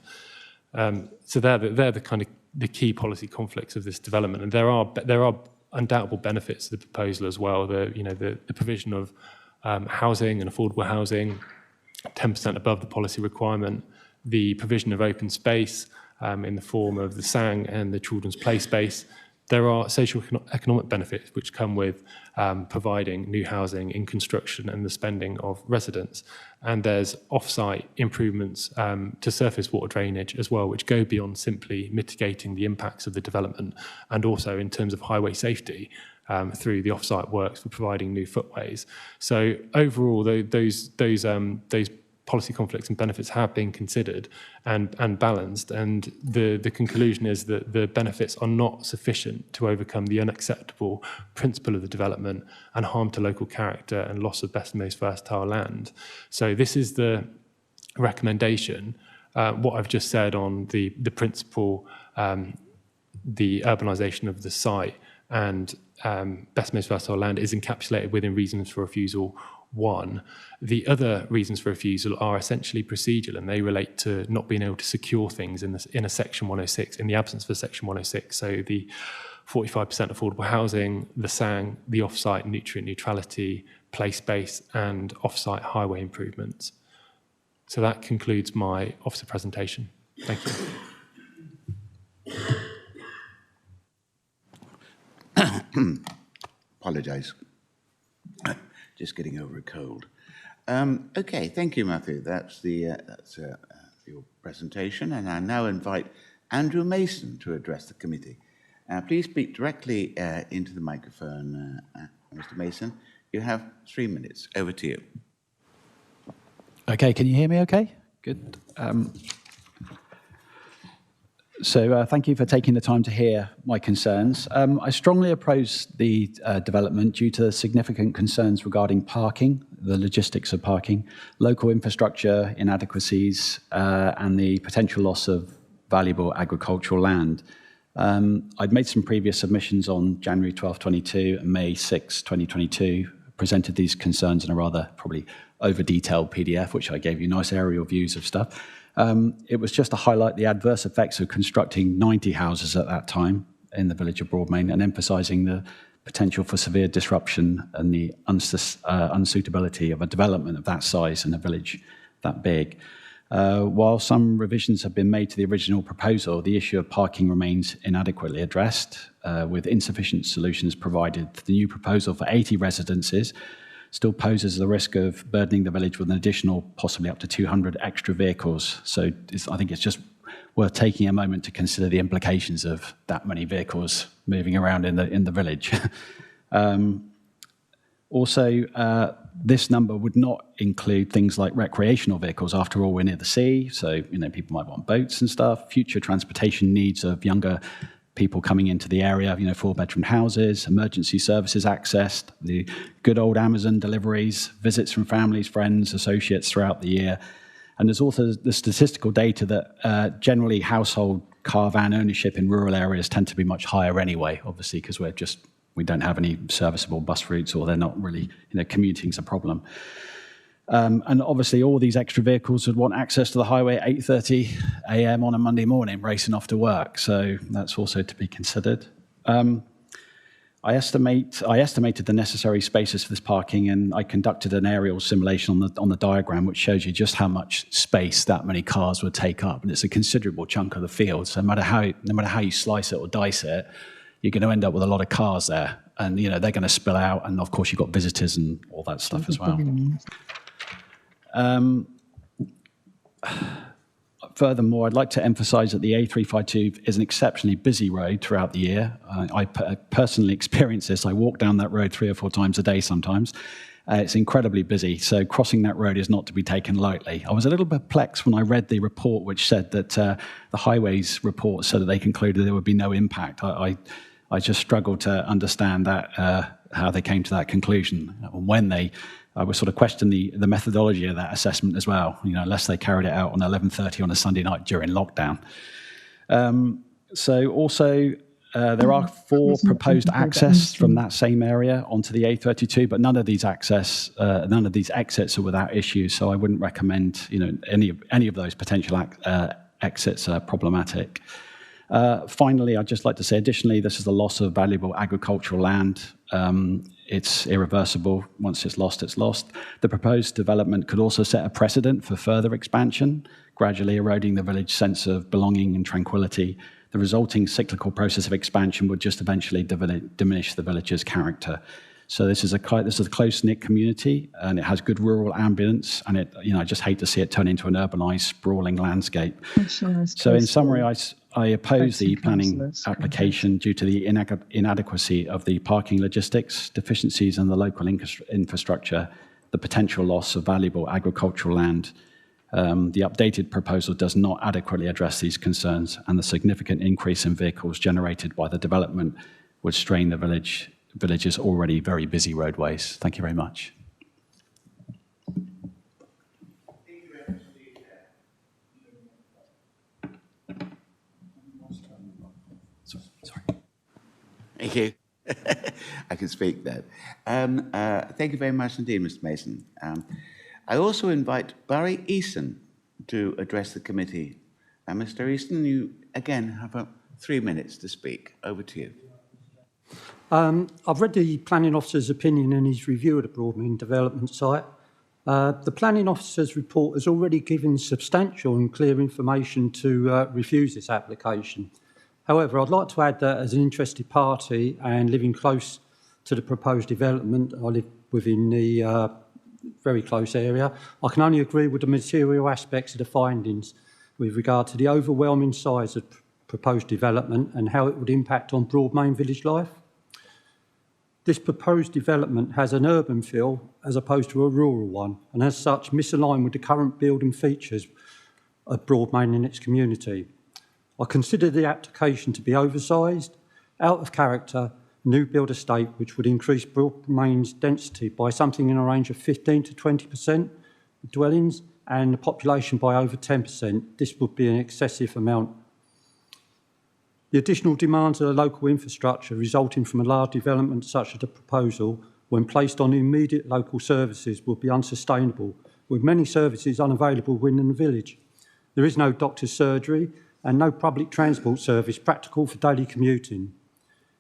So they're the kind of the key policy conflicts of this development, and there are undoubtable benefits to the proposal as well. The provision of housing and affordable housing, 10% above the policy requirement, the provision of open space in the form of the Sang and the children's play space. There are social economic benefits which come with providing new housing in construction and the spending of residents. And there's off-site improvements to surface water drainage as well, which go beyond simply mitigating the impacts of the development, and also in terms of highway safety through the off-site works for providing new footways. So overall, those policy conflicts and benefits have been considered and balanced, and the conclusion is that the benefits are not sufficient to overcome the unacceptable principle of the development and harm to local character and loss of best and most versatile land. So this is the recommendation. What I've just said on the principle, the urbanisation of the site and best most versatile land is encapsulated within reasons for refusal 1. The other reasons for refusal are essentially procedural, and they relate to not being able to secure things in a Section 106, in the absence of a Section 106. So the 45% affordable housing, the SANG, the off-site nutrient neutrality, place-based and off-site highway improvements. So that concludes my officer presentation. Thank you. Apologise. Just getting over a cold. Okay, thank you, Matthew. That's your presentation, and I now invite Andrew Mason to address the committee. Please speak directly into the microphone, Mr. Mason. You have 3 minutes. Over to you. Okay, can you hear me okay? Good. So thank you for taking the time to hear my concerns. I strongly oppose the development due to significant concerns regarding parking, the logistics of parking, local infrastructure inadequacies, and the potential loss of valuable agricultural land. I'd made some previous submissions on January 12, 22 and May 6, 2022, presented these concerns in a rather probably over-detailed PDF, which I gave you nice aerial views of stuff. It was just to highlight the adverse effects of constructing 90 houses at that time in the village of Broadmain and emphasising the potential for severe disruption and the unsuitability of a development of that size in a village that big. While some revisions have been made to the original proposal, the issue of parking remains inadequately addressed, with insufficient solutions provided. The new proposal for 80 residences still poses the risk of burdening the village with an additional, possibly up to 200 extra vehicles. So I think it's just worth taking a moment to consider the implications of that many vehicles moving around in the village. Also, this number would not include things like recreational vehicles. After all, we're near the sea, so people might want boats and stuff. Future transportation needs of younger people coming into the area, 4-bedroom houses, emergency services accessed, the good old Amazon deliveries, visits from families, friends, associates throughout the year. And there's also the statistical data that generally household car van ownership in rural areas tend to be much higher anyway, obviously, because we don't have any serviceable bus routes, or they're not really, commuting's a problem. And obviously all these extra vehicles would want access to the highway at 8:30 a.m. on a Monday morning, racing off to work. So that's also to be considered. I estimated the necessary spaces for this parking, and I conducted an aerial simulation on the diagram, which shows you just how much space that many cars would take up. And it's a considerable chunk of the field. So no matter how you slice it or dice it, you're going to end up with a lot of cars there. And, they're going to spill out. And of course, you've got visitors and all that stuff as well. Furthermore, I'd like to emphasise that the A352 is an exceptionally busy road throughout the year. I personally experience this. I walk down that road 3 or 4 times a day sometimes. It's incredibly busy, so crossing that road is not to be taken lightly. I was a little perplexed when I read the report which said that the Highways report said that they concluded there would be no impact. I just struggled to understand that, how they came to that conclusion. I was sort of questioning the methodology of that assessment as well, unless they carried it out on 11:30 on a Sunday night during lockdown. So also, there are 4 proposed access from that same area onto the A32, but none of these exits are without issues. So I wouldn't recommend, any of those potential exits are problematic. Finally, I'd just like to say, additionally, this is the loss of valuable agricultural land. It's irreversible. Once it's lost, it's lost. The proposed development could also set a precedent for further expansion, gradually eroding the village's sense of belonging and tranquility. The resulting cyclical process of expansion would just eventually diminish the village's character. So this is a close-knit community, and it has good rural ambience, and I just hate to see it turn into an urbanised, sprawling landscape. So in summary, I oppose the planning application due to the inadequacy of the parking logistics, deficiencies in the local infrastructure, the potential loss of valuable agricultural land. The updated proposal does not adequately address these concerns, and the significant increase in vehicles generated by the development would strain the village's already very busy roadways. Thank you very much. Thank you. I can speak though. Thank you very much indeed, Mr. Mason. I also invite Barry Eason to address the committee. Mr. Eason, you again have 3 minutes to speak. Over to you. I've read the planning officer's opinion in his review of the Broadmean development site. The planning officer's report has already given substantial and clear information to refuse this application. However, I'd like to add that as an interested party and living close to the proposed development, I live within the very close area, I can only agree with the material aspects of the findings with regard to the overwhelming size of proposed development and how it would impact on Broadmean village life. This proposed development has an urban feel as opposed to a rural one, and as such misaligned with the current building features of Broadmean and its community. I consider the application to be oversized, out of character, new build estate which would increase Broadmean's density by something in a range of 15 to 20% of dwellings and the population by over 10%. This would be an excessive amount. The additional demands of the local infrastructure resulting from a large development such as the proposal, when placed on immediate local services, would be unsustainable, with many services unavailable within the village. There is no doctor's surgery and no public transport service practical for daily commuting.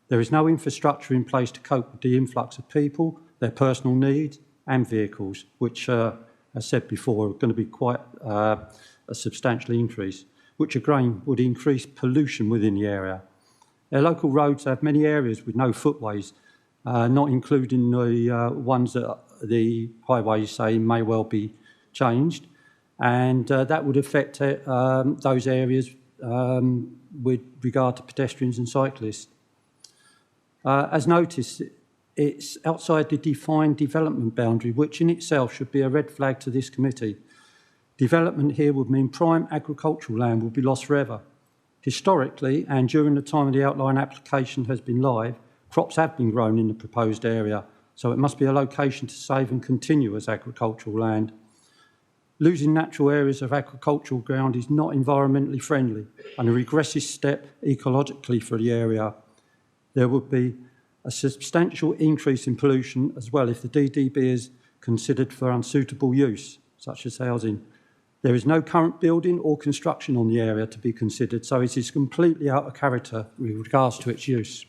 There is no infrastructure in place to cope with the influx of people, their personal needs and vehicles, which, as said before, are going to be quite a substantial increase, which again would increase pollution within the area. Our local roads have many areas with no footways, not including the ones that the highways say may well be changed, and that would affect those areas with regard to pedestrians and cyclists. As noticed, it's outside the defined development boundary, which in itself should be a red flag to this committee. Development here would mean prime agricultural land will be lost forever. Historically, and during the time of the outline application has been live, crops have been grown in the proposed area, so it must be a location to save and continue as agricultural land. Losing natural areas of agricultural ground is not environmentally friendly and a regressive step ecologically for the area. There would be a substantial increase in pollution as well if the DDB is considered for unsuitable use, such as housing. There is no current building or construction on the area to be considered, so it is completely out of character with regards to its use.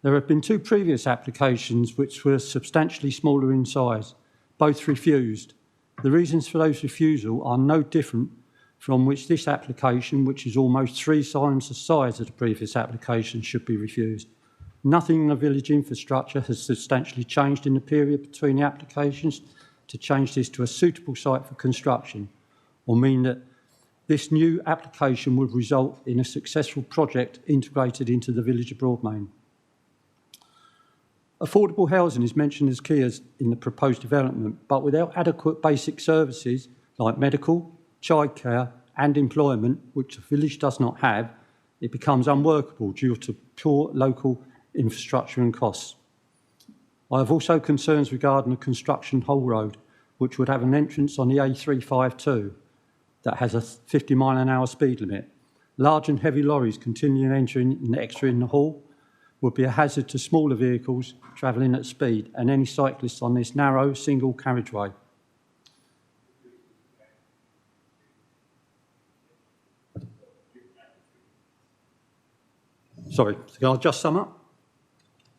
There have been 2 previous applications which were substantially smaller in size, both refused. The reasons for those refusal are no different from which this application, which is almost 3 times the size of the previous application, should be refused. Nothing in the village infrastructure has substantially changed in the period between the applications to change this to a suitable site for construction, or mean that this new application would result in a successful project integrated into the village of Broadmean. Affordable housing is mentioned as key in the proposed development, but without adequate basic services like medical, childcare and employment, which the village does not have, it becomes unworkable due to poor local infrastructure and costs. I have also concerns regarding the construction Hull Road, which would have an entrance on the A352 that has a 50 mph speed limit. Large and heavy lorries continuing entering and exiting the hall would be a hazard to smaller vehicles travelling at speed and any cyclists on this narrow single carriageway. Sorry, can I just sum up?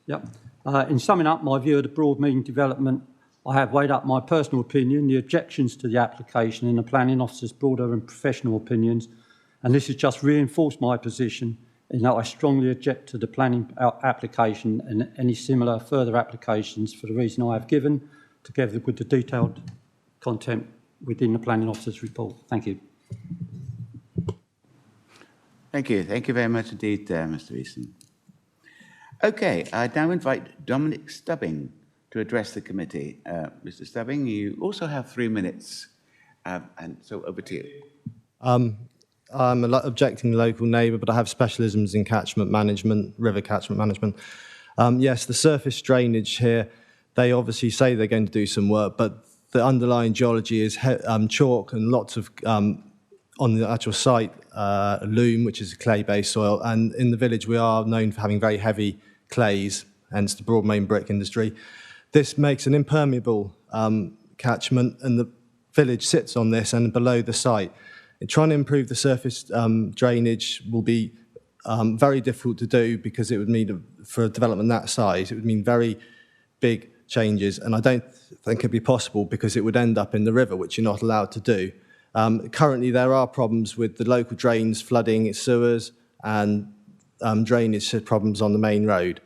Yep. In summing up my view of the Broadmean development, I have weighed up my personal opinion, the objections to the application and the planning officer's broader and professional opinions, and this has just reinforced my position in that I strongly object to the planning application and any similar further applications for the reason I have given, together with the detailed content within the planning officer's report. Thank you. Thank you. Thank you very much indeed, Mr. Eason. Okay, I now invite Dominic Stubbing to address the committee. Mr. Stubbing, you also have 3 minutes, and so over to you. I'm objecting local neighbour, but I have specialisms in catchment management, river catchment management. Yes, the surface drainage here, they obviously say they're going to do some work, but the underlying geology is chalk and lots of on the actual site, loam, which is a clay-based soil, and in the village we are known for having very heavy clays, hence the Broadmain brick industry. This makes an impermeable catchment, and the village sits on this and below the site. And trying to improve the surface drainage will be very difficult to do, because it would mean, for a development that size, it would mean very big changes, and I don't think it'd be possible, because it would end up in the river, which you're not allowed to do. Currently, there are problems with the local drains flooding sewers and drainage problems on the main road.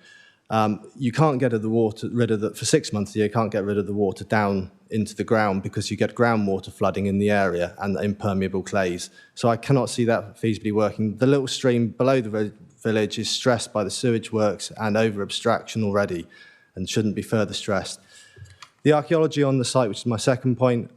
You can't get rid of the for 6 months a year, you can't get rid of the water down into the ground, because you get groundwater flooding in the area and impermeable clays. So I cannot see that feasibly working. The little stream below the village is stressed by the sewage works and over abstraction already, and shouldn't be further stressed. The archaeology on the site, which is my second point,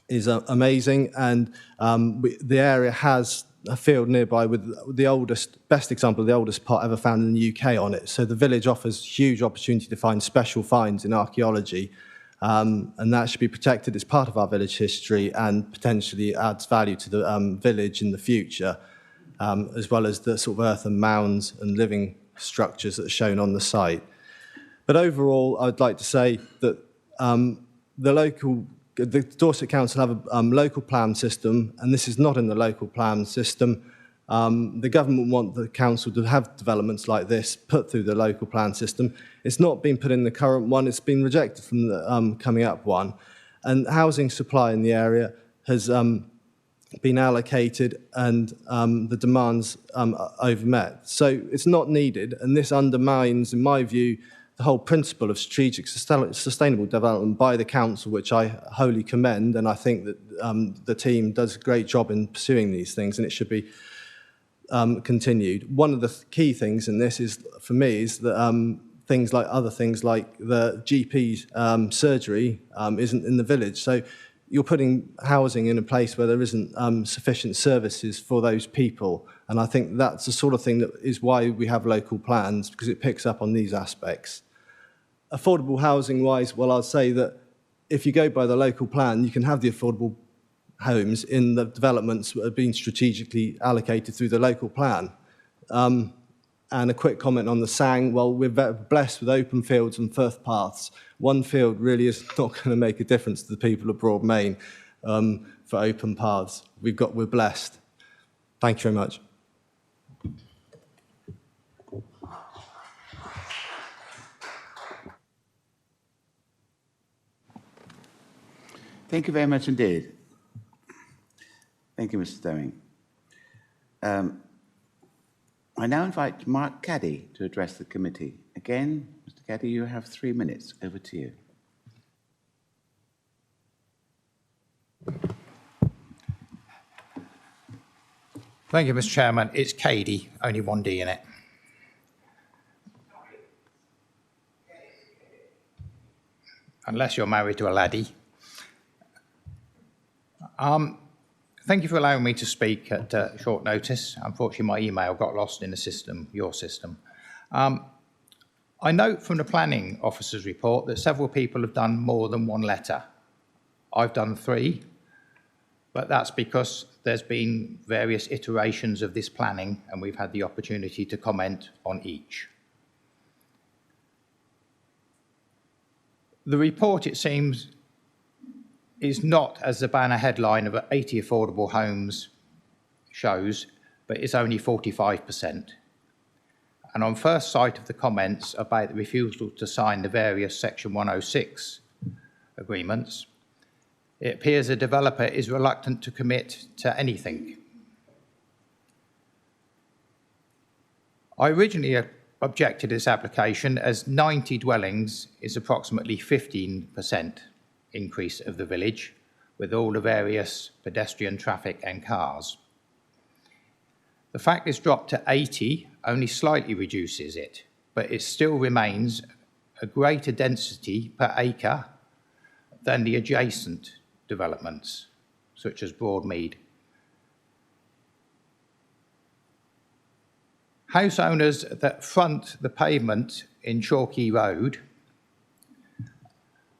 is amazing, and the area has a field nearby with the best example of the oldest pot ever found in the UK on it. So the village offers huge opportunity to find special finds in archaeology, and that should be protected. It's part of our village history and potentially adds value to the village in the future, as well as the sort of earthen mounds and living structures that are shown on the site. But overall, I'd like to say that the Dorset Council have a local plan system, and this is not in the local plan system. The government want the council to have developments like this put through the local plan system. It's not been put in the current one, it's been rejected from the coming up one. And housing supply in the area has been allocated, and the demands overmet. So it's not needed, and this undermines, in my view, the whole principle of strategic sustainable development by the council, which I wholly commend, and I think that the team does a great job in pursuing these things, and it should be continued. One of the key things in this is, for me, is that other things like the GP surgery isn't in the village. So you're putting housing in a place where there isn't sufficient services for those people. And I think that's the sort of thing that is why we have local plans, because it picks up on these aspects. Affordable housing wise, well, I'll say that if you go by the local plan, you can have the affordable homes in the developments that have been strategically allocated through the local plan. And a quick comment on the Sang. Well, we're blessed with open fields and firth paths. One field really is not going to make a difference to the people of Broadmain for open paths. We're blessed. Thank you very much. Thank you very much indeed. Thank you, Mr. Stowing. I now invite Mark Caddy to address the committee. Again, Mr. Caddy, you have 3 minutes. Over to you. Thank you, Mr. Chairman. It's Cady, only one D in it. Unless you're married to a laddie. Thank you for allowing me to speak at short notice. Unfortunately, my email got lost in the system, your system. I note from the planning officer's report that several people have done more than one letter. I've done 3, but that's because there's been various iterations of this planning, and we've had the opportunity to comment on each. The report, it seems, is not, as the banner headline of 80 affordable homes shows, but it's only 45%. And on first sight of the comments about the refusal to sign the various Section 106 agreements, it appears a developer is reluctant to commit to anything. I originally objected to this application as 90 dwellings is approximately 15% increase of the village, with all the various pedestrian traffic and cars. The fact it's dropped to 80 only slightly reduces it, but it still remains a greater density per acre than the adjacent developments, such as Broadmead. House owners that front the pavement in Chalkey Road,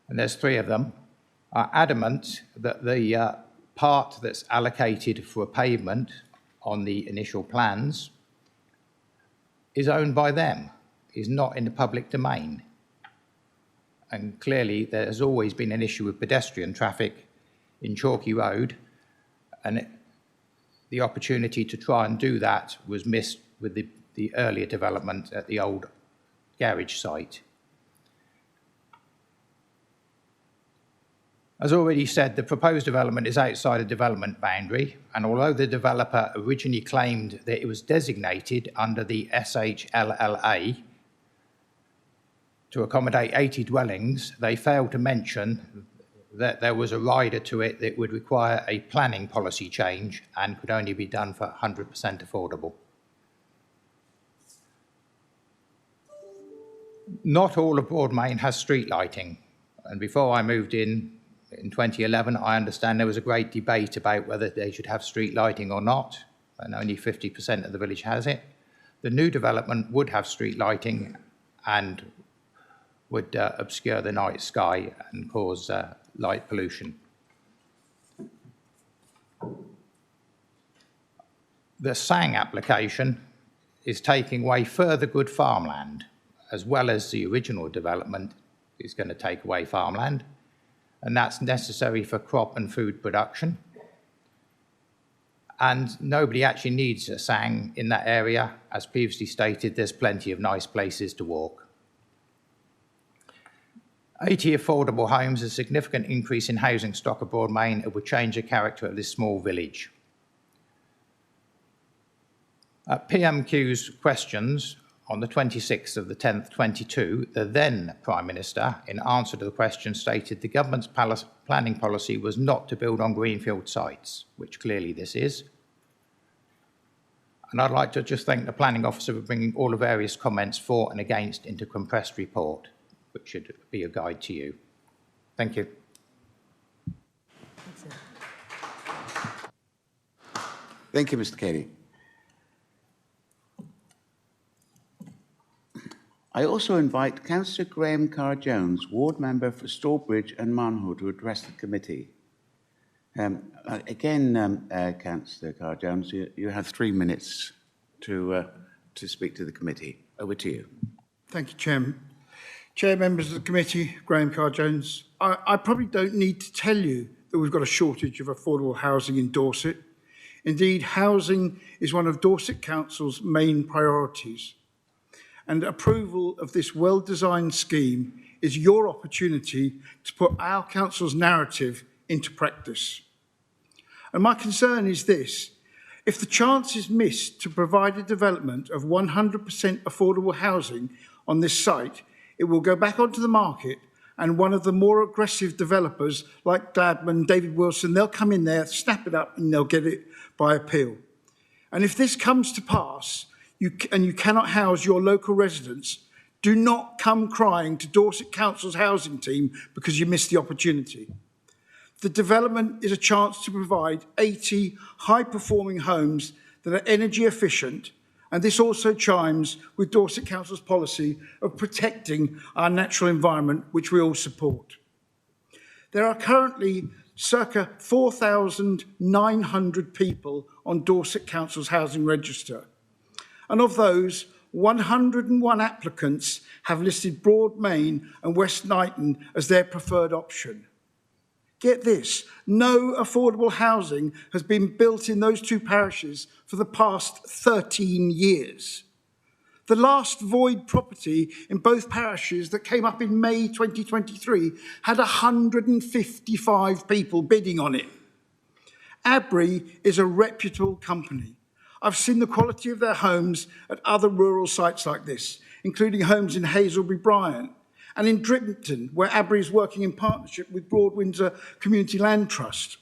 and there's 3 of them, are adamant that the part that's allocated for a pavement on the initial plans is owned by them, is not in the public domain. And clearly there has always been an issue with pedestrian traffic in Chalky Road, and the opportunity to try and do that was missed with the earlier development at the old garage site. As already said, the proposed development is outside a development boundary, and although the developer originally claimed that it was designated under the SHLLA to accommodate 80 dwellings, they failed to mention that there was a rider to it that would require a planning policy change and could only be done for 100% affordable. Not all of Broadmain has street lighting, and before I moved in 2011, I understand there was a great debate about whether they should have street lighting or not, and only 50% of the village has it. The new development would have street lighting and would obscure the night sky and cause light pollution. The SANG application is taking away further good farmland, as well as the original development is going to take away farmland, and that's necessary for crop and food production. And nobody actually needs a SANG in that area. As previously stated, there's plenty of nice places to walk. 80 affordable homes, a significant increase in housing stock of Broadmain, it would change the character of this small village. PMQ's questions on the 26th of the 10th, 22, the then Prime Minister, in answer to the question, stated the government's planning policy was not to build on greenfield sites, which clearly this is. And I'd like to just thank the planning officer for bringing all the various comments for and against into a compressed report, which should be a guide to you. Thank you. Thank you, Mr. Kelly. I also invite Councillor Graham Carr-Jones, Ward Member for Stourbridge and Marnhull, to address the committee. Councillor Carr-Jones, you have 3 minutes to speak to the committee. Over to you. Thank you, Chairman. Chair, members of the committee, Graham Carr-Jones. I probably don't need to tell you that we've got a shortage of affordable housing in Dorset. Indeed, housing is one of Dorset Council's main priorities. And approval of this well-designed scheme is your opportunity to put our council's narrative into practice. And my concern is this: if the chance is missed to provide a development of 100% affordable housing on this site, it will go back onto the market, and one of the more aggressive developers like Gladman, David Wilson, they'll come in there, snap it up, and they'll get it by appeal. And if this comes to pass, you cannot house your local residents, do not come crying to Dorset Council's housing team because you missed the opportunity. The development is a chance to provide 80 high-performing homes that are energy efficient, and this also chimes with Dorset Council's policy of protecting our natural environment, which we all support. There are currently circa 4,900 people on Dorset Council's housing register. And of those, 101 applicants have listed Broadmain and West Knighton as their preferred option. Get this, no affordable housing has been built in those two parishes for the past 13 years. The last void property in both parishes that came up in May 2023 had 155 people bidding on it. Abri is a reputable company. I've seen the quality of their homes at other rural sites like this, including homes in Hazelbury Bryant and in Drippington, where Abri is working in partnership with Broad Windsor Community Land Trust.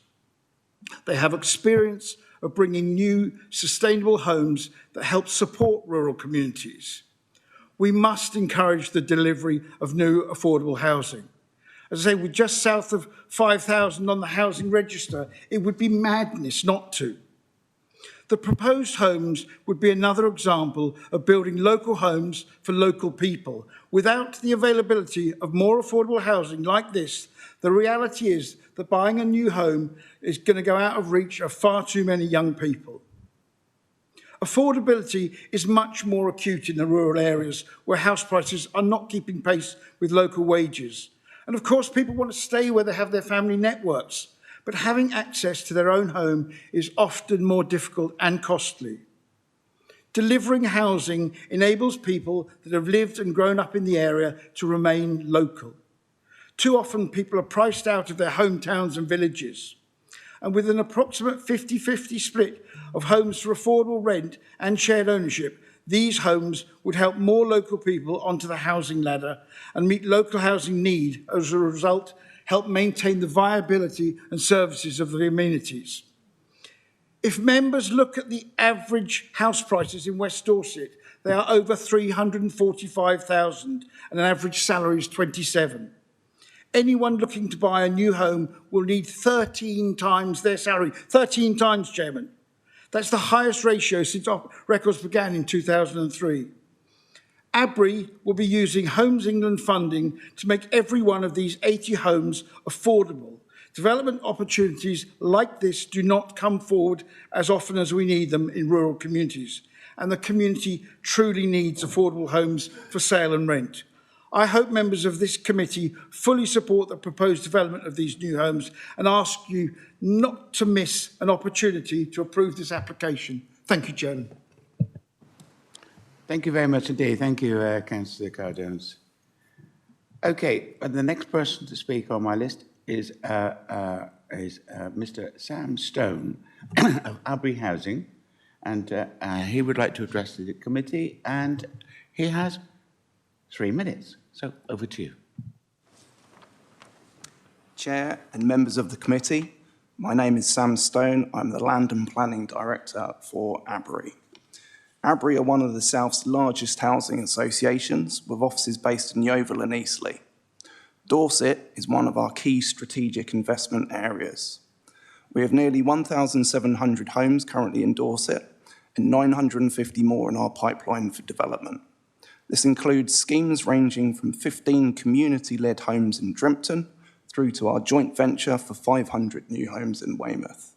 They have experience of bringing new, sustainable homes that help support rural communities. We must encourage the delivery of new affordable housing. As I say, we're just south of 5,000 on the housing register. It would be madness not to. The proposed homes would be another example of building local homes for local people. Without the availability of more affordable housing like this, the reality is that buying a new home is going to go out of reach of far too many young people. Affordability is much more acute in the rural areas where house prices are not keeping pace with local wages. And of course, people want to stay where they have their family networks, but having access to their own home is often more difficult and costly. Delivering housing enables people that have lived and grown up in the area to remain local. Too often, people are priced out of their hometowns and villages. And with an approximate 50-50 split of homes for affordable rent and shared ownership, these homes would help more local people onto the housing ladder and meet local housing need, as a result, help maintain the viability and services of the amenities. If members look at the average house prices in West Dorset, they are over 345,000 and an average salary is 27. Anyone looking to buy a new home will need 13 times their salary. 13 times, Chairman. That's the highest ratio since our records began in 2003. ABRI will be using Homes England funding to make every one of these 80 homes affordable. Development opportunities like this do not come forward as often as we need them in rural communities, and the community truly needs affordable homes for sale and rent. I hope members of this committee fully support the proposed development of these new homes and ask you not to miss an opportunity to approve this application. Thank you, Chairman. Thank you very much indeed. Thank you, Councillor Carr-Jones. Okay, the next person to speak on my list is Mr. Sam Stone of Albury Housing, and he would like to address the committee, and he has 3 minutes. So over to you. Chair and members of the committee, my name is Sam Stone. I'm the Land and Planning Director for ABRI. ABRI are one of the South's largest housing associations with offices based in Yeovil and Eastleigh. Dorset is one of our key strategic investment areas. We have nearly 1,700 homes currently in Dorset and 950 more in our pipeline for development. This includes schemes ranging from 15 community-led homes in Drimpton through to our joint venture for 500 new homes in Weymouth.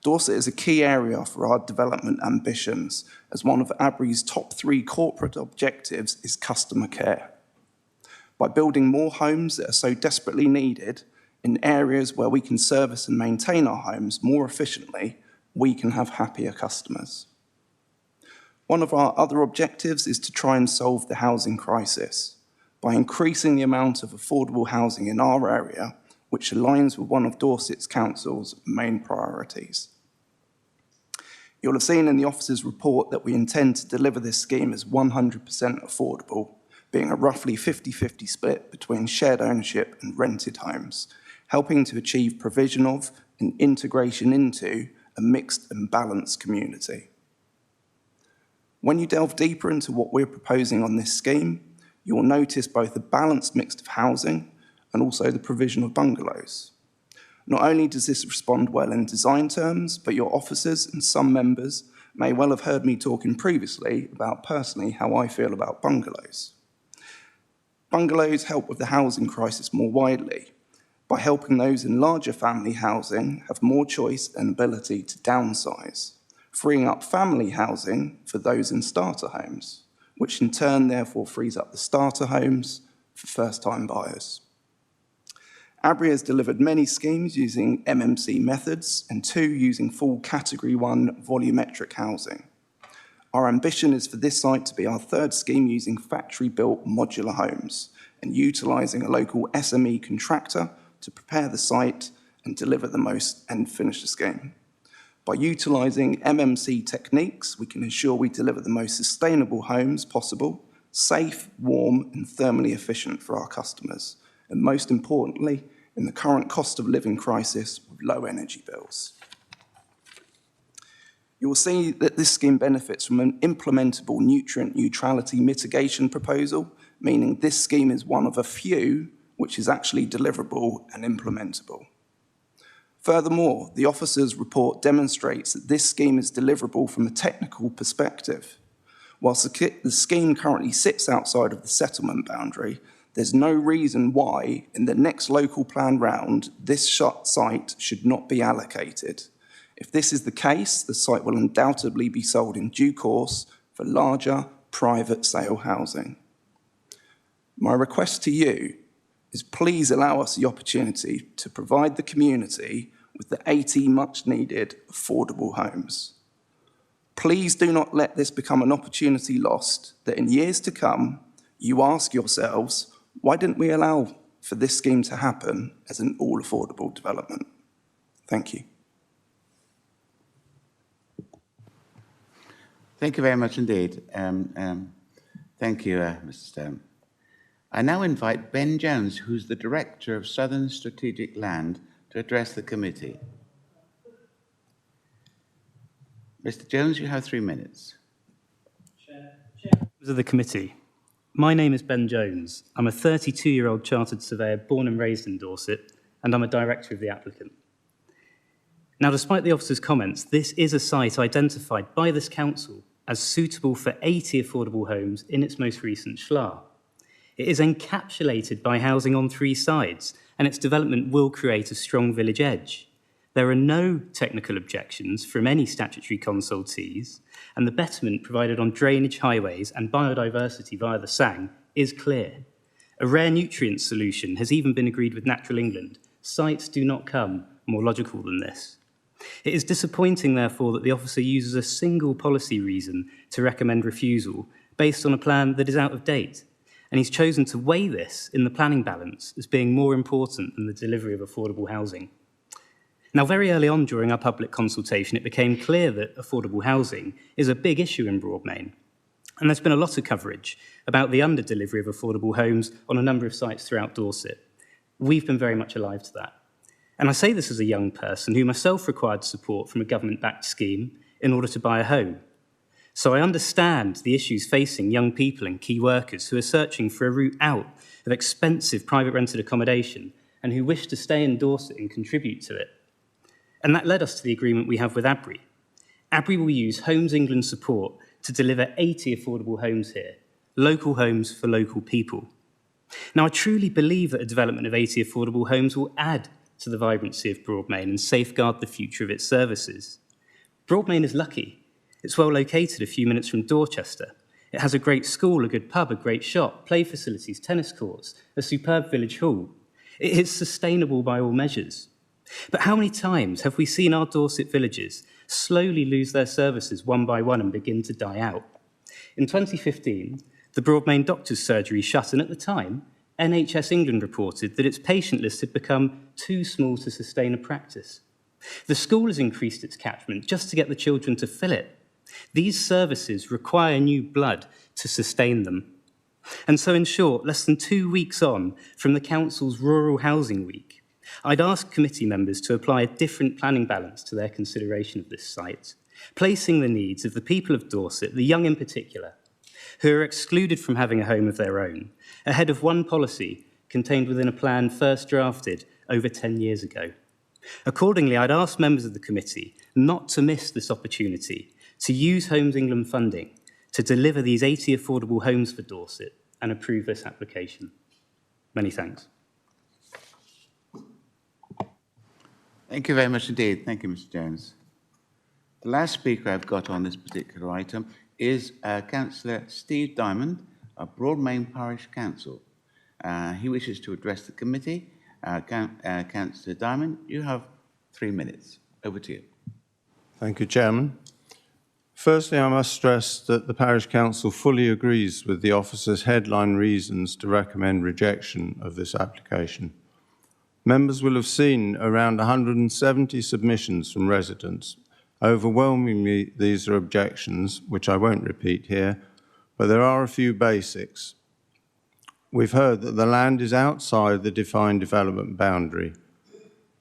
Dorset is a key area for our development ambitions, as one of ABRI's top 3 corporate objectives is customer care. By building more homes that are so desperately needed in areas where we can service and maintain our homes more efficiently, we can have happier customers. One of our other objectives is to try and solve the housing crisis by increasing the amount of affordable housing in our area, which aligns with one of Dorset's council's main priorities. You'll have seen in the officer's report that we intend to deliver this scheme as 100% affordable, being a roughly 50-50 split between shared ownership and rented homes, helping to achieve provision of and integration into a mixed and balanced community. When you delve deeper into what we're proposing on this scheme, you will notice both a balanced mix of housing and also the provision of bungalows. Not only does this respond well in design terms, but your officers and some members may well have heard me talking previously about personally how I feel about bungalows. Bungalows help with the housing crisis more widely by helping those in larger family housing have more choice and ability to downsize, freeing up family housing for those in starter homes, which in turn therefore frees up the starter homes for first-time buyers. ABRI has delivered many schemes using MMC methods and 2 using full Category 1 volumetric housing. Our ambition is for this site to be our 3rd scheme using factory-built modular homes and utilising a local SME contractor to prepare the site and deliver the most and finish the scheme. By utilising MMC techniques, we can ensure we deliver the most sustainable homes possible, safe, warm and thermally efficient for our customers, and most importantly, in the current cost of living crisis with low energy bills. You will see that this scheme benefits from an implementable nutrient neutrality mitigation proposal, meaning this scheme is one of a few which is actually deliverable and implementable. Furthermore, the officer's report demonstrates that this scheme is deliverable from a technical perspective. Whilst the scheme currently sits outside of the settlement boundary, there's no reason why, in the next local plan round, this site should not be allocated. If this is the case, the site will undoubtedly be sold in due course for larger private sale housing. My request to you is please allow us the opportunity to provide the community with the 80 much-needed affordable homes. Please do not let this become an opportunity lost that in years to come, you ask yourselves, why didn't we allow for this scheme to happen as an all-affordable development? Thank you. Thank you very much indeed. Thank you, Mr. Stone. I now invite Ben Jones, who's the Director of Southern Strategic Land, to address the committee. Mr. Jones, you have 3 minutes. Members of the committee, my name is Ben Jones. I'm a 32-year-old chartered surveyor born and raised in Dorset, and I'm a director of the applicant. Now, despite the officer's comments, this is a site identified by this council as suitable for 80 affordable homes in its most recent SHLA. It is encapsulated by housing on 3 sides, and its development will create a strong village edge. There are no technical objections from any statutory consultees, and the betterment provided on drainage, highways and biodiversity via the SANG is clear. A rare nutrient solution has even been agreed with Natural England. Sites do not come more logical than this. It is disappointing, therefore, that the officer uses a single policy reason to recommend refusal based on a plan that is out of date, and he's chosen to weigh this in the planning balance as being more important than the delivery of affordable housing. Now, very early on during our public consultation, it became clear that affordable housing is a big issue in Broadmain. And there's been a lot of coverage about the under-delivery of affordable homes on a number of sites throughout Dorset. We've been very much alive to that. And I say this as a young person who myself required support from a government-backed scheme in order to buy a home. So I understand the issues facing young people and key workers who are searching for a route out of expensive private rented accommodation and who wish to stay in Dorset and contribute to it. And that led us to the agreement we have with ABRI. ABRI will use Homes England support to deliver 80 affordable homes here, local homes for local people. Now, I truly believe that a development of 80 affordable homes will add to the vibrancy of Broadmain and safeguard the future of its services. Broadmain is lucky. It's well located a few minutes from Dorchester. It has a great school, a good pub, a great shop, play facilities, tennis courts, a superb village hall. It is sustainable by all measures. But how many times have we seen our Dorset villages slowly lose their services one by one and begin to die out? In 2015, the Broadmain Doctors' Surgery shut, and at the time, NHS England reported that its patient list had become too small to sustain a practice. The school has increased its catchment just to get the children to fill it. These services require new blood to sustain them. And so, in short, less than 2 weeks on from the Council's Rural Housing Week, I'd ask committee members to apply a different planning balance to their consideration of this site, placing the needs of the people of Dorset, the young in particular, who are excluded from having a home of their own, ahead of one policy contained within a plan first drafted over 10 years ago. Accordingly, I'd ask members of the committee not to miss this opportunity to use Homes England funding to deliver these 80 affordable homes for Dorset and approve this application. Many thanks. Thank you very much indeed. Thank you, Mr. Jones. The last speaker I've got on this particular item is Councillor Steve Diamond of Broadmain Parish Council. He wishes to address the committee. Councillor Diamond, you have 3 minutes. Over to you. Thank you, Chairman. Firstly, I must stress that the Parish Council fully agrees with the officer's headline reasons to recommend rejection of this application. Members will have seen around 170 submissions from residents. Overwhelmingly, these are objections, which I won't repeat here, but there are a few basics. We've heard that the land is outside the defined development boundary.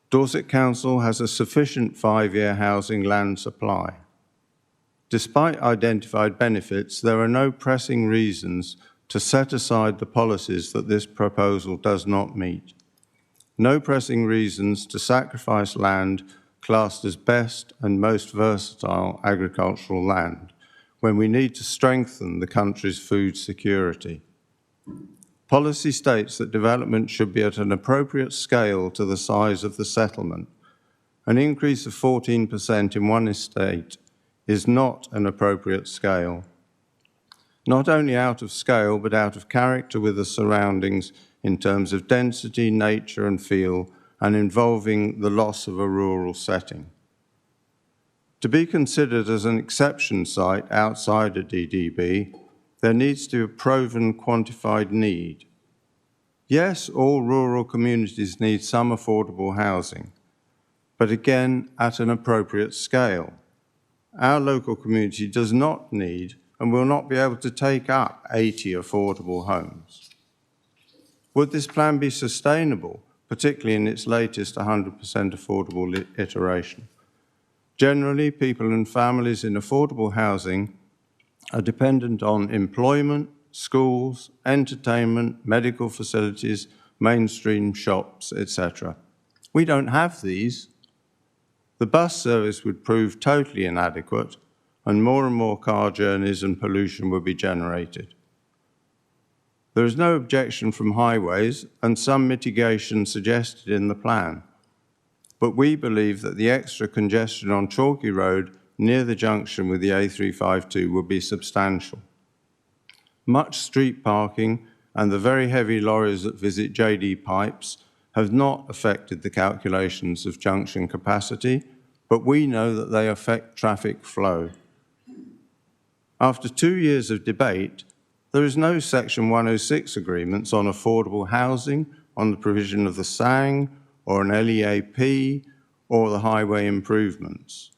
Dorset Council has a sufficient 5-year housing land supply. Despite identified benefits, there are no pressing reasons to set aside the policies that this proposal does not meet. no pressing reasons to sacrifice land classed as best and most versatile agricultural land when we need to strengthen the country's food security. Policy states that development should be at an appropriate scale to the size of the settlement. An increase of 14% in one estate is not an appropriate scale. Not only out of scale, but out of character with the surroundings in terms of density, nature and feel, and involving the loss of a rural setting. To be considered as an exception site outside a DDB, there needs to be a proven quantified need. Yes, all rural communities need some affordable housing, but again, at an appropriate scale. Our local community does not need and will not be able to take up 80 affordable homes. Would this plan be sustainable, particularly in its latest 100% affordable iteration? Generally, people and families in affordable housing are dependent on employment, schools, entertainment, medical facilities, mainstream shops, etc. We don't have these. The bus service would prove totally inadequate, and more car journeys and pollution would be generated. There is no objection from highways and some mitigation suggested in the plan, but we believe that the extra congestion on Chalky Road near the junction with the A352 would be substantial. Much street parking and the very heavy lorries that visit JD Pipes have not affected the calculations of junction capacity, but we know that they affect traffic flow. After 2 years of debate, there is no Section 106 agreements on affordable housing, on the provision of the SANG, or an LEAP, or the highway improvements.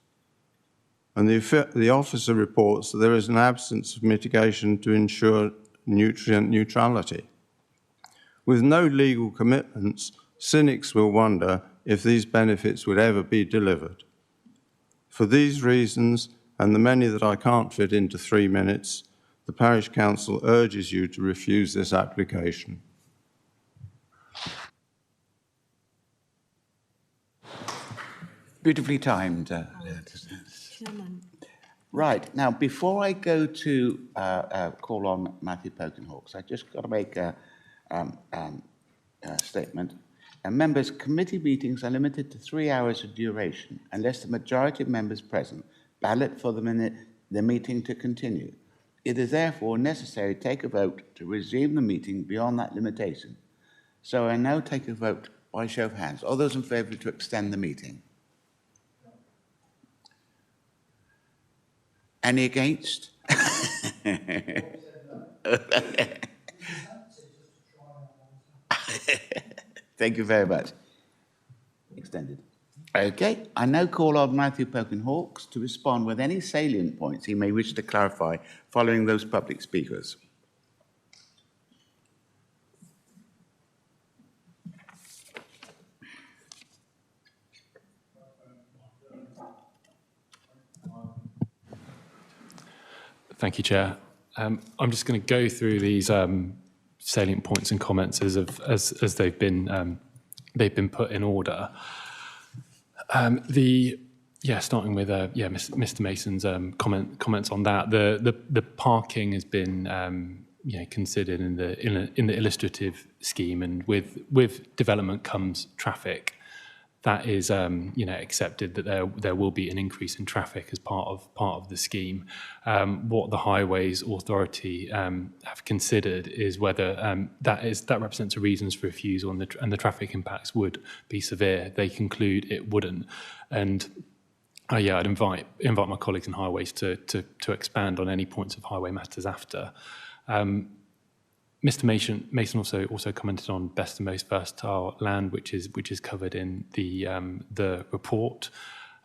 And the officer reports that there is an absence of mitigation to ensure nutrient neutrality. With no legal commitments, cynics will wonder if these benefits would ever be delivered. For these reasons, and the many that I can't fit into 3 minutes, the Parish Council urges you to refuse this application. Beautifully timed. Right, now before I go to call on Matthew Pokenhawks, I just got to make a statement. Members, committee meetings are limited to 3 hours of duration unless the majority of members present ballot for the meeting to continue. It is therefore necessary to take a vote to resume the meeting beyond that limitation. So I now take a vote by show of hands. All those in favour to extend the meeting? Any against? Thank you very much. Extended. Okay, I now call on Matthew Pokenhawks to respond with any salient points he may wish to clarify following those public speakers. Thank you, Chair. I'm just going to go through these salient points and comments as they've been put in order. Starting with Mr. Mason's comments on that. The parking has been considered in the illustrative scheme, and with development comes traffic. That is accepted that there will be an increase in traffic as part of the scheme. What the Highways Authority have considered is whether that represents a reasons for refusal and the traffic impacts would be severe. They conclude it wouldn't, and I'd invite my colleagues in Highways to expand on any points of highway matters after. Mr. Mason also commented on best and most versatile land, which is covered in the report.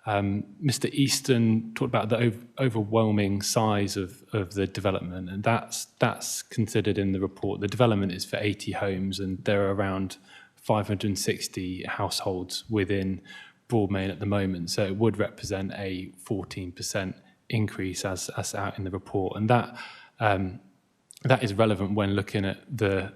Mr. Easton talked about the overwhelming size of the development, and that's considered in the report. The development is for 80 homes, and there are around 560 households within Broadmain at the moment, so it would represent a 14% increase as out in the report, and that is relevant when looking at the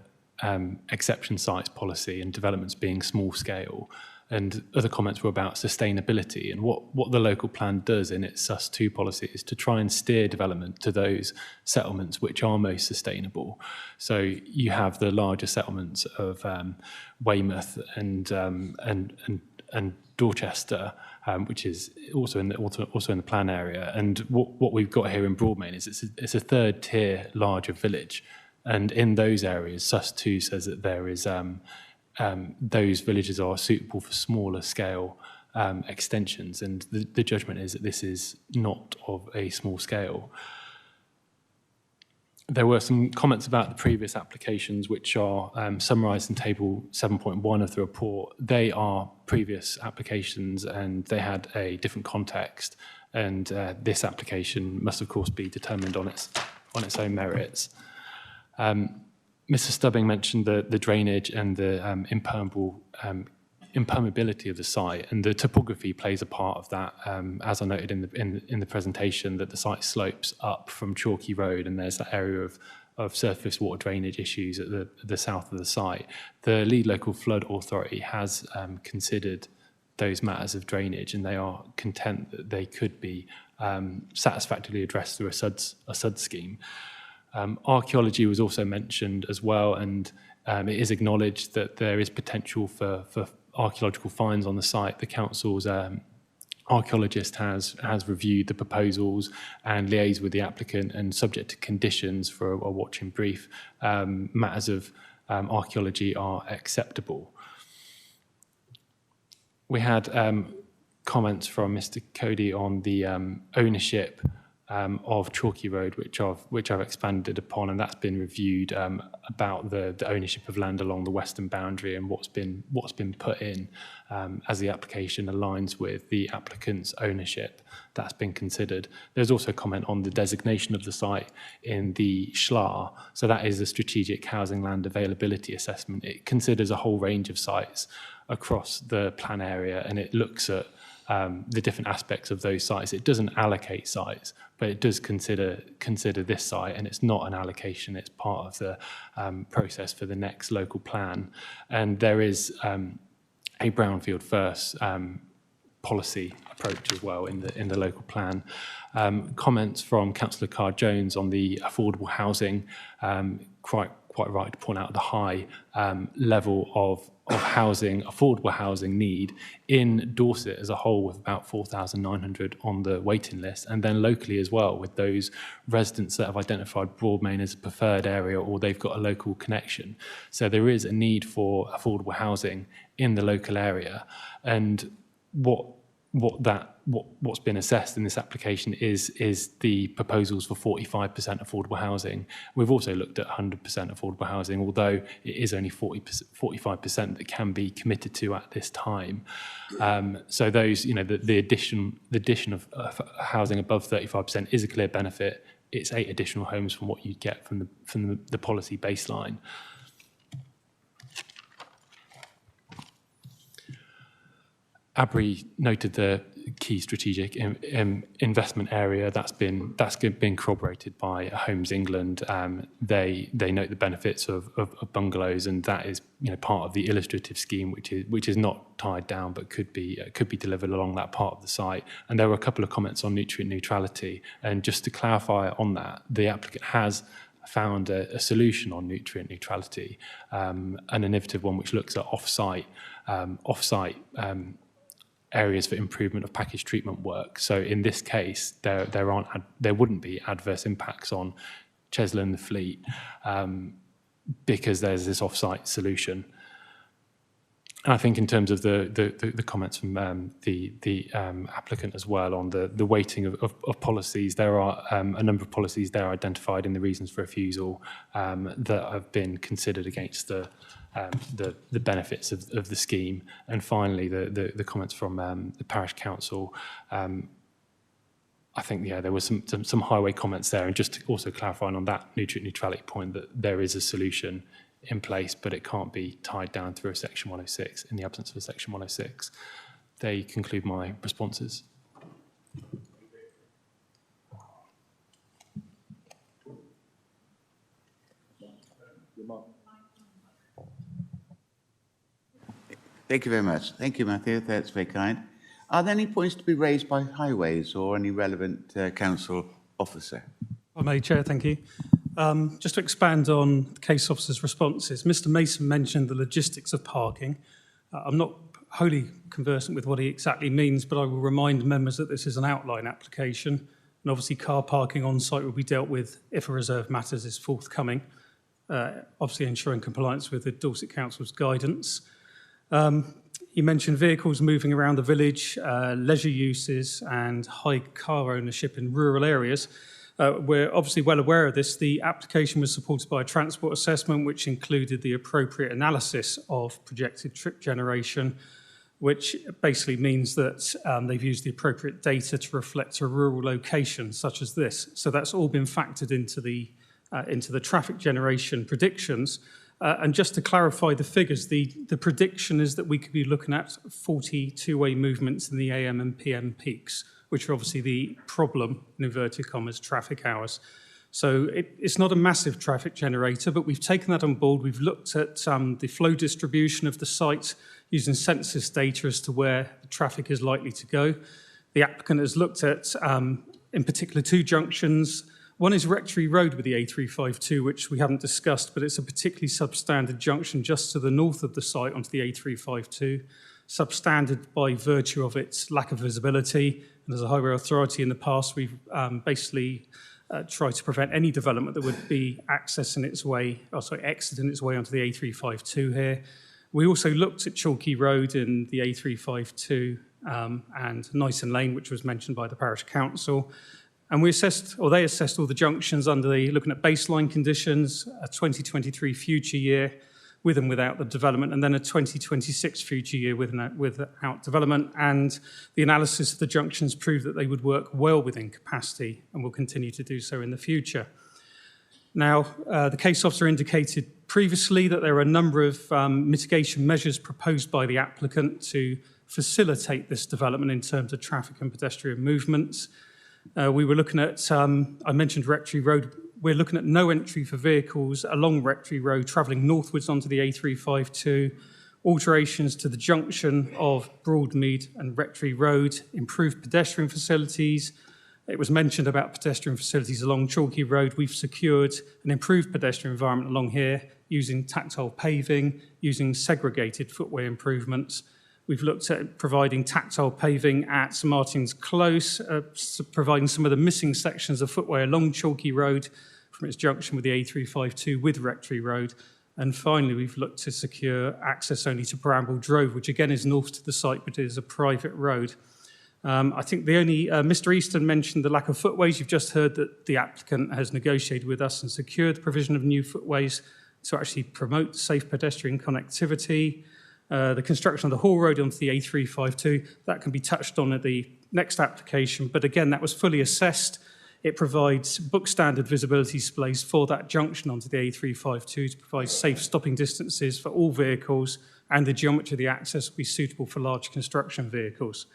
exception sites policy and developments being small scale. And other comments were about sustainability. And what the local plan does in its SUS2 policy is to try and steer development to those settlements which are most sustainable. So you have the larger settlements of Weymouth and Dorchester, which is also in the plan area. And what we've got here in Broadmain is it's a third tier larger village. And in those areas, SUS2 says that there is those villages are suitable for smaller scale extensions, and the judgment is that this is not of a small scale. There were some comments about the previous applications, which are summarised in table 7.1 of the report. They are previous applications and they had a different context, and this application must of course be determined on its own merits. Mr. Stubbing mentioned the drainage and the impermeability of the site, and the topography plays a part of that. As I noted in the presentation, that the site slopes up from Chalky Road, and there's that area of surface water drainage issues at the south of the site. The Lead Local Flood Authority has considered those matters of drainage, and they are content that they could be satisfactorily addressed through a SUD scheme. Archaeology was also mentioned as well, and it is acknowledged that there is potential for archaeological finds on the site. The council's archaeologist has reviewed the proposals and liaised with the applicant, and subject to conditions for a watching brief, matters of archaeology are acceptable. We had comments from Mr. Cody on the ownership of Chalky Road, which I've expanded upon, and that's been reviewed about the ownership of land along the western boundary and what's been put in as the application aligns with the applicant's ownership. That's been considered. There's also comment on the designation of the site in the SHLA. So that is a strategic housing land availability assessment. It considers a whole range of sites across the plan area, and it looks at the different aspects of those sites. It doesn't allocate sites, but it does consider this site, and it's not an allocation, it's part of the process for the next local plan. And there is a brownfield first policy approach as well in the local plan. Comments from Councillor Carr-Jones on the affordable housing, quite right to point out the high level of housing, affordable housing need in Dorset as a whole, with about 4,900 on the waiting list, and then locally as well, with those residents that have identified Broadmain as a preferred area or they've got a local connection. So there is a need for affordable housing in the local area, and what's been assessed in this application is the proposals for 45% affordable housing. We've also looked at 100% affordable housing, although it is only 45% that can be committed to at this time. So those, the addition of housing above 35% is a clear benefit. It's 8 additional homes from what you get from the policy baseline. ABRI noted the key strategic investment area that's been corroborated by Homes England. They note the benefits of bungalows, and that is part of the illustrative scheme, which is not tied down but could be delivered along that part of the site. And there were a couple of comments on nutrient neutrality, and just to clarify on that, the applicant has found a solution on nutrient neutrality, an innovative one which looks at off-site areas for improvement of package treatment work. So in this case, there wouldn't be adverse impacts on Chesley and the Fleet because there's this off-site solution. And I think in terms of the comments from the applicant as well on the weighting of policies, there are a number of policies there identified in the reasons for refusal that have been considered against the benefits of the scheme. And finally, the comments from the parish council. I think there was some highway comments there, and just to also clarifying on that nutrient neutrality point, that there is a solution in place, but it can't be tied down through a Section 106 in the absence of a Section 106. They conclude my responses. Thank you very much. Thank you, Matthew. That's very kind. Are there any points to be raised by Highways or any relevant council officer? I may, Chair, thank you. Just to expand on the case officer's responses, Mr Mason mentioned the logistics of parking. I'm not wholly conversant with what he exactly means, but I will remind members that this is an outline application, and obviously car parking on site will be dealt with if a reserve matters is forthcoming, obviously ensuring compliance with the Dorset Council's guidance. He mentioned vehicles moving around the village, leisure uses and high car ownership in rural areas. We're obviously well aware of this. The application was supported by a transport assessment which included the appropriate analysis of projected trip generation, which basically means that they've used the appropriate data to reflect a rural location such as this. So that's all been factored into the traffic generation predictions. And just to clarify the figures, the prediction is that we could be looking at 40 two-way movements in the AM and PM peaks, which are obviously the problem, in inverted commas, traffic hours. So it's not a massive traffic generator, but we've taken that on board. We've looked at the flow distribution of the site using census data as to where the traffic is likely to go. The applicant has looked at, in particular, two junctions. One is Rectory Road with the A352, which we haven't discussed, but it's a particularly substandard junction just to the north of the site onto the A352, substandard by virtue of its lack of visibility. And as a highway authority in the past, we've basically tried to prevent any development that would be exiting its way onto the A352 here. We also looked at Chalkey Road in the A352 and Knighton Lane, which was mentioned by the Parish Council. And they assessed all the junctions under looking at baseline conditions, a 2023 future year with and without the development, and then a 2026 future year without development. And the analysis of the junctions proved that they would work well within capacity and will continue to do so in the future. Now, the case officer indicated previously that there are a number of mitigation measures proposed by the applicant to facilitate this development in terms of traffic and pedestrian movements. We were looking at, I mentioned Rectory Road. We're looking at no entry for vehicles along Rectory Road travelling northwards onto the A352, alterations to the junction of Broadmead and Rectory Road, improved pedestrian facilities. It was mentioned about pedestrian facilities along Chalkey Road. We've secured an improved pedestrian environment along here using tactile paving, using segregated footway improvements. We've looked at providing tactile paving at St Martin's Close, providing some of the missing sections of footway along Chalkey Road from its junction with the A352 with Rectory Road. And finally, we've looked to secure access only to Bramble Drove, which again is north to the site, but is a private road. I think Mr Easton mentioned the lack of footways. You've just heard that the applicant has negotiated with us and secured the provision of new footways to actually promote safe pedestrian connectivity. The construction of the Hall Road onto the A352, that can be touched on at the next application. But again, that was fully assessed. It provides book standard visibility displays for that junction onto the A352 to provide safe stopping distances for all vehicles, and the geometry of the access will be suitable for large construction vehicles.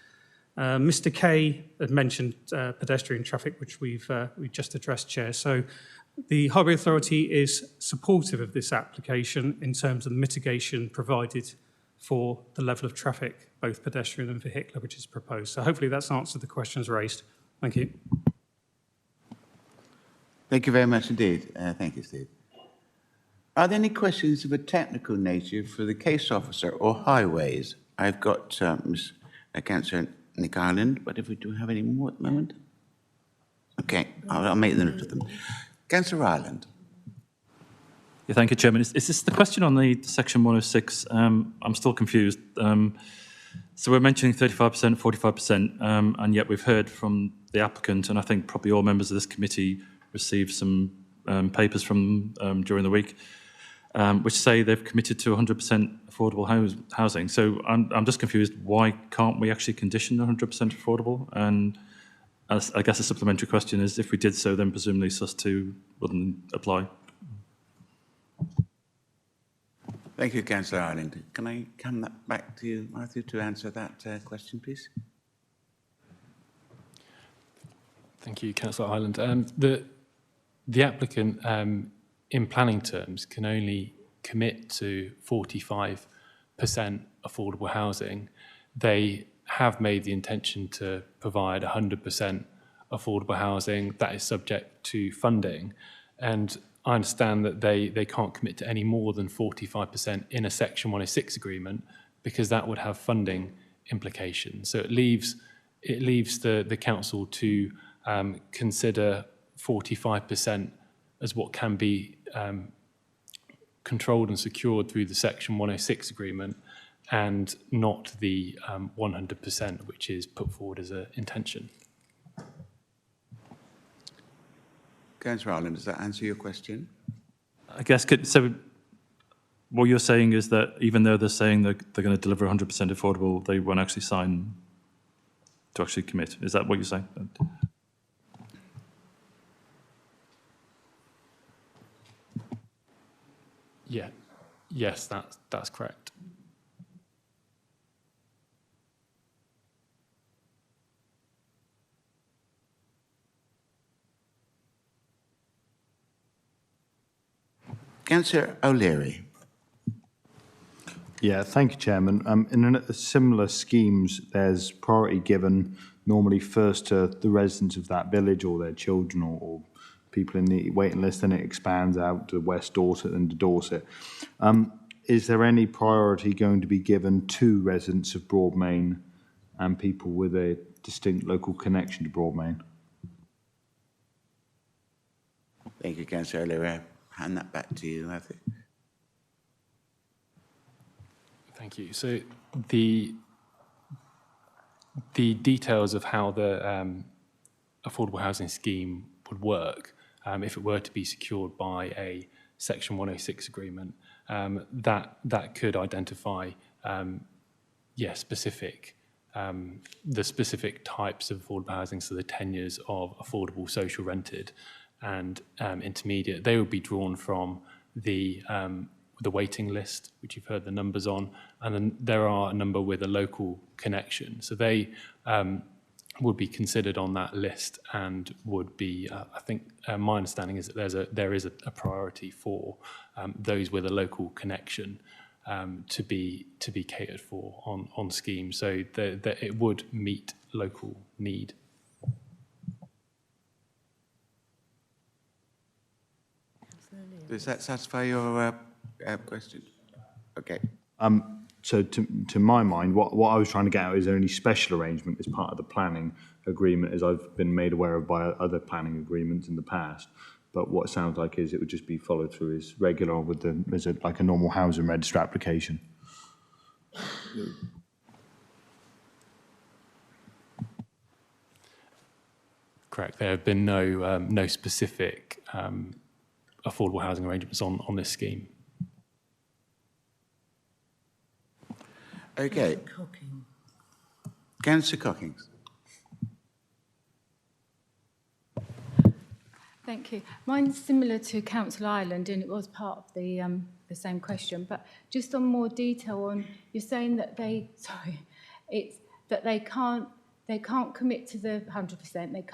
Mr Kay had mentioned pedestrian traffic, which we've just addressed, Chair. So the Highway Authority is supportive of this application in terms of the mitigation provided for the level of traffic, both pedestrian and vehicular, which is proposed. So hopefully that's answered the questions raised. Thank you. Thank you very much indeed. Thank you, Steve. Are there any questions of a technical nature for the case officer or Highways? I've got Ms. Councillor Nick Ireland, but if we do have any more at the moment? Okay, I'll make the note of them. Councillor Ireland. Yeah, thank you, Chairman. Is this the question on the section 106? I'm still confused. So we're mentioning 35%, 45%, and yet we've heard from the applicant, and I think probably all members of this committee received some papers from them during the week, which say they've committed to 100% affordable housing. So I'm just confused. Why can't we actually condition 100% affordable? And I guess a supplementary question is, if we did so, then presumably SUS2 wouldn't apply. Thank you, Councillor Ireland. Can I come back to you, Matthew, to answer that question, please? Thank you, Councillor Ireland. The applicant, in planning terms, can only commit to 45% affordable housing, they have made the intention to provide 100% affordable housing that is subject to funding. And I understand that they can't commit to any more than 45% in a Section 106 agreement because that would have funding implications. So it leaves the council to consider 45% as what can be controlled and secured through the Section 106 agreement, and not the 100%, which is put forward as an intention. Councillor Ireland, does that answer your question? I guess, so what you're saying is that even though they're saying that they're going to deliver 100% affordable, they won't actually sign to actually commit. Is that what you're saying? Yeah, yes, that's correct. Councillor O'Leary. Yeah, thank you, Chairman. In similar schemes, there's priority given normally first to the residents of that village or their children or people in the waiting list, then it expands out to West Dorset and to Dorset. Is there any priority going to be given to residents of Broadmain and people with a distinct local connection to Broadmain? Thank you, Councillor O'Leary. I'll hand that back to you, I think. Thank you. So the details of how the affordable housing scheme would work, if it were to be secured by a Section 106 agreement, that could identify, specific the specific types of affordable housing, so the tenures of affordable social rented and intermediate. They would be drawn from the waiting list, which you've heard the numbers on, and then there are a number with a local connection. So they would be considered on that list and would be, I think, my understanding is that there is a priority for those with a local connection to be catered for on schemes, so that it would meet local need. Does that satisfy your question? Okay. So to my mind, what I was trying to get at is there any special arrangement as part of the planning agreement, as I've been made aware of by other planning agreements in the past. But what it sounds like is it would just be followed through as regular with like a normal housing register application. Correct. There have been no specific affordable housing arrangements on this scheme. Okay. Councillor Cockings. Thank you. Mine's similar to Council Ireland, and it was part of the same question, but just on more detail on, you're saying that they can't commit to the 100%,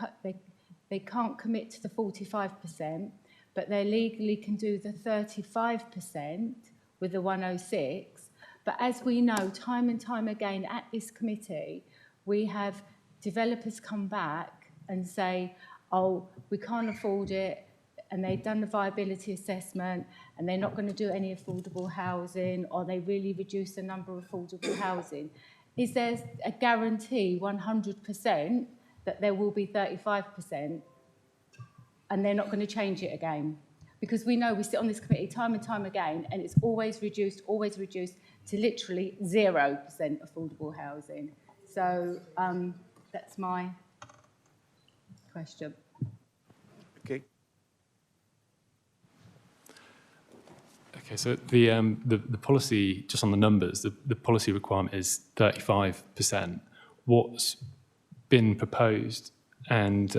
they can't commit to the 45%, but they legally can do the 35% with the 106. But as we know, time and time again at this committee, we have developers come back and say, oh, we can't afford it, and they've done the viability assessment, and they're not going to do any affordable housing, or they really reduce the number of affordable housing. Is there a guarantee 100% that there will be 35%, and they're not going to change it again? Because we know we sit on this committee time and time again, and it's always reduced to literally 0% affordable housing. So that's my question. Okay. Okay, so the policy, just on the numbers, the policy requirement is 35%. What's been proposed, and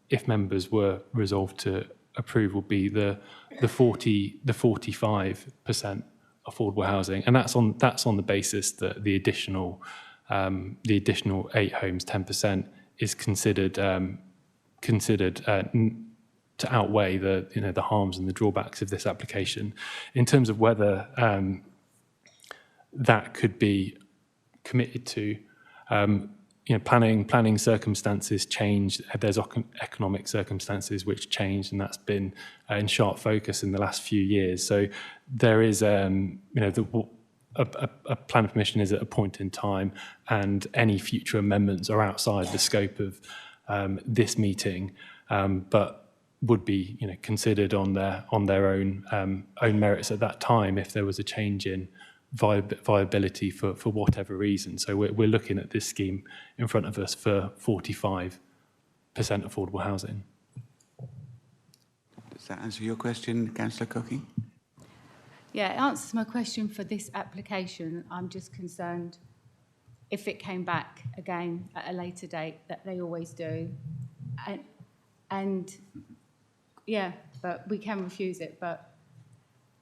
if members were resolved to approve, will be the 45% affordable housing, and that's on the basis that the additional 8 homes, 10%, is considered to outweigh the harms and the drawbacks of this application. In terms of whether that could be committed to. Planning circumstances change. There's economic circumstances which change, and that's been in sharp focus in the last few years. So there is, a plan permission is at a point in time, and any future amendments are outside the scope of this meeting, but would be considered on their own merits at that time if there was a change in viability for whatever reason. So we're looking at this scheme in front of us for 45% affordable housing. Does that answer your question, Councillor Cooking? Yeah, it answers my question for this application. I'm just concerned if it came back again at a later date, that they always do. And yeah, but we can refuse it, but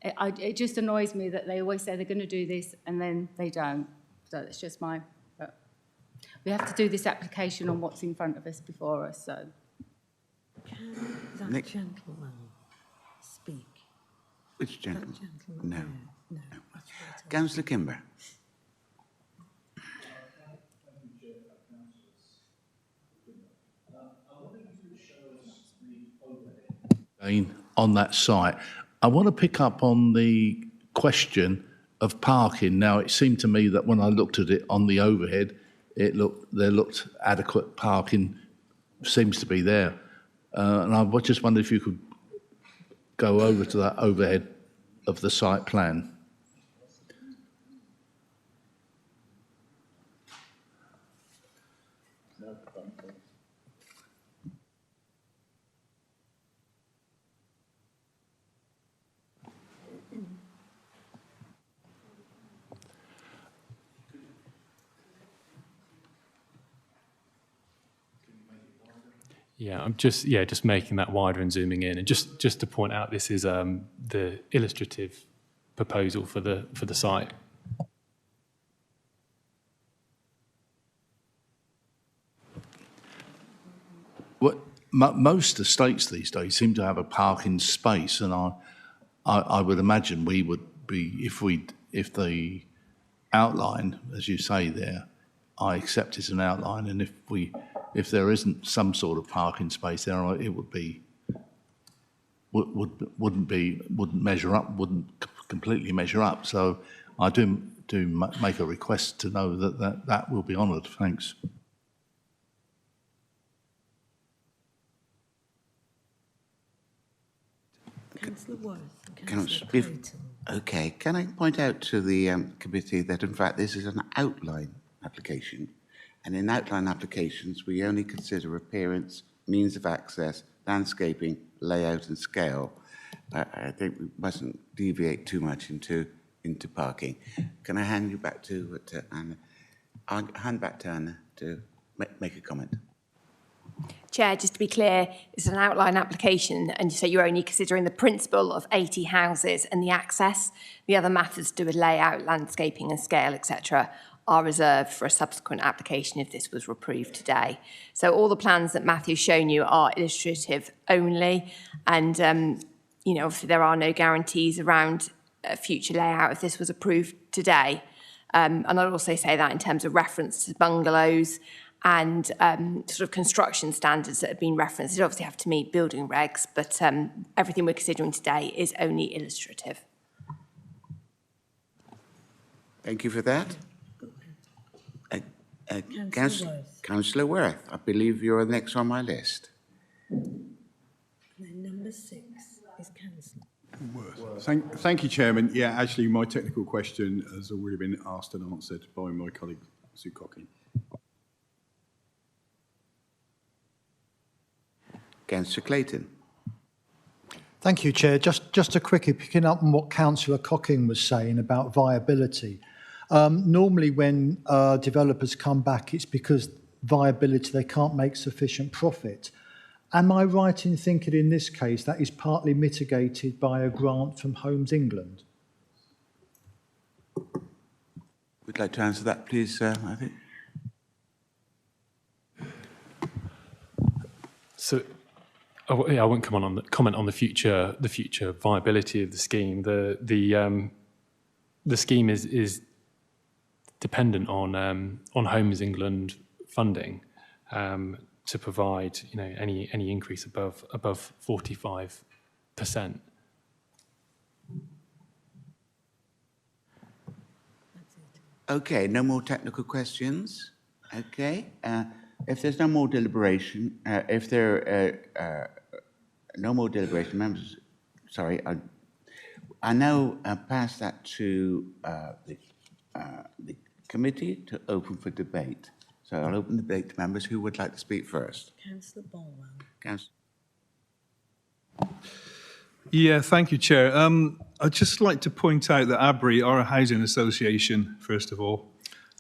it just annoys me that they always say they're going to do this and then they don't. So it's just but we have to do this application on what's in front of us before us, so. Can that gentleman speak? Which gentleman? No. No. Councillor Kimber. On that site, I want to pick up on the question of parking. Now, it seemed to me that when I looked at it on the overhead, there looked adequate parking, seems to be there. And I just wondered if you could go over to that overhead of the site plan. Yeah, I'm just making that wider and zooming in, and just to point out, this is the illustrative proposal for the site. Most estates these days seem to have a parking space, and I would imagine we would be if the outline, as you say there, I accept it's an outline, and if there isn't some sort of parking space there, it wouldn't measure up, wouldn't completely measure up. So I do make a request to know that will be honoured. Thanks. Councillor Worth. Okay, can I point out to the committee that in fact this is an outline application, and in outline applications we only consider appearance, means of access, landscaping, layout and scale. I think we mustn't deviate too much into parking. Can I hand you back to Anna? I'll hand back to Anna to make a comment. Chair, just to be clear, it's an outline application, and you say you're only considering the principle of 80 houses and the access. The other matters to do with layout, landscaping and scale, etc., are reserved for a subsequent application if this was approved today. So all the plans that Matthew's shown you are illustrative only, and obviously there are no guarantees around a future layout if this was approved today. And I'd also say that in terms of reference to bungalows and sort of construction standards that have been referenced, it obviously have to meet building regs, but everything we're considering today is only illustrative. Thank you for that. Councillor Worth, I believe you're next on my list. And then number 6 is Councillor Worth. Thank you, Chairman. Yeah, actually, my technical question has already been asked and answered by my colleague, Sue Cocking. Councillor Clayton. Thank you, Chair. Just to quickly picking up on what Councillor Cocking was saying about viability. Normally when developers come back, it's because viability, they can't make sufficient profit. Am I right in thinking in this case that is partly mitigated by a grant from Homes England? Would like to answer that, please, I think. So, I won't comment on the future viability of the scheme. The scheme is dependent on Homes England funding to provide, any increase above 45%. Okay, no more technical questions. Okay, if there's no more deliberation, no more deliberation, members, sorry, I now pass that to the committee to open for debate. So I'll open the debate to members. Who would like to speak first? Councillor Bolwell. Councillor. Yeah, thank you, Chair. I'd just like to point out that ABRI are a housing association, first of all,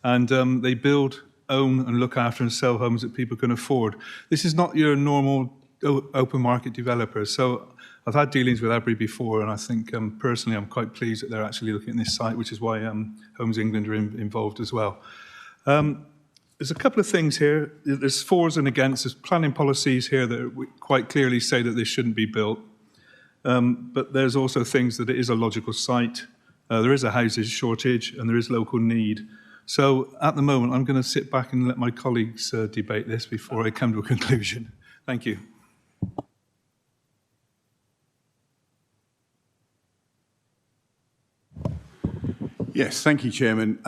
and they build, own and look after and sell homes that people can afford. This is not your normal open market developer. So I've had dealings with ABRI before, and I think personally I'm quite pleased that they're actually looking at this site, which is why Homes England are involved as well. There's a couple of things here. There's fors and against. There's planning policies here that quite clearly say that this shouldn't be built. But there's also things that it is a logical site. There is a housing shortage and there is local need. So at the moment, I'm going to sit back and let my colleagues debate this before I come to a conclusion. Thank you. Yes, thank you, Chairman.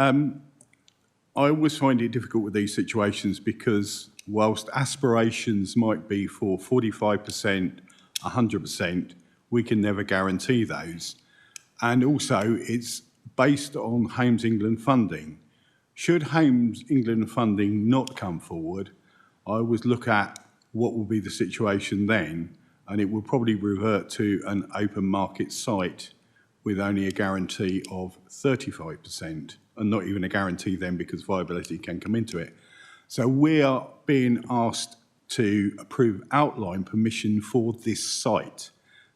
I always find it difficult with these situations because whilst aspirations might be for 45%, 100%, we can never guarantee those. And also, it's based on Homes England funding. Should Homes England funding not come forward, I always look at what will be the situation then, and it will probably revert to an open market site with only a guarantee of 35%, and not even a guarantee then because viability can come into it. So we are being asked to approve outline permission for this site.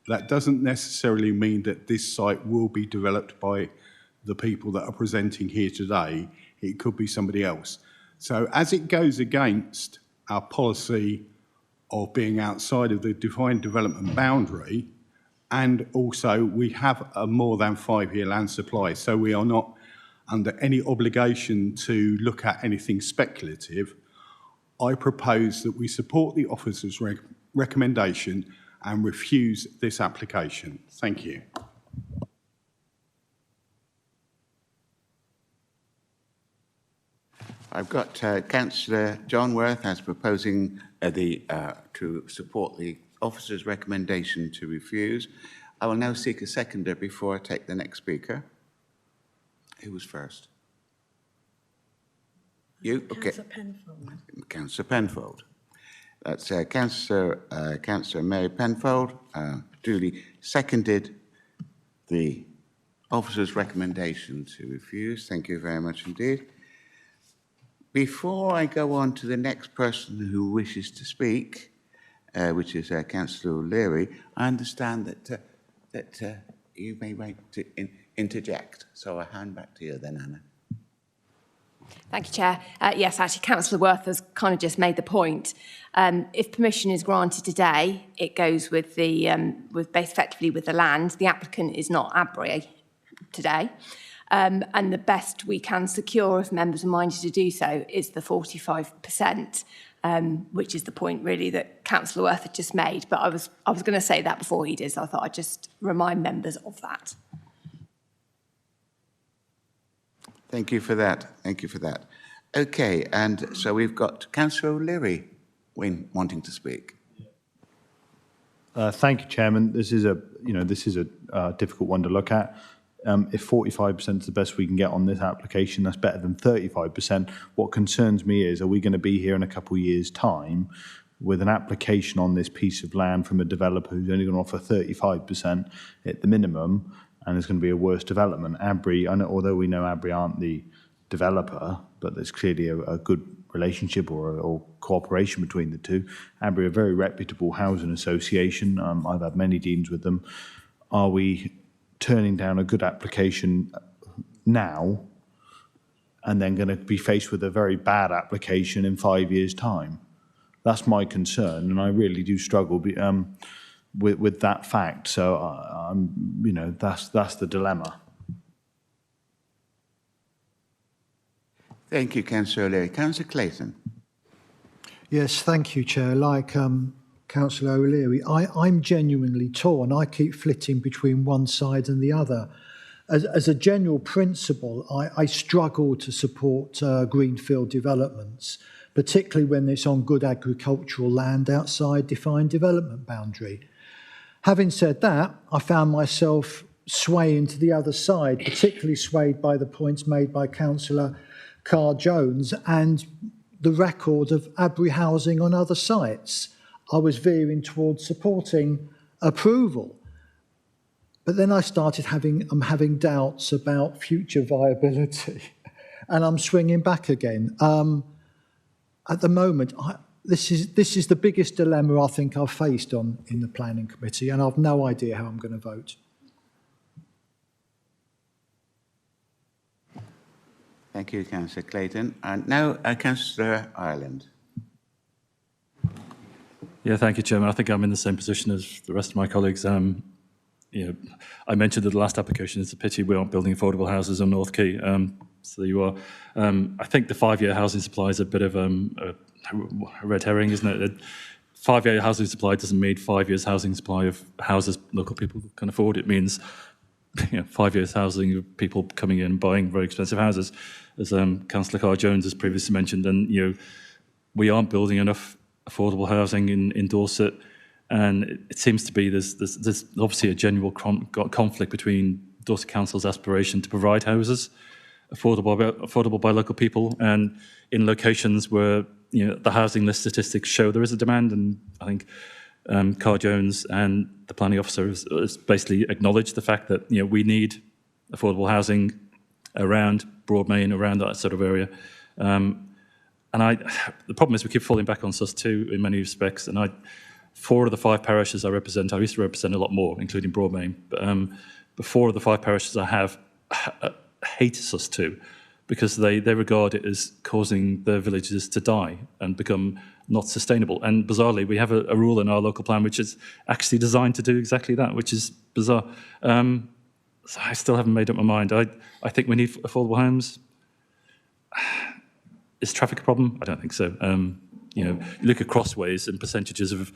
That doesn't necessarily mean that this site will be developed by the people that are presenting here today. It could be somebody else. So as it goes against our policy of being outside of the defined development boundary, and also we have a more than 5-year land supply, so we are not under any obligation to look at anything speculative. I propose that we support the officer's recommendation and refuse this application. Thank you. I've got Councillor John Worth as proposing to support the officer's recommendation to refuse. I will now seek a seconder before I take the next speaker. Who was first? You? Okay. Councillor Penfold. Councillor Penfold. That's Councillor Mary Penfold, duly seconded the officer's recommendation to refuse. Thank you very much indeed. Before I go on to the next person who wishes to speak, which is Councillor O'Leary, I understand that you may want to interject. So I hand back to you then, Anna. Thank you, Chair. Yes, actually, Councillor Worth has kind of just made the point. If permission is granted today, it goes with the effectively with the land. The applicant is not ABRI today, and the best we can secure, if members are minded to do so, is the 45%, which is the point really that Councillor Worth had just made. But I was going to say that before he did, so I thought I'd just remind members of that. Thank you for that. Thank you for that. Okay, and so we've got Councillor O'Leary wanting to speak. Thank you, Chairman. This is a difficult one to look at. If 45% is the best we can get on this application, that's better than 35%. What concerns me is, are we going to be here in a couple of years' time with an application on this piece of land from a developer who's only going to offer 35% at the minimum, and it's going to be a worse development? ABRI, I know, although we know ABRI aren't the developer, but there's clearly a good relationship or cooperation between the two. ABRI are a very reputable housing association. I've had many dealings with them. Are we turning down a good application now and then going to be faced with a very bad application in 5 years' time? That's my concern, and I really do struggle with that fact. So, that's the dilemma. Thank you, Councillor O'Leary. Councillor Clayton. Yes, thank you, Chair. Like Councillor O'Leary, I'm genuinely torn. I keep flitting between one side and the other. As a general principle, I struggle to support greenfield developments, particularly when it's on good agricultural land outside defined development boundary. Having said that, I found myself swaying to the other side, particularly swayed by the points made by Councillor Carr-Jones and the record of Abry housing on other sites. I was veering towards supporting approval. But then I started I'm having doubts about future viability, and I'm swinging back again. At the moment, this is the biggest dilemma I think I've faced in the Planning Committee, and I've no idea how I'm going to vote. Thank you, Councillor Clayton. And now, Councillor Ireland. Yeah, thank you, Chairman. I think I'm in the same position as the rest of my colleagues. You know, I mentioned that the last application is a pity we aren't building affordable houses on North Quay. So there you are. I think the 5-year housing supply is a bit of a red herring, isn't it? 5-year housing supply doesn't mean 5 years housing supply of houses local people can afford. It means 5 years housing of people coming in and buying very expensive houses, as Councillor Carr-Jones has previously mentioned. And we aren't building enough affordable housing in Dorset. And it seems to be there's obviously a general conflict between Dorset Council's aspiration to provide houses affordable by local people, and in locations where the housing list statistics show there is a demand. And I think Carr-Jones and the planning officer has basically acknowledged the fact that we need affordable housing around Broadmain, around that sort of area. And the problem is we keep falling back on SUS2 in many respects. And 4 of the 5 parishes I represent, I used to represent a lot more, including Broadmain, but 4 of the 5 parishes I have hate SUS2 because they regard it as causing their villages to die and become not sustainable. And bizarrely, we have a rule in our local plan which is actually designed to do exactly that, which is bizarre. So I still haven't made up my mind. I think we need affordable homes. Is traffic a problem? I don't think so. You look at Crossways and percentages of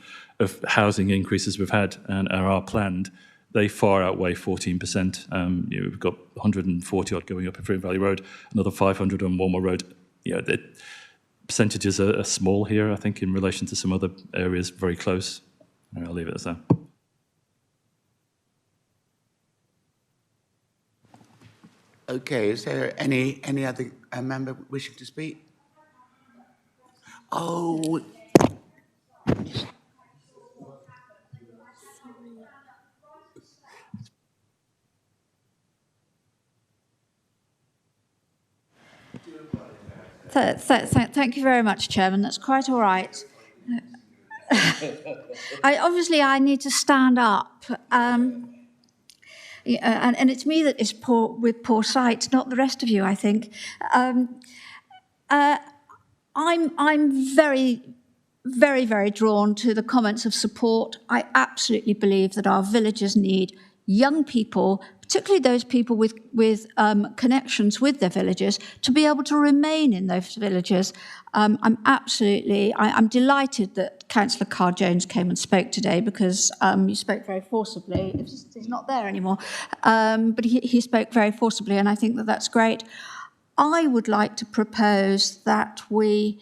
housing increases we've had and are planned, they far outweigh 14%. We've got 140 odd going up at Freedom Valley Road, another 500 on Walmore Road. The percentages are small here, I think, in relation to some other areas very close. I'll leave it as that. Okay, is there any other member wishing to speak? Oh. Thank you very much, Chairman. That's quite all right. I need to stand up. And it's me that is poor with poor sight, not the rest of you, I think. I'm very, very, very drawn to the comments of support. I absolutely believe that our villages need young people, particularly those people with connections with their villages, to be able to remain in those villages. I'm delighted that Councillor Carr-Jones came and spoke today, because you spoke very forcibly. He's not there anymore, but he spoke very forcibly, and I think that that's great. I would like to propose that we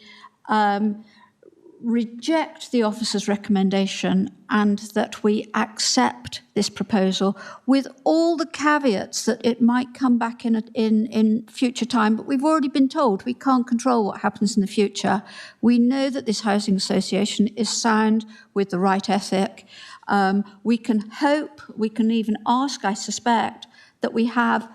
reject the officer's recommendation and that we accept this proposal with all the caveats that it might come back in future time. But we've already been told we can't control what happens in the future. We know that this housing association is sound with the right ethic. We can hope, we can even ask, I suspect, that we have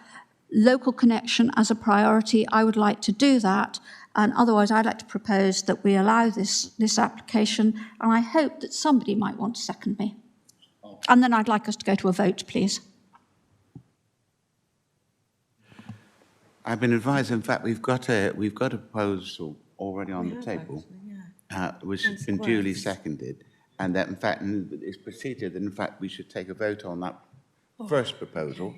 local connection as a priority. I would like to do that. And otherwise, I'd like to propose that we allow this application, and I hope that somebody might want to second me. And then I'd like us to go to a vote, please. I've been advised, in fact, we've got a proposal already on the table, which has been duly seconded, and that, in fact, it's proceeded that, in fact, we should take a vote on that first proposal.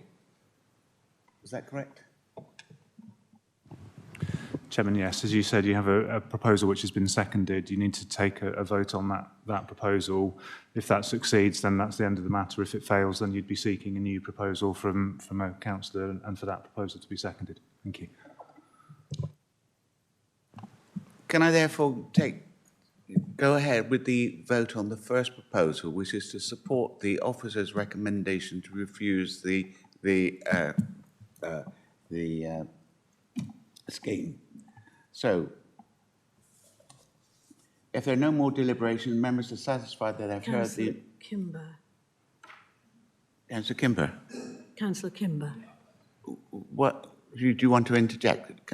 Is that correct? Chairman, yes. As you said, you have a proposal which has been seconded. You need to take a vote on that proposal. If that succeeds, then that's the end of the matter. If it fails, then you'd be seeking a new proposal from a councillor and for that proposal to be seconded. Thank you. Can I therefore go ahead with the vote on the first proposal, which is to support the officer's recommendation to refuse the scheme? So, if there are no more deliberation, members are satisfied that I've heard the... Kimber. Councillor Kimber. Councillor Kimber. What, do you want to interject?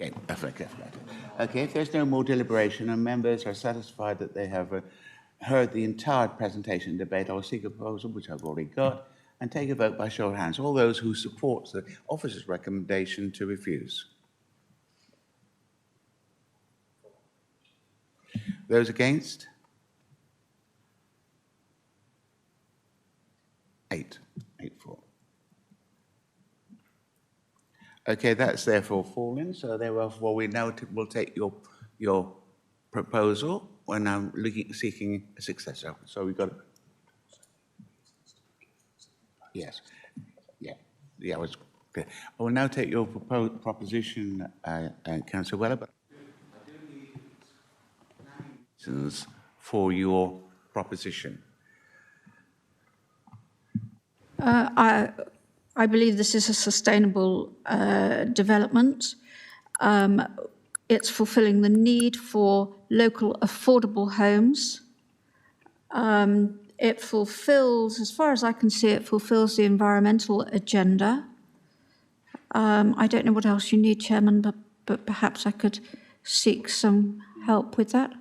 Okay, perfect. Okay, if there's no more deliberation and members are satisfied that they have heard the entire presentation and debate, I'll seek a proposal, which I've already got, and take a vote by show of hands. All those who support the officer's recommendation to refuse. Those against? 8. 8-4. Okay, that's therefore fallen. So therefore, we now will take your proposal when I'm seeking a successor. So we've got. Yes. Yeah. I was clear. I will now take your proposition, Councillor Weller, but I do need reasons for your proposition. I believe this is a sustainable development. It's fulfilling the need for local affordable homes. It fulfills, as far as I can see, it fulfills the environmental agenda. I don't know what else you need, Chairman, but perhaps I could seek some help with that.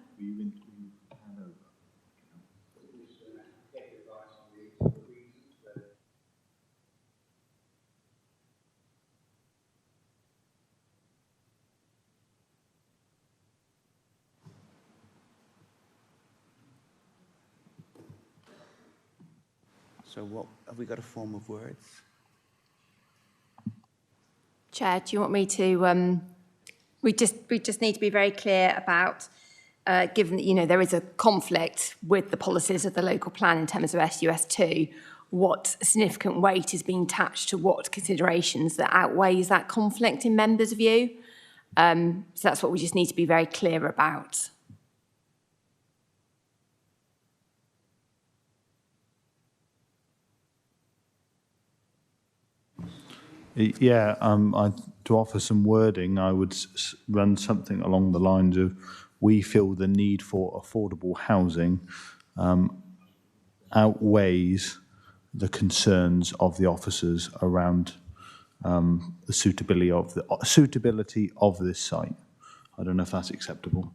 So what, have we got a form of words? Chair, do you want me to, we just need to be very clear about, given that, there is a conflict with the policies of the local plan in terms of SUS2, what significant weight is being attached to what considerations that outweighs that conflict in members' view. So that's what we just need to be very clear about. Yeah, to offer some wording, I would run something along the lines of, we feel the need for affordable housing outweighs the concerns of the officers around the suitability of this site. I don't know if that's acceptable.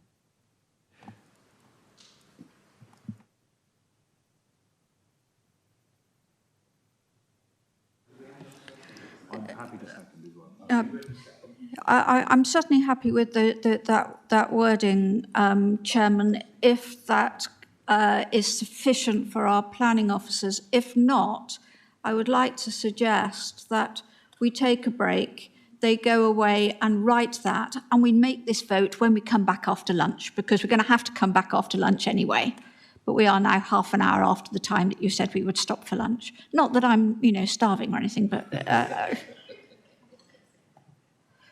I'm certainly happy with that wording, Chairman, if that is sufficient for our planning officers. If not, I would like to suggest that we take a break, they go away and write that, and we make this vote when we come back after lunch, because we're going to have to come back after lunch anyway. But we are now half an hour after the time that you said we would stop for lunch. Not that I'm, starving or anything, but...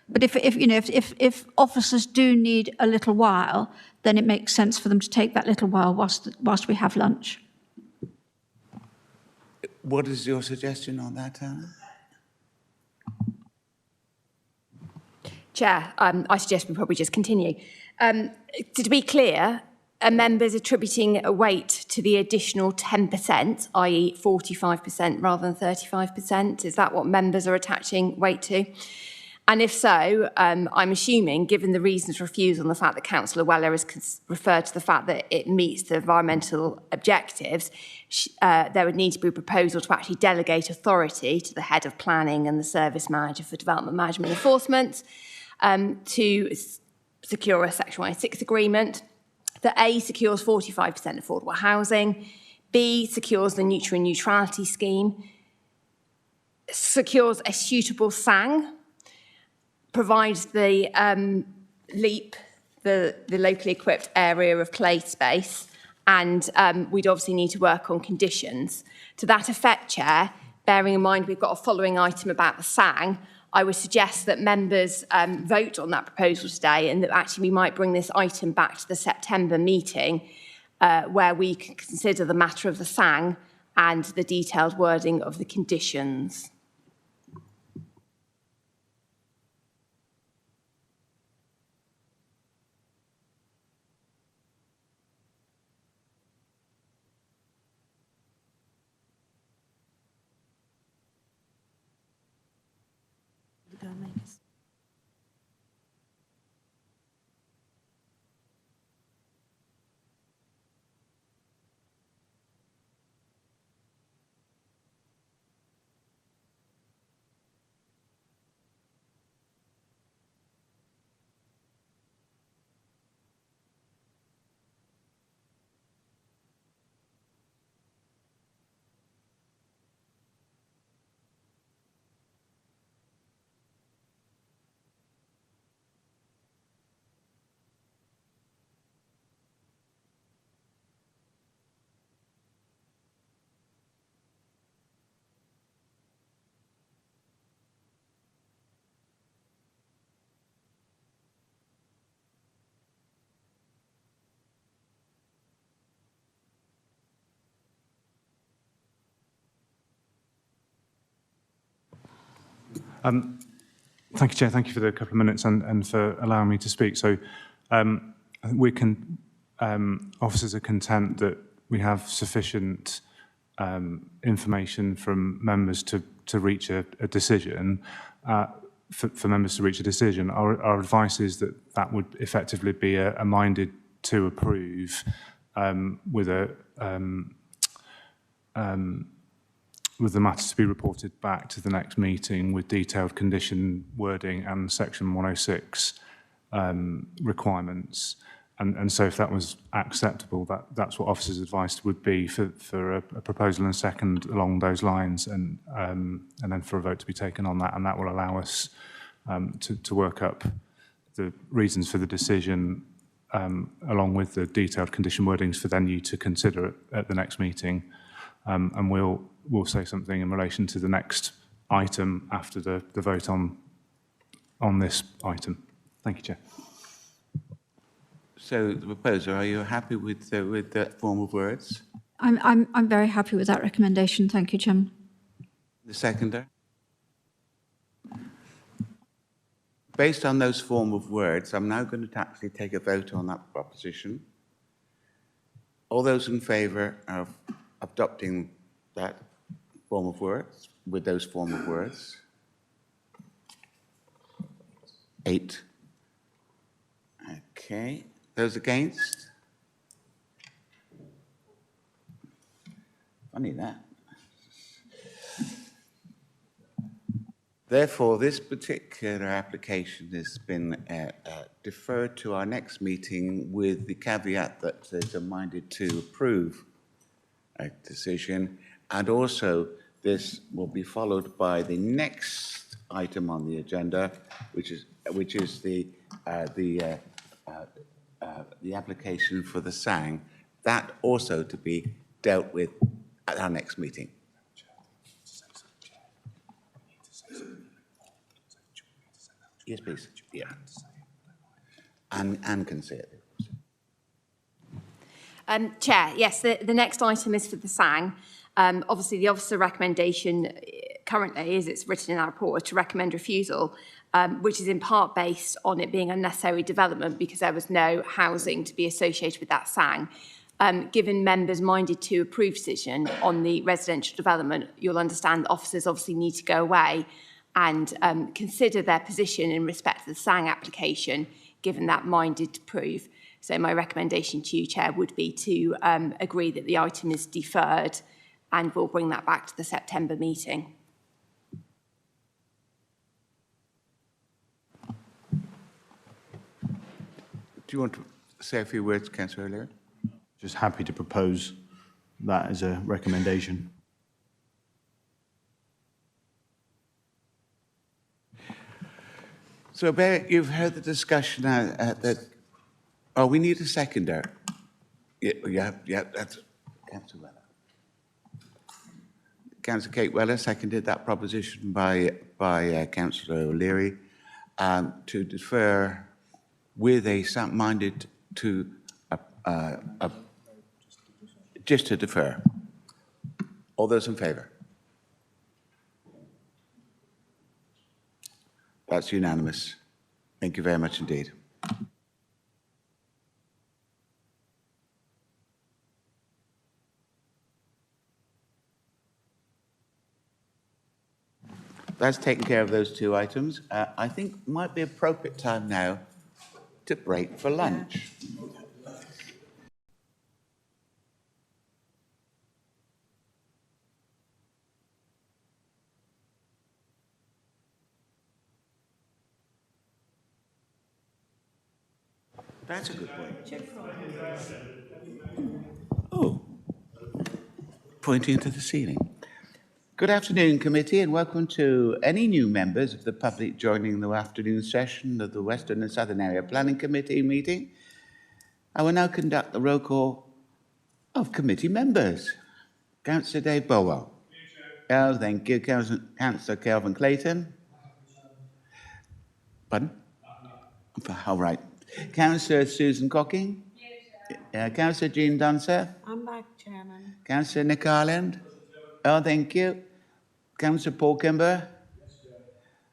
But if officers do need a little while, then it makes sense for them to take that little while whilst we have lunch. What is your suggestion on that, Anna? Chair, I suggest we probably just continue. To be clear, are members attributing a weight to the additional 10%, i.e. 45% rather than 35%? Is that what members are attaching weight to? And if so, I'm assuming, given the reasons for refusal and the fact that Councillor Weller has referred to the fact that it meets the environmental objectives, there would need to be a proposal to actually delegate authority to the head of planning and the service manager for development management enforcement to secure a Section 106 agreement that A, secures 45% affordable housing, B, secures the nutrient neutrality scheme, secures a suitable SANG, provides the LEAP, the locally equipped area of play space, and we'd obviously need to work on conditions. To that effect, Chair, bearing in mind we've got a following item about the SANG, I would suggest that members vote on that proposal today, and that actually we might bring this item back to the September meeting where we can consider the matter of the SANG and the detailed wording of the conditions. Thank you, Chair. Thank you for the couple of minutes and for allowing me to speak. So I think we can, officers are content that we have sufficient information from members to reach a decision, for members to reach a decision. Our advice is that that would effectively be a minded to approve with the matter to be reported back to the next meeting with detailed condition wording and Section 106 requirements. And so if that was acceptable, that's what officers' advice would be for a proposal and second along those lines, and then for a vote to be taken on that. And that will allow us to work up the reasons for the decision along with the detailed condition wordings for then you to consider at the next meeting. And we'll say something in relation to the next item after the vote on this item. Thank you, Chair. So, the proposer, are you happy with that form of words? I'm very happy with that recommendation. Thank you, Chairman. The seconder? Based on those form of words, I'm now going to actually take a vote on that proposition. All those in favour of adopting that form of words, with those form of words? 8. Okay. Those against? Funny that. Therefore, this particular application has been deferred to our next meeting with the caveat that there's a minded to approve a decision, and also this will be followed by the next item on the agenda, which is the application for the SANG, that also to be dealt with at our next meeting. Yes, please. Yeah. And can say it. Chair, yes, the next item is for the SANG. Obviously, the officer recommendation currently, as it's written in our report, to recommend refusal, which is in part based on it being unnecessary development because there was no housing to be associated with that SANG. Given members' minded to approve decision on the residential development, you'll understand that officers obviously need to go away and consider their position in respect to the SANG application, given that minded to approve. So my recommendation to you, Chair, would be to agree that the item is deferred, and we'll bring that back to the September meeting. Do you want to say a few words, Councillor O'Leary? Just happy to propose that as a recommendation. So, Bear, you've heard the discussion that. Oh, we need a seconder. Yeah, that's Councillor Weller. Councillor Kate Weller seconded that proposition by Councillor O'Leary to defer with a minded to just to defer. All those in favour? That's unanimous. Thank you very much indeed. That's taken care of those two items. I think it might be appropriate time now to break for lunch. That's a good point. Oh, pointing to the ceiling. Good afternoon, committee, and welcome to any new members of the public joining the afternoon session of the Western and Southern Area Planning Committee meeting. I will now conduct the roll call of committee members. Councillor Dave Bolwell. Oh, thank you. Councillor Kelvin Clayton. Pardon? All right. Councillor Susan Cocking. Councillor Jean Dunser. I'm back, Chairman. Councillor Nick Ireland. Oh, thank you. Councillor Paul Kimber. Yes, sir.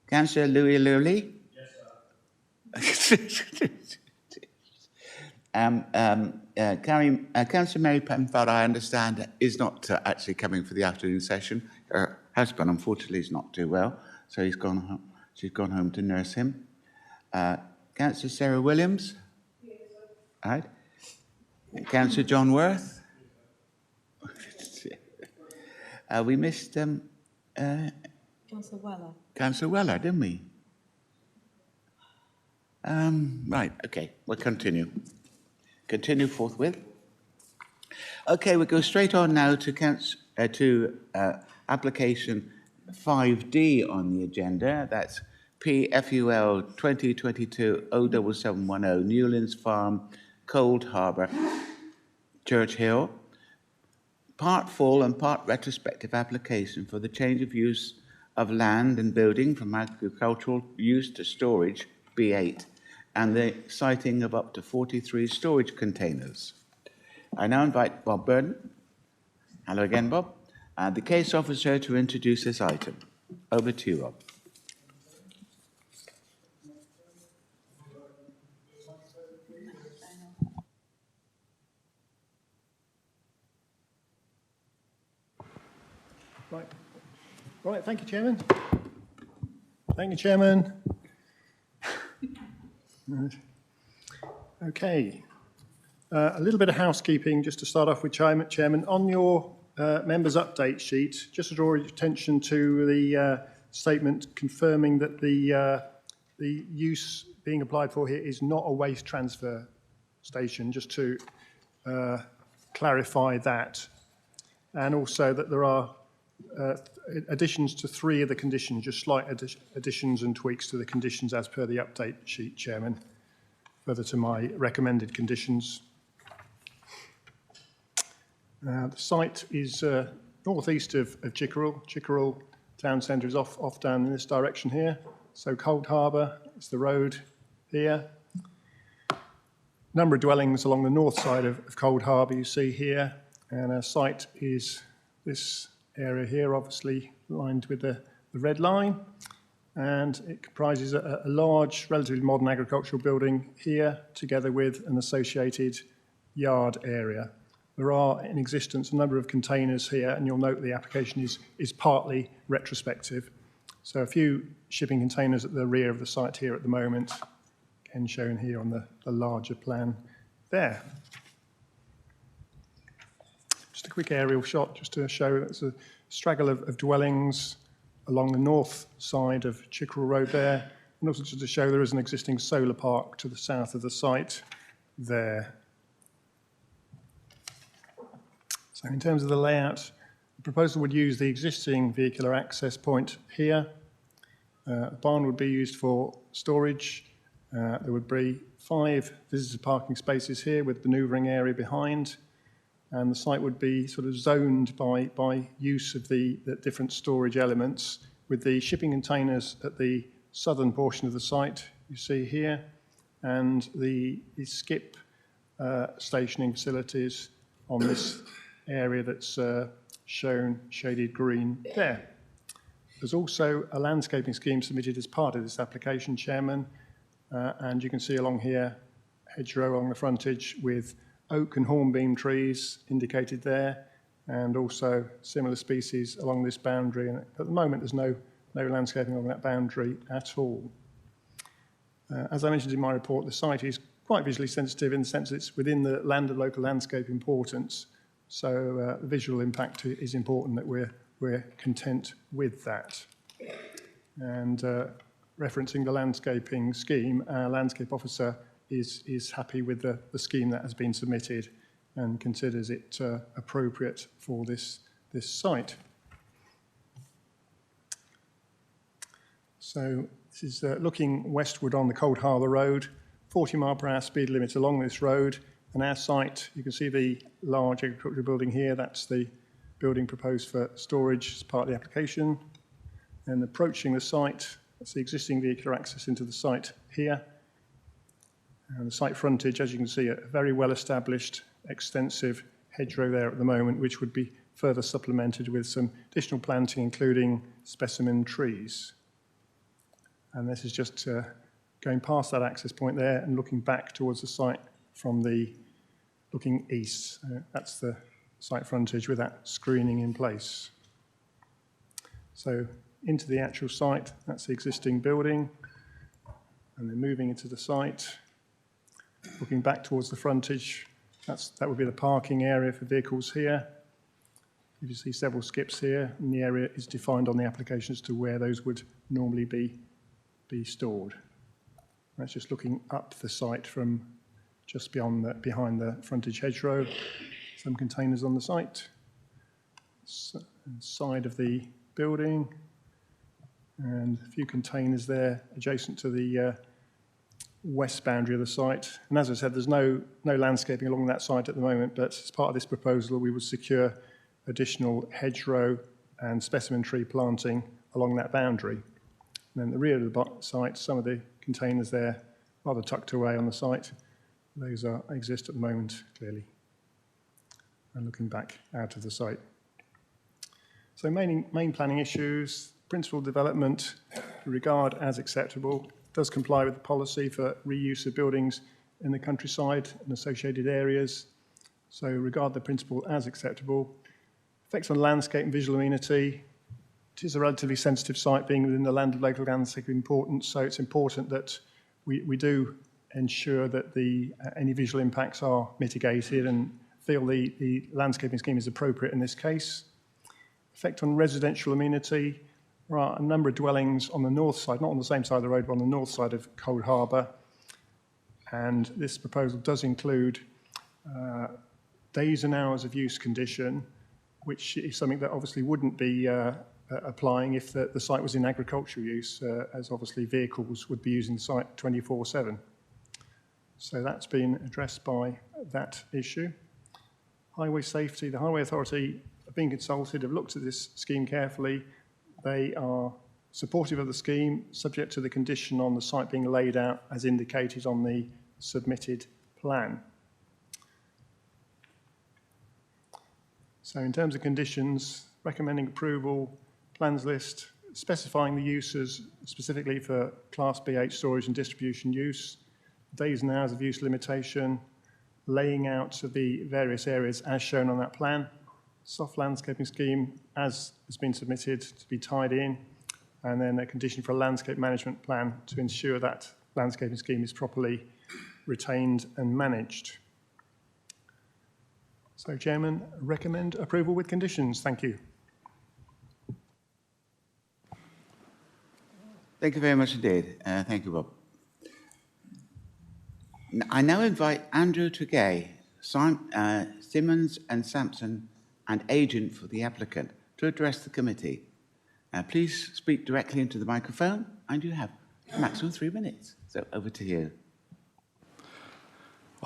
Councillor Louis Lurley. Yes, sir. Councillor Mary Penfold, I understand, is not actually coming for the afternoon session. Her husband, unfortunately, is not too well, so he's gone home. She's gone home to nurse him. Councillor Sarah Williams. Yes, sir. All right. Councillor John Worth. We missed Councillor Weller. Councillor Weller, didn't we? Right, okay, we'll continue. Continue forthwith. Okay, we'll go straight on now to application 5D on the agenda. That's PFUL 2022-07710, Newlands Farm, Cold Harbour, Church Hill. Part full and part retrospective application for the change of use of land and building from agricultural use to storage, B8, and the siting of up to 43 storage containers. I now invite Bob Burton. Hello again, Bob. The case officer to introduce this item. Over to you, Rob. Right, thank you, Chairman. Thank you, Chairman. Okay, a little bit of housekeeping just to start off with, Chairman. On your members' update sheet, just to draw your attention to the statement confirming that the use being applied for here is not a waste transfer station, just to clarify that. And also that there are additions to 3 of the conditions, just slight additions and tweaks to the conditions as per the update sheet, Chairman, further to my recommended conditions. The site is northeast of Chickerell. Chickerell town centre is off down in this direction here. So Cold Harbour is the road here. Number of dwellings along the north side of Cold Harbour you see here. And our site is this area here, obviously lined with the red line, and it comprises a large, relatively modern agricultural building here, together with an associated yard area. There are in existence a number of containers here, and you'll note the application is partly retrospective. So a few shipping containers at the rear of the site here at the moment, again shown here on the larger plan there. Just a quick aerial shot just to show there's a straggle of dwellings along the north side of Chickerell Road there, and also just to show there is an existing solar park to the south of the site there. So in terms of the layout, the proposal would use the existing vehicular access point here, The barn would be used for storage. There would be 5 visitor parking spaces here with manoeuvring area behind, and the site would be sort of zoned by use of the different storage elements, with the shipping containers at the southern portion of the site you see here, and the skip stationing facilities on this area that's shown shaded green there. There's also a landscaping scheme submitted as part of this application, Chairman, and you can see along here, hedgerow along the frontage with oak and hornbeam trees indicated there, and also similar species along this boundary. And at the moment, there's no landscaping along that boundary at all. As I mentioned in my report, the site is quite visually sensitive in the sense that it's within the land of local landscape importance. So the visual impact is important that we're content with that. And referencing the landscaping scheme, our landscape officer is happy with the scheme that has been submitted and considers it appropriate for this site. So this is looking westward on the Cold Harbour Road, 40 mile per hour speed limit along this road. And our site, you can see the large agricultural building here. That's the building proposed for storage as part of the application. And approaching the site, that's the existing vehicular access into the site here. And the site frontage, as you can see, a very well-established, extensive hedgerow there at the moment, which would be further supplemented with some additional planting, including specimen trees. And this is just going past that access point there and looking back towards the site from looking east. That's the site frontage with that screening in place. So into the actual site, that's the existing building. And then moving into the site, looking back towards the frontage, that would be the parking area for vehicles here. You can see several skips here, and the area is defined on the application as to where those would normally be stored. That's just looking up the site from just behind the frontage hedgerow. Some containers on the site. Side of the building, and a few containers there adjacent to the west boundary of the site. And as I said, there's no landscaping along that site at the moment, but as part of this proposal, we would secure additional hedgerow and specimen tree planting along that boundary. And then the rear of the site, some of the containers there, rather tucked away on the site. Those exist at the moment, clearly. And looking back out of the site. So main planning issues, principal development, regard as acceptable, does comply with the policy for reuse of buildings in the countryside and associated areas. So regard the principle as acceptable. Effects on landscape and visual amenity. It is a relatively sensitive site, being within the land of local landscape importance, so it's important that we do ensure that any visual impacts are mitigated and feel the landscaping scheme is appropriate in this case. Effect on residential amenity. There are a number of dwellings on the north side, not on the same side of the road, but on the north side of Cold Harbour. And this proposal does include days and hours of use condition, which is something that obviously wouldn't be applying if the site was in agricultural use, as obviously vehicles would be using the site 24/7. So that's been addressed by that issue. Highway safety, the Highway Authority have been consulted, have looked at this scheme carefully. They are supportive of the scheme, subject to the condition on the site being laid out as indicated on the submitted plan. So in terms of conditions, recommending approval, plans list, specifying the uses specifically for Class B8 storage and distribution use, days and hours of use limitation, laying out of the various areas as shown on that plan, soft landscaping scheme as has been submitted to be tied in, and then a condition for a landscape management plan to ensure that landscaping scheme is properly retained and managed. So, Chairman, recommend approval with conditions. Thank you. Thank you very much indeed. Thank you, Bob. I now invite Andrew Tregay, Simmons and Sampson, and agent for the applicant, to address the committee. Please speak directly into the microphone, and you have a maximum 3 minutes. So over to you.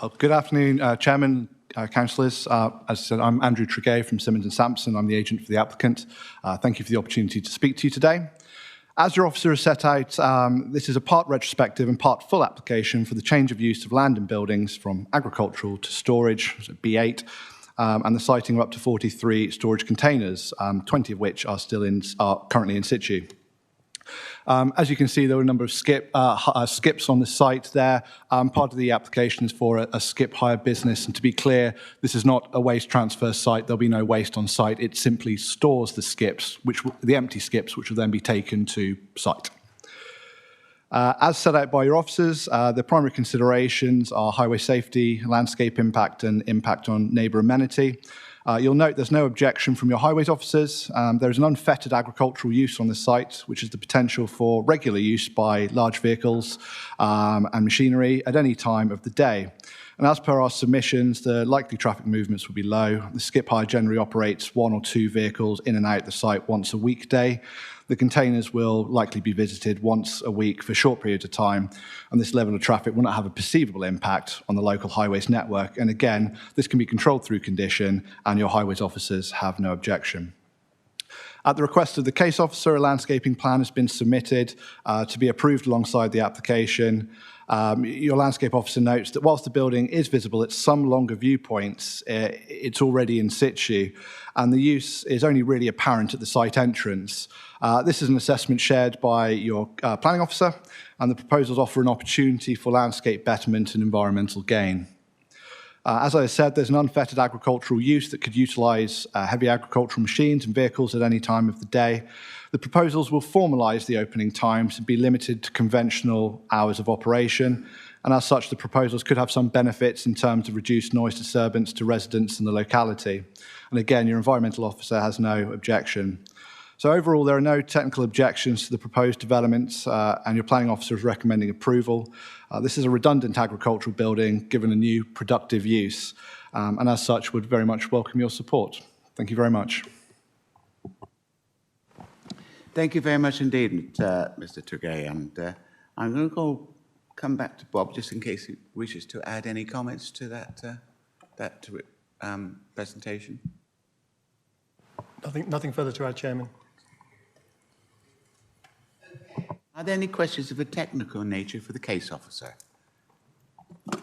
Well, good afternoon, Chairman, councillors. As I said, I'm Andrew Tregay from Simmons & Sampson. I'm the agent for the applicant. Thank you for the opportunity to speak to you today. As your officer has set out, this is a part retrospective and part full application for the change of use of land and buildings from agricultural to storage, so B8, and the siting of up to 43 storage containers, 20 of which are currently in situ. As you can see, there were a number of skips on the site there. Part of the application is for a skip hire business, and to be clear, this is not a waste transfer site. There'll be no waste on site. It simply stores the skips, the empty skips, which will then be taken to site. As set out by your officers, the primary considerations are highway safety, landscape impact, and impact on neighbour amenity. You'll note there's no objection from your highways officers. There is an unfettered agricultural use on the site, which is the potential for regular use by large vehicles and machinery at any time of the day. And as per our submissions, the likely traffic movements will be low. The skip hire generally operates 1 or 2 vehicles in and out the site once a weekday. The containers will likely be visited once a week for short periods of time, and this level of traffic will not have a perceivable impact on the local highways network. And again, this can be controlled through condition, and your highways officers have no objection. At the request of the case officer, a landscaping plan has been submitted to be approved alongside the application. Your landscape officer notes that whilst the building is visible at some longer viewpoints, it's already in situ, and the use is only really apparent at the site entrance. This is an assessment shared by your planning officer, and the proposals offer an opportunity for landscape betterment and environmental gain. As I said, there's an unfettered agricultural use that could utilise heavy agricultural machines and vehicles at any time of the day. The proposals will formalise the opening times and be limited to conventional hours of operation, and as such, the proposals could have some benefits in terms of reduced noise disturbance to residents in the locality. And again, your environmental officer has no objection. So overall, there are no technical objections to the proposed developments, and your planning officer is recommending approval. This is a redundant agricultural building given a new productive use, and as such would very much welcome your support. Thank you very much. Thank you very much indeed, Mr. Tregay, and I'm going to come back to Bob just in case he wishes to add any comments to that presentation. Nothing further to add, Chairman. Are there any questions of a technical nature for the case officer?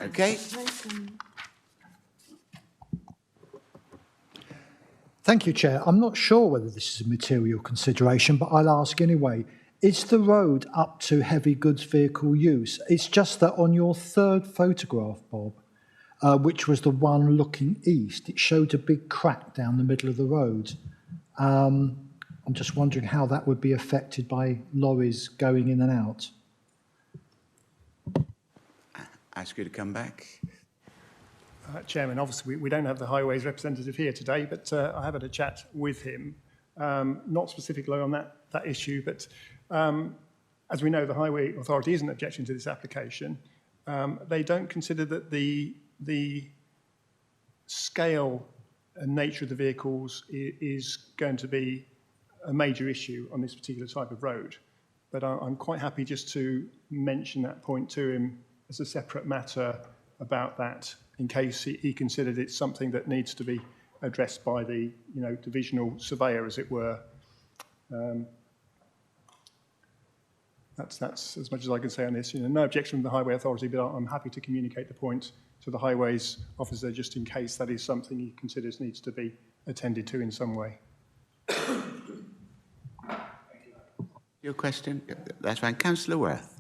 Okay. Thank you, Chair. I'm not sure whether this is a material consideration, but I'll ask anyway. Is the road up to heavy goods vehicle use? It's just that on your third photograph, Bob, which was the one looking east, it showed a big crack down the middle of the road. I'm just wondering how that would be affected by lorries going in and out. Ask you to come back. Chairman, obviously we don't have the highways representative here today, but I have had a chat with him, not specifically on that issue, but as we know, the Highway Authority isn't objecting to this application. They don't consider that the scale and nature of the vehicles is going to be a major issue on this particular type of road. But I'm quite happy just to mention that point to him as a separate matter about that, in case he considered it something that needs to be addressed by the divisional surveyor, as it were. That's as much as I can say on this. No objection from the Highway Authority, but I'm happy to communicate the point to the Highways officer just in case that is something he considers needs to be attended to in some way. Your question? That's fine. Councillor Worth.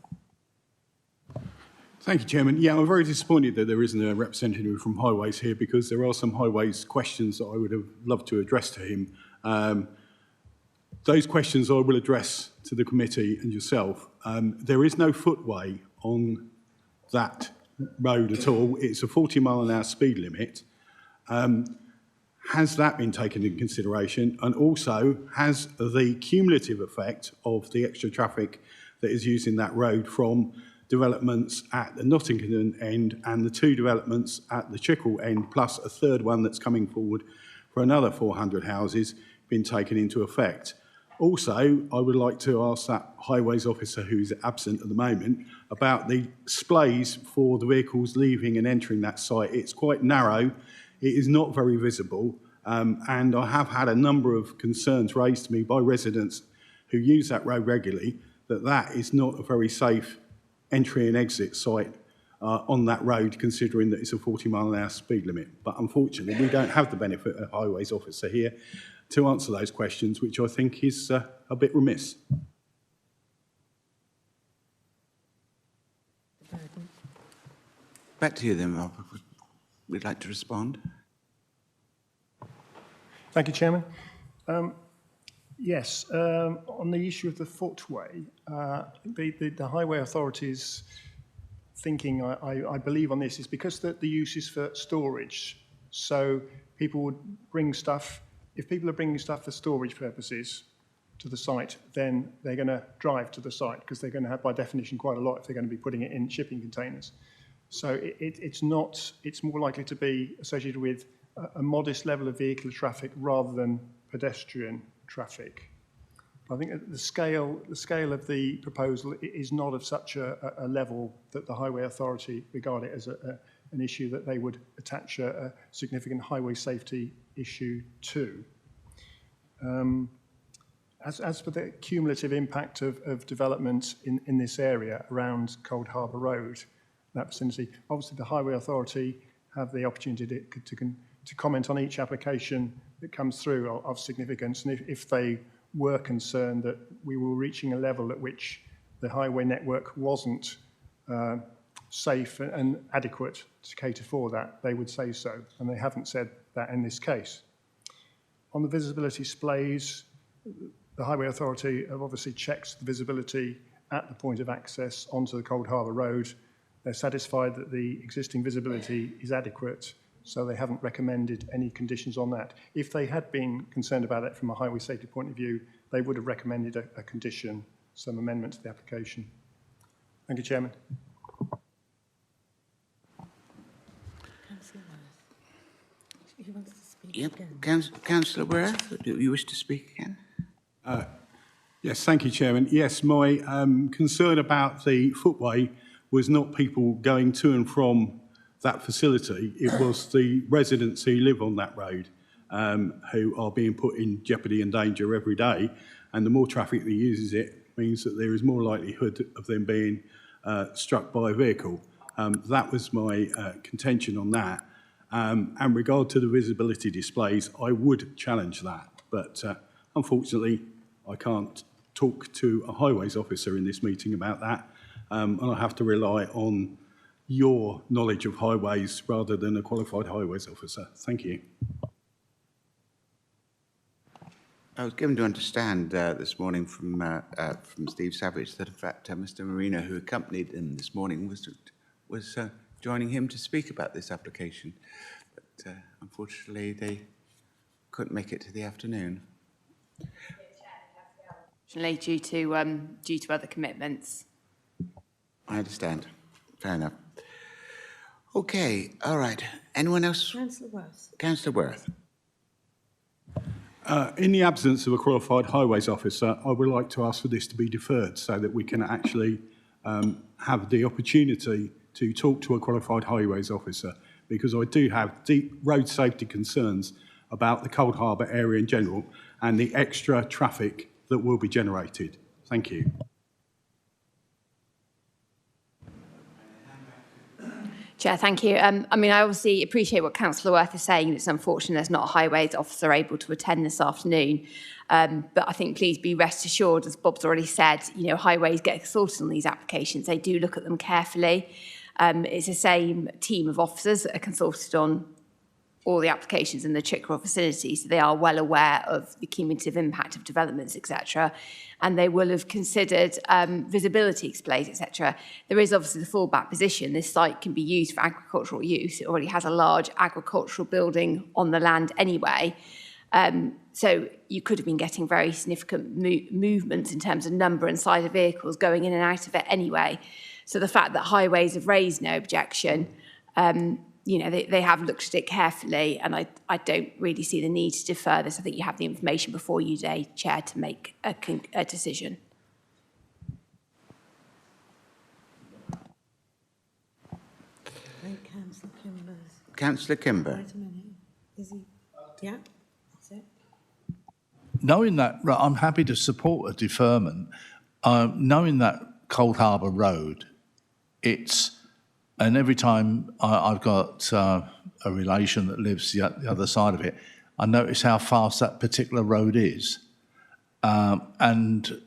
Thank you, Chairman. Yeah, I'm very disappointed that there isn't a representative from Highways here, because there are some Highways questions that I would have loved to address to him. Those questions I will address to the committee and yourself. There is no footway on that road at all. It's a 40-mile-an-hour speed limit. Has that been taken into consideration? And also, has the cumulative effect of the extra traffic that is using that road from developments at the Nottingham end and the 2 developments at the Chickerell end, plus a third one that's coming forward for another 400 houses, been taken into effect? Also, I would like to ask that highways officer who is absent at the moment about the displays for the vehicles leaving and entering that site. It's quite narrow. It is not very visible. And I have had a number of concerns raised to me by residents who use that road regularly that that is not a very safe entry and exit site on that road, considering that it's a 40-mile-an-hour speed limit. But unfortunately, we don't have the benefit of a highways officer here to answer those questions, which I think is a bit remiss. Back to you then, Rob. We'd like to respond. Thank you, Chairman. Yes, on the issue of the footway, the highway authorities thinking, I believe on this, is because the use is for storage. So people would bring stuff, if people are bringing stuff for storage purposes to the site, then they're going to drive to the site because they're going to have, by definition, quite a lot if they're going to be putting it in shipping containers. So it's more likely to be associated with a modest level of vehicular traffic rather than pedestrian traffic. I think the scale of the proposal is not of such a level that the Highway Authority regard it as an issue that they would attach a significant highway safety issue to. As for the cumulative impact of development in this area around Cold Harbour Road, that vicinity, obviously the Highway Authority have the opportunity to comment on each application that comes through of significance, and if they were concerned that we were reaching a level at which the highway network wasn't safe and adequate to cater for that, they would say so, and they haven't said that in this case. On the visibility displays, the Highway Authority have obviously checked the visibility at the point of access onto the Cold Harbour Road. They're satisfied that the existing visibility is adequate, so they haven't recommended any conditions on that. If they had been concerned about it from a highway safety point of view, they would have recommended a condition, some amendment to the application. Thank you, Chairman. He wants to speak Yep. again. Councillor Worth, do you wish to speak again? Yes, thank you, Chairman. Yes, my concern about the footway was not people going to and from that facility. It was the residents who live on that road who are being put in jeopardy and danger every day. And the more traffic that uses it means that there is more likelihood of them being struck by a vehicle. That was my contention on that. And regard to the visibility displays, I would challenge that. But unfortunately, I can't talk to a highways officer in this meeting about that. And I have to rely on your knowledge of highways rather than a qualified highways officer. Thank you. I was given to understand this morning from Steve Savage that, in fact, Mr. Marino, who accompanied him this morning, was joining him to speak about this application. But unfortunately, they couldn't make it to the afternoon. Due to other commitments. I understand. Fair enough. Okay, all right. Anyone else? Councillor Worth. Councillor Worth. In the absence of a qualified highways officer, I would like to ask for this to be deferred so that we can actually have the opportunity to talk to a qualified highways officer, because I do have deep road safety concerns about the Cold Harbour area in general and the extra traffic that will be generated. Thank you. Chair, thank you. I mean, I obviously appreciate what Councillor Worth is saying. It's unfortunate there's not a highways officer able to attend this afternoon. But I think please be rest assured, as Bob's already said, highways get consulted on these applications. They do look at them carefully. It's the same team of officers that are consulted on all the applications in the Chickerell vicinity, so they are well aware of the cumulative impact of developments, etc. And they will have considered visibility displays, etc. There is obviously the fallback position. This site can be used for agricultural use. It already has a large agricultural building on the land anyway. So you could have been getting very significant movements in terms of number and size of vehicles going in and out of it anyway. So the fact that highways have raised no objection you know, they have looked at it carefully, and I don't really see the need to defer this. I think you have the information before you today, Chair, to make a decision. Councillor Kimber's. Councillor Kimber. Wait a minute. Is he? Yeah, that's it. Knowing that, right, I'm happy to support a deferment. Knowing that Cold Harbour Road, and every time I've got a relation that lives the other side of it, I notice how fast that particular road is. And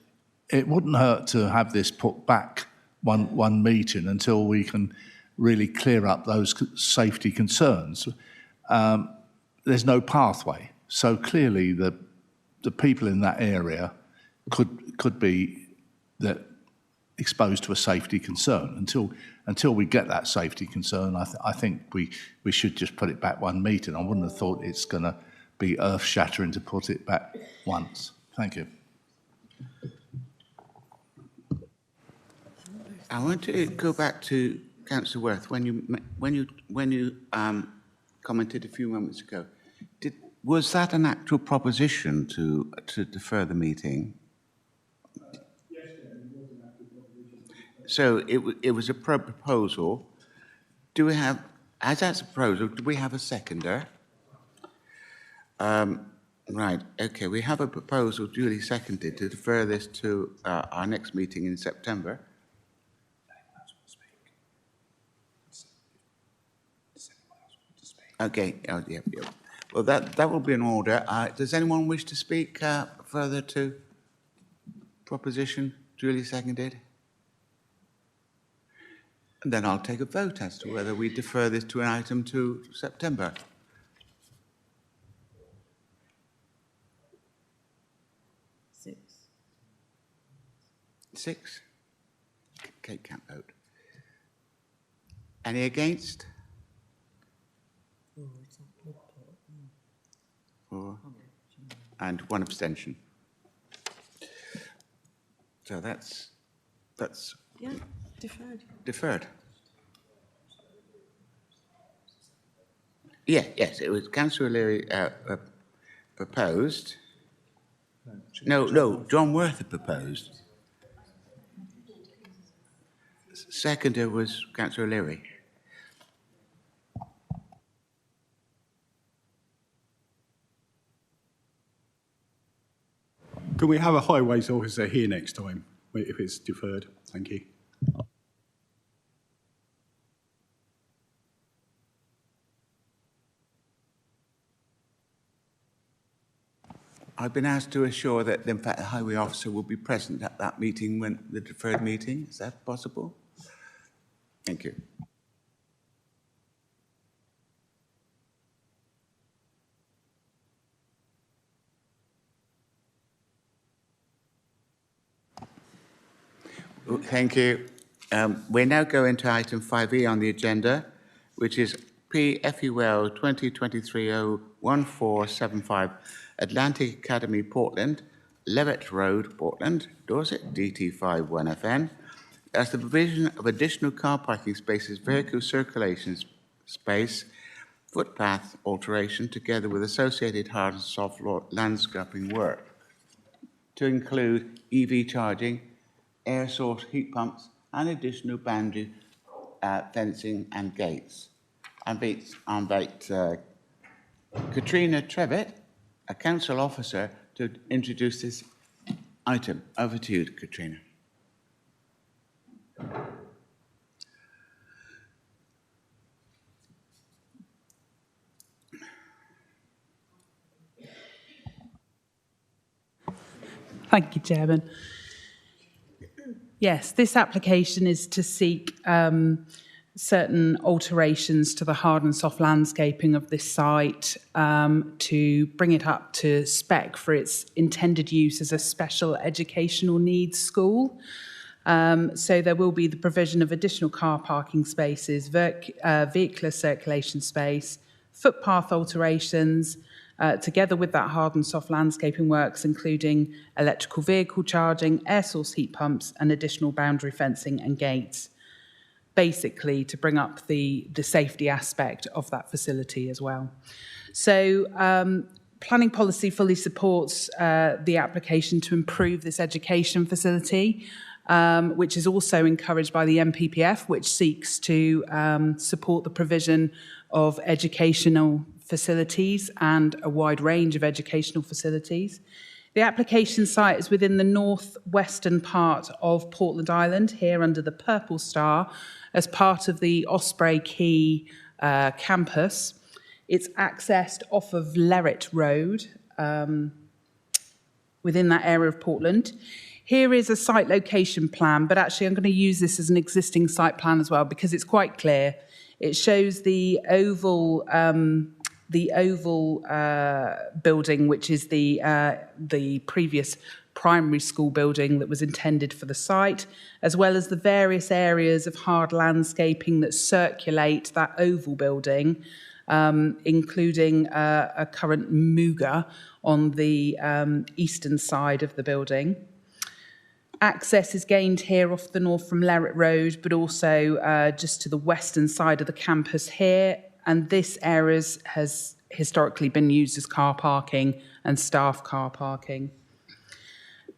it wouldn't hurt to have this put back one meeting until we can really clear up those safety concerns. There's no pathway, so clearly the people in that area could be exposed to a safety concern. Until we get that safety concern, I think we should just put it back one meeting. I wouldn't have thought it's going to be earth-shattering to put it back once. Thank you. I want to go back to Councillor Worth when you commented a few moments ago. Was that an actual proposition to defer the meeting? Yes, it was an actual proposition. So it was a proposal. Do we have, as that's a proposal, do we have a seconder? Right, okay, we have a proposal duly seconded to defer this to our next meeting in September. Okay, oh, yeah. Well, that will be in order. Does anyone wish to speak further to proposition duly seconded? And then I'll take a vote as to whether we defer this to an item to September. Six. Kate can't vote. Any against? Four. And one abstention. So that's Yeah, deferred. Deferred. Yeah, yes, it was Councillor O'Leary proposed. No, John Worth had proposed. Seconder was Councillor O'Leary. Can we have a highways officer here next time if it's deferred? Thank you. I've been asked to assure that, in fact, the highway officer will be present at that meeting, when the deferred meeting. Is that possible? Thank you. Thank you. We now go into item 5E on the agenda, which is PFUL 2023-01475, Atlantic Academy, Portland, Levitt Road, Portland, Dorset, DT51FN, as the provision of additional car parking spaces, vehicle circulation space, footpath alteration, together with associated hard and soft landscaping work, to include EV charging, air source heat pumps, and additional boundary fencing and gates. I invite Katrina Trevitt, a council officer, to introduce this item. Over to you, Katrina. Thank you, Chairman. Yes, this application is to seek certain alterations to the hard and soft landscaping of this site to bring it up to spec for its intended use as a special educational needs school. So there will be the provision of additional car parking spaces, vehicular circulation space, footpath alterations, together with that hard and soft landscaping works, including electrical vehicle charging, air source heat pumps, and additional boundary fencing and gates. basically to bring up the safety aspect of that facility as well. So planning policy fully supports the application to improve this education facility, which is also encouraged by the MPPF, which seeks to support the provision of educational facilities and a wide range of educational facilities. The application site is within the northwestern part of Portland Island, here under the purple star, as part of the Osprey Quay campus. It's accessed off of Lerret Road within that area of Portland. Here is a site location plan, but actually I'm going to use this as an existing site plan as well because it's quite clear. It shows the oval building, which is the previous primary school building that was intended for the site, as well as the various areas of hard landscaping that circulate that oval building, including a current Muga on the eastern side of the building. Access is gained here off the north from Lerret Road, but also just to the western side of the campus here. And this area has historically been used as car parking and staff car parking.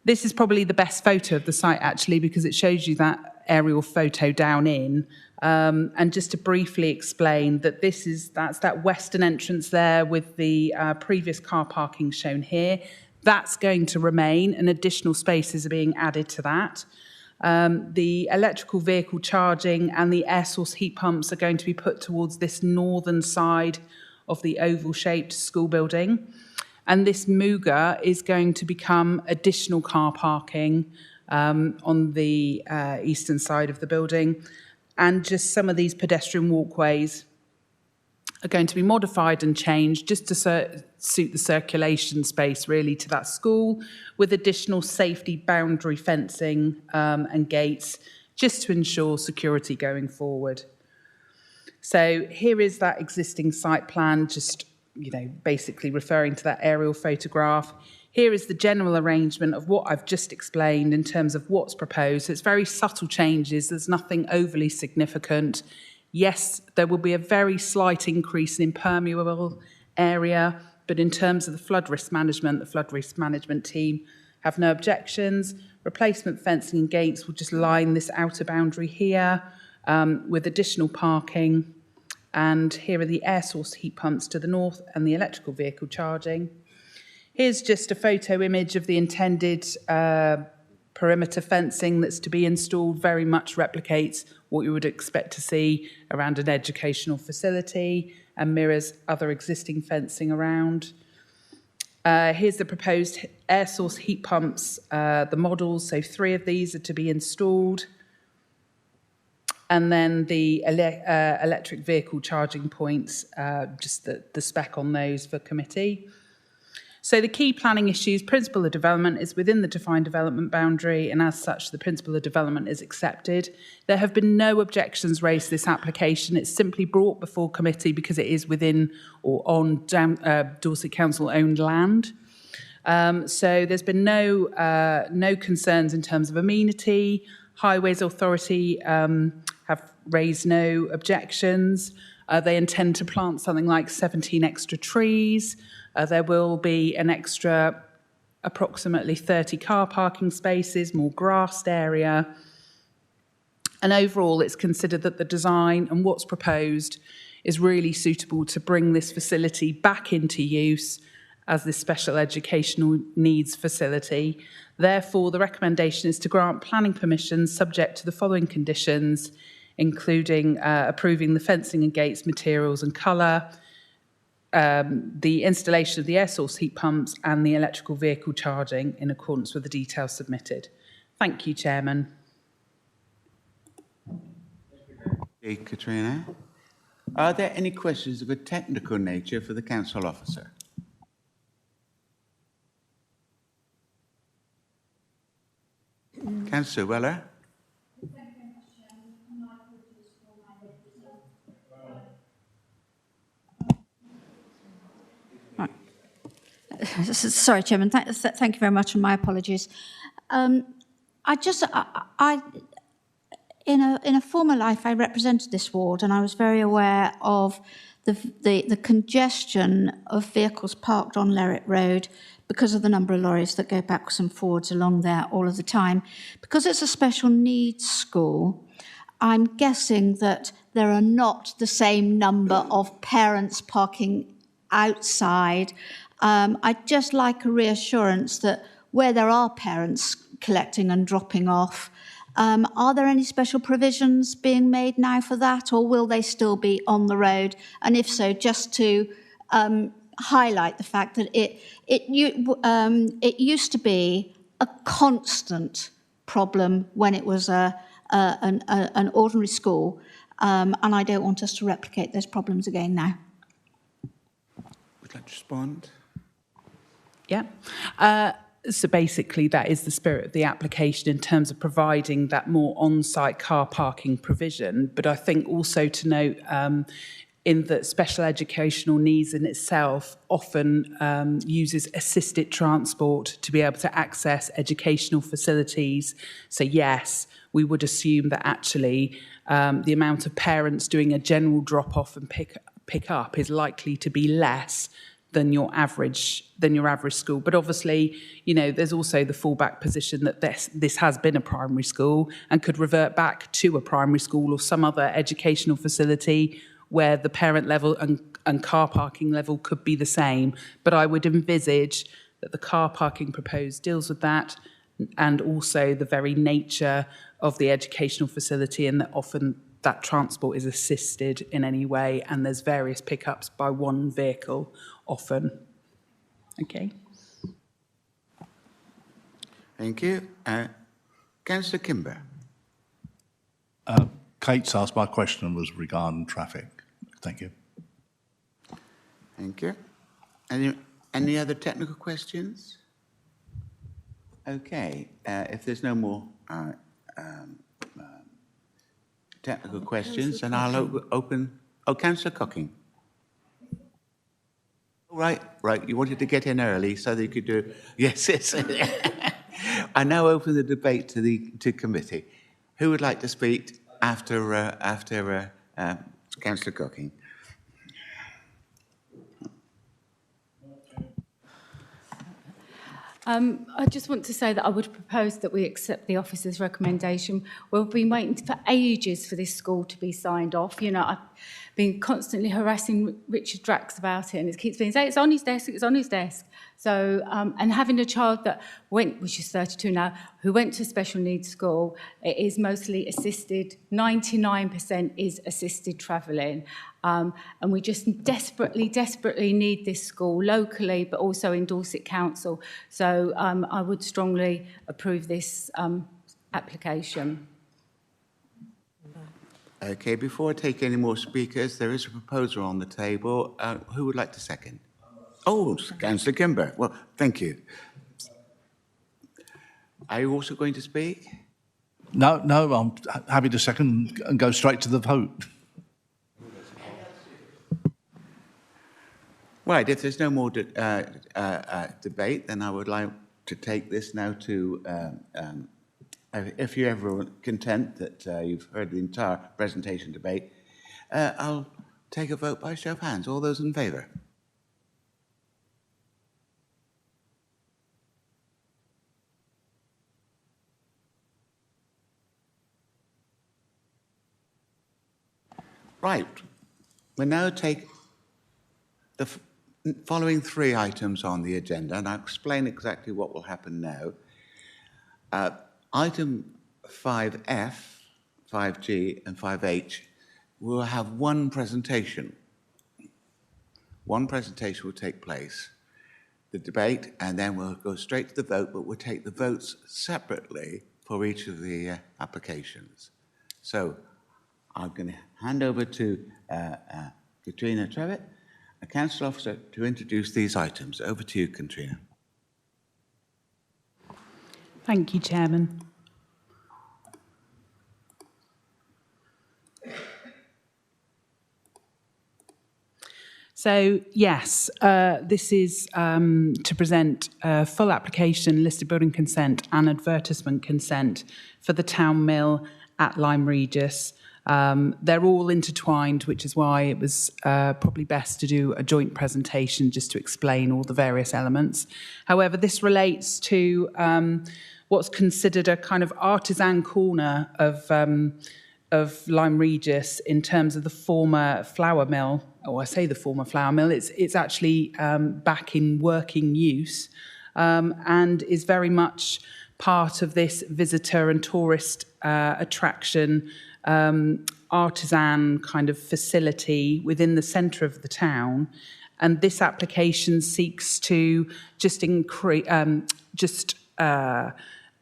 This is probably the best photo of the site, actually, because it shows you that aerial photo down in. And just to briefly explain that that's that western entrance there with the previous car parking shown here. That's going to remain, and additional spaces are being added to that. The electrical vehicle charging and the air source heat pumps are going to be put towards this northern side of the oval-shaped school building. And this Muga is going to become additional car parking on the eastern side of the building. And just some of these pedestrian walkways are going to be modified and changed just to suit the circulation space really to that school, with additional safety boundary fencing and gates just to ensure security going forward. So here is that existing site plan, just basically referring to that aerial photograph. Here is the general arrangement of what I've just explained in terms of what's proposed. So it's very subtle changes. There's nothing overly significant. Yes, there will be a very slight increase in impermeable area, but in terms of the flood risk management team have no objections. Replacement fencing and gates will just line this outer boundary here with additional parking. And here are the air source heat pumps to the north and the electrical vehicle charging. Here's just a photo image of the intended perimeter fencing that's to be installed. Very much replicates what you would expect to see around an educational facility and mirrors other existing fencing around. Here's the proposed air source heat pumps, the models. So 3 of these are to be installed. And then the electric vehicle charging points, just the spec on those for committee. So the key planning issues, principle of development is within the defined development boundary, and as such, the principle of development is accepted. There have been no objections raised to this application. It's simply brought before committee because it is within or on Dorset Council-owned land. So there's been no concerns in terms of amenity. Highways Authority have raised no objections. They intend to plant something like 17 extra trees. There will be an extra approximately 30 car parking spaces, more grassed area. And overall, it's considered that the design and what's proposed is really suitable to bring this facility back into use as this special educational needs facility. Therefore, the recommendation is to grant planning permissions subject to the following conditions, including approving the fencing and gates materials and colour, the installation of the air source heat pumps and the electrical vehicle charging in accordance with the details submitted. Thank you, Chairman. Thank you, Katrina. Are there any questions of a technical nature for the council officer? Councillor Weller. Sorry, Chairman. Thank you very much, and my apologies. in a former life, I represented this ward, and I was very aware of the congestion of vehicles parked on Lerwick Road because of the number of lorries that go backwards and forwards along there all of the time. Because it's a special needs school, I'm guessing that there are not the same number of parents parking outside. I'd just like a reassurance that where there are parents collecting and dropping off, are there any special provisions being made now for that, or will they still be on the road? And if so, just to highlight the fact that it used to be a constant problem when it was an ordinary school, and I don't want us to replicate those problems again now. Would you like to respond? Yeah. So basically, that is the spirit of the application in terms of providing that more on-site car parking provision. But I think also to note in that special educational needs in itself often uses assisted transport to be able to access educational facilities. So yes, we would assume that actually the amount of parents doing a general drop-off and pick up is likely to be less than your average school. But obviously, you know, there's also the fallback position that this has been a primary school and could revert back to a primary school or some other educational facility where the parent level and car parking level could be the same. But I would envisage that the car parking proposed deals with that, and also the very nature of the educational facility, and that often that transport is assisted in any way, and there's various pickups by one vehicle often. Okay. Thank you. Councillor Kimber. Kate's asked my question was regarding traffic. Thank you. Thank you. Any other technical questions? Okay. If there's no more technical questions, then I'll open. Oh, Councillor Cocking. Right. You wanted to get in early so that you could do. Yes. I now open the debate to committee. Who would like to speak after Councillor Cocking? I just want to say that I would propose that we accept the officer's recommendation. We've been waiting for ages for this school to be signed off. You know, I've been constantly harassing Richard Drax about it, and it keeps being said, it's on his desk. So, and having a child that went, which is 32 now, who went to special needs school, it is mostly assisted, 99% is assisted travelling. And we just desperately need this school locally, but also in Dorset Council. So I would strongly approve this application. Okay, before I take any more speakers, there is a proposal on the table. Who would like to second? Oh, Councillor Kimber. Well, thank you. Are you also going to speak? No, I'm happy to second and go straight to the vote. Right, if there's no more debate, then I would like to take this now to, if you're ever content that you've heard the entire presentation debate, I'll take a vote by show of hands. All those in favour? Right, we now take the following three items on the agenda, and I'll explain exactly what will happen now. Item 5F, 5G, and 5H will have one presentation. One presentation will take place, the debate, and then we'll go straight to the vote, but we'll take the votes separately for each of the applications. So I'm going to hand over to Katrina Trevitt, a council officer, to introduce these items. Over to you, Katrina. Thank you, Chairman. So, yes, this is to present a full application, listed building consent and advertisement consent for the Town Mill at Lyme Regis. They're all intertwined, which is why it was probably best to do a joint presentation just to explain all the various elements. However, this relates to what's considered a kind of artisan corner of Lyme Regis in terms of the former flour mill. Oh, I say the former flour mill. It's actually back in working use and is very much part of this visitor and tourist attraction artisan kind of facility within the centre of the town. And this application seeks to just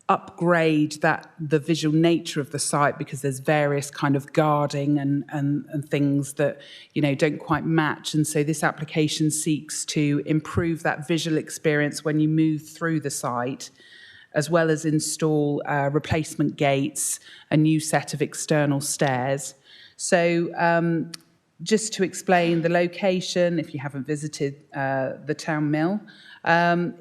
upgrade the visual nature of the site, because there's various kind of guarding and things that, you know, don't quite match. And so this application seeks to improve that visual experience when you move through the site, as well as install replacement gates, a new set of external stairs. So just to explain the location, if you haven't visited the town mill,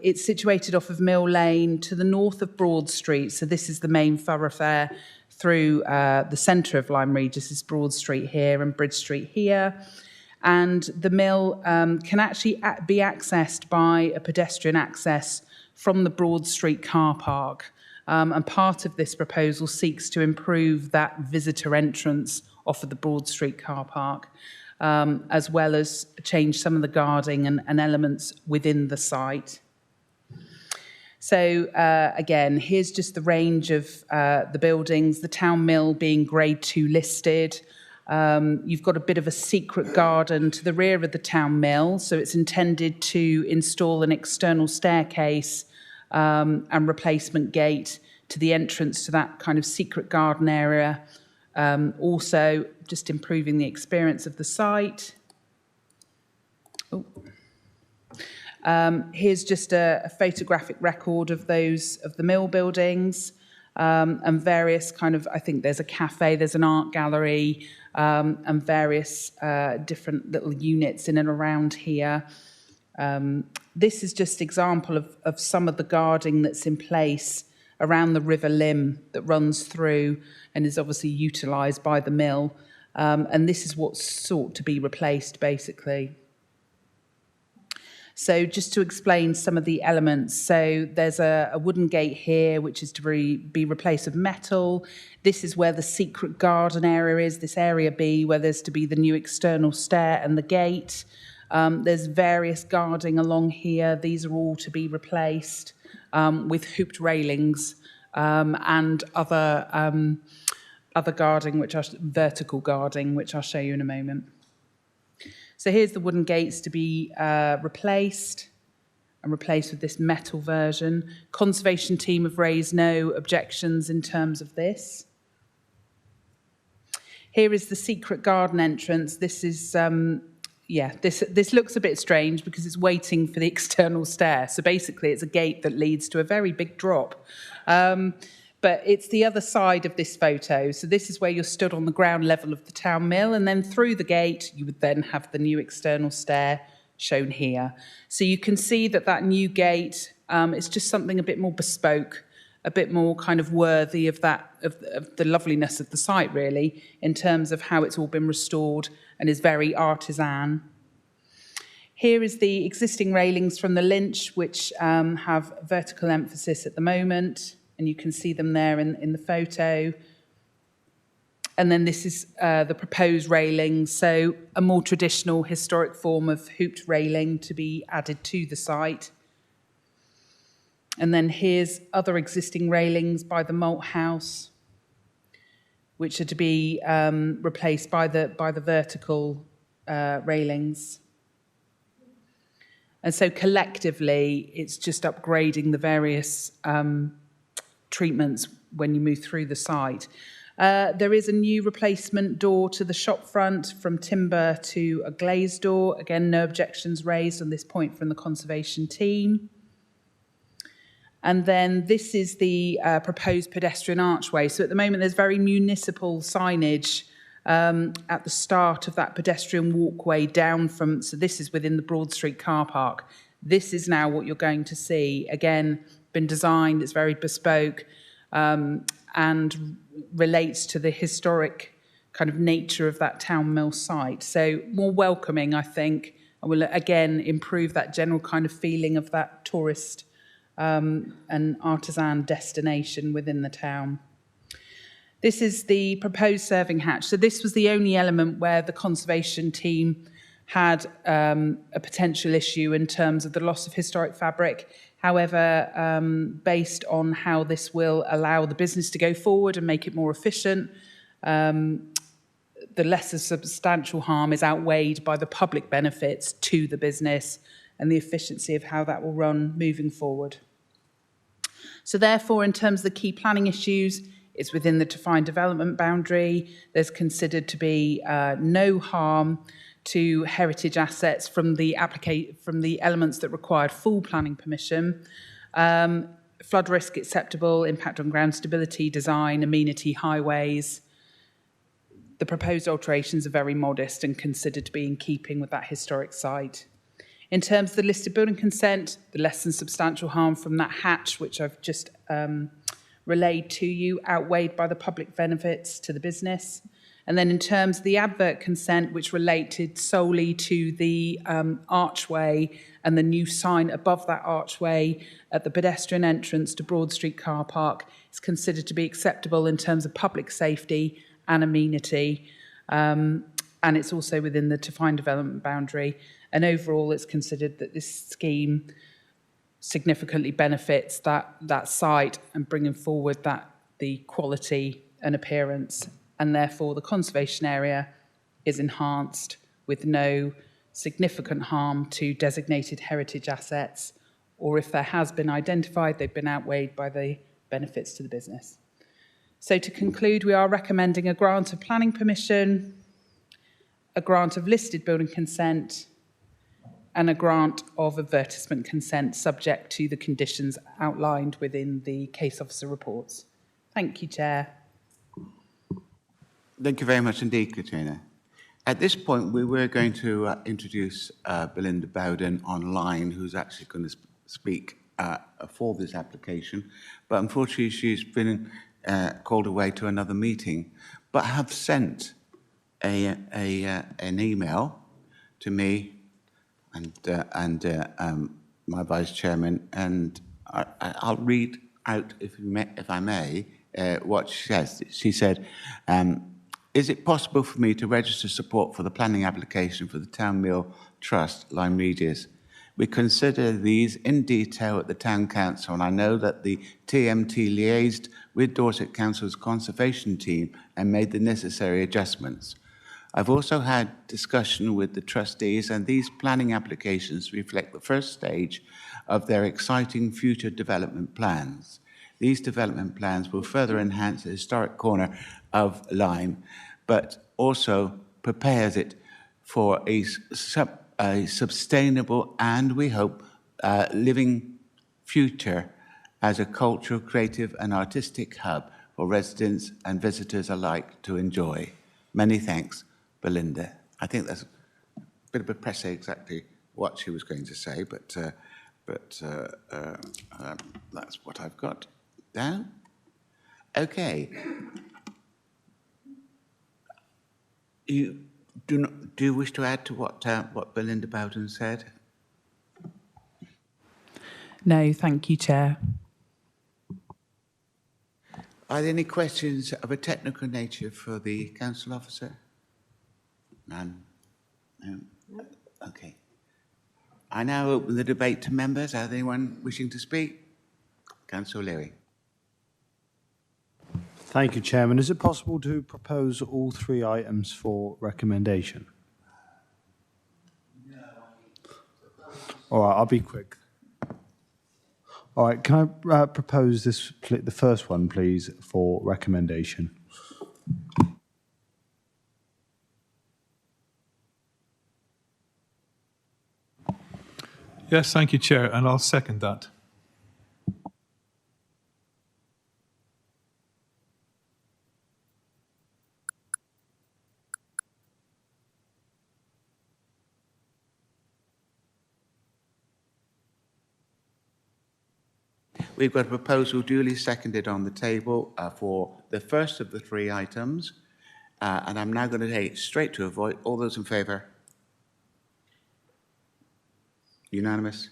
it's situated off of Mill Lane to the north of Broad Street. So this is the main thoroughfare through the centre of Lyme Regis, is Broad Street here and Bridge Street here. And the mill can actually be accessed by a pedestrian access from the Broad Street car park. And part of this proposal seeks to improve that visitor entrance off of the Broad Street car park, as well as change some of the guarding and elements within the site. So again, here's just the range of the buildings, the town mill being grade 2 listed. You've got a bit of a secret garden to the rear of the town mill, so it's intended to install an external staircase and replacement gate to the entrance to that kind of secret garden area. Also, just improving the experience of the site. Here's just a photographic record of the mill buildings and various kind of, I think there's a cafe, there's an art gallery, and various different little units in and around here. This is just an example of some of the guarding that's in place around the River Lim that runs through and is obviously utilised by the mill. And this is what's sought to be replaced, basically. So just to explain some of the elements. So there's a wooden gate here, which is to be replaced with metal. This is where the secret garden area is, this area B, where there's to be the new external stair and the gate. There's various guarding along here. These are all to be replaced with hooped railings and other guarding, vertical guarding, which I'll show you in a moment. So here's the wooden gates to be replaced with this metal version. Conservation team have raised no objections in terms of this. Here is the secret garden entrance. This is, this looks a bit strange because it's waiting for the external stair. So basically it's a gate that leads to a very big drop. But it's the other side of this photo. So this is where you're stood on the ground level of the town mill, and then through the gate, you would then have the new external stair shown here. So you can see that new gate, it's just something a bit more bespoke, a bit more kind of worthy of the loveliness of the site, really, in terms of how it's all been restored and is very artisan. Here is the existing railings from the Lynch, which have vertical emphasis at the moment. And you can see them there in the photo. And then this is the proposed railings. So a more traditional historic form of hooped railing to be added to the site. And then here's other existing railings by the malt house, which are to be replaced by the vertical railings. And so collectively, it's just upgrading the various treatments when you move through the site. There is a new replacement door to the shop front from timber to a glazed door. Again, no objections raised on this point from the conservation team. And then this is the proposed pedestrian archway. So at the moment, there's very municipal signage at the start of that pedestrian walkway down from, so this is within the Broad Street car park. This is now what you're going to see. Again, been designed, it's very bespoke, and relates to the historic kind of nature of that town mill site. So more welcoming, I think, and will again improve that general kind of feeling of that tourist and artisan destination within the town. This is the proposed serving hatch. So this was the only element where the conservation team had a potential issue in terms of the loss of historic fabric. However, based on how this will allow the business to go forward and make it more efficient, the lesser substantial harm is outweighed by the public benefits to the business and the efficiency of how that will run moving forward. So therefore, in terms of the key planning issues, it's within the defined development boundary. There's considered to be no harm to heritage assets from the elements that required full planning permission. Flood risk acceptable, impact on ground stability, design, amenity, highways. The proposed alterations are very modest and considered to be in keeping with that historic site. In terms of the listed building consent, the less than substantial harm from that hatch, which I've just relayed to you, outweighed by the public benefits to the business. And then in terms of the advert consent, which related solely to the archway and the new sign above that archway at the pedestrian entrance to Broad Street car park, is considered to be acceptable in terms of public safety and amenity. And it's also within the defined development boundary. And overall, it's considered that this scheme significantly benefits that site and bringing forward the quality and appearance, and therefore the conservation area is enhanced with no significant harm to designated heritage assets, or if there has been identified, they've been outweighed by the benefits to the business. So to conclude, we are recommending a grant of planning permission, a grant of listed building consent, and a grant of advertisement consent subject to the conditions outlined within the case officer reports. Thank you, Chair. Thank you very much indeed, Katrina. At this point, we were going to introduce Belinda Bowden online, who's actually going to speak for this application, but unfortunately she's been called away to another meeting, but have sent an email to me and my vice chairman, and I'll read out, if I may, what she says. She said, is it possible for me to register support for the planning application for the Town Mill Trust, Lyme Regis? We consider these in detail at the Town Council, and I know that the TMT liaised with Dorset Council's conservation team and made the necessary adjustments. I've also had discussion with the trustees, and these planning applications reflect the first stage of their exciting future development plans. These development plans will further enhance the historic corner of Lyme, but also prepares it for a sustainable and, we hope, living future as a cultural, creative and artistic hub for residents and visitors alike to enjoy. Many thanks, Belinda. I think that's a bit of a press exactly what she was going to say, but that's what I've got down. Okay. Do you wish to add to what Belinda Bowden said? No, thank you, Chair. Are there any questions of a technical nature for the council officer? None? No? Okay. I now open the debate to members. Is there anyone wishing to speak? Councillor Leary. Thank you, Chairman. Is it possible to propose all three items for recommendation? All right, I'll be quick. All right, can I propose the first one, please, for recommendation? Yes, thank you, Chair, and I'll second that. We've got a proposal duly seconded on the table for the first of the three items, and I'm now going to take it straight to a vote. All those in favour? Unanimous?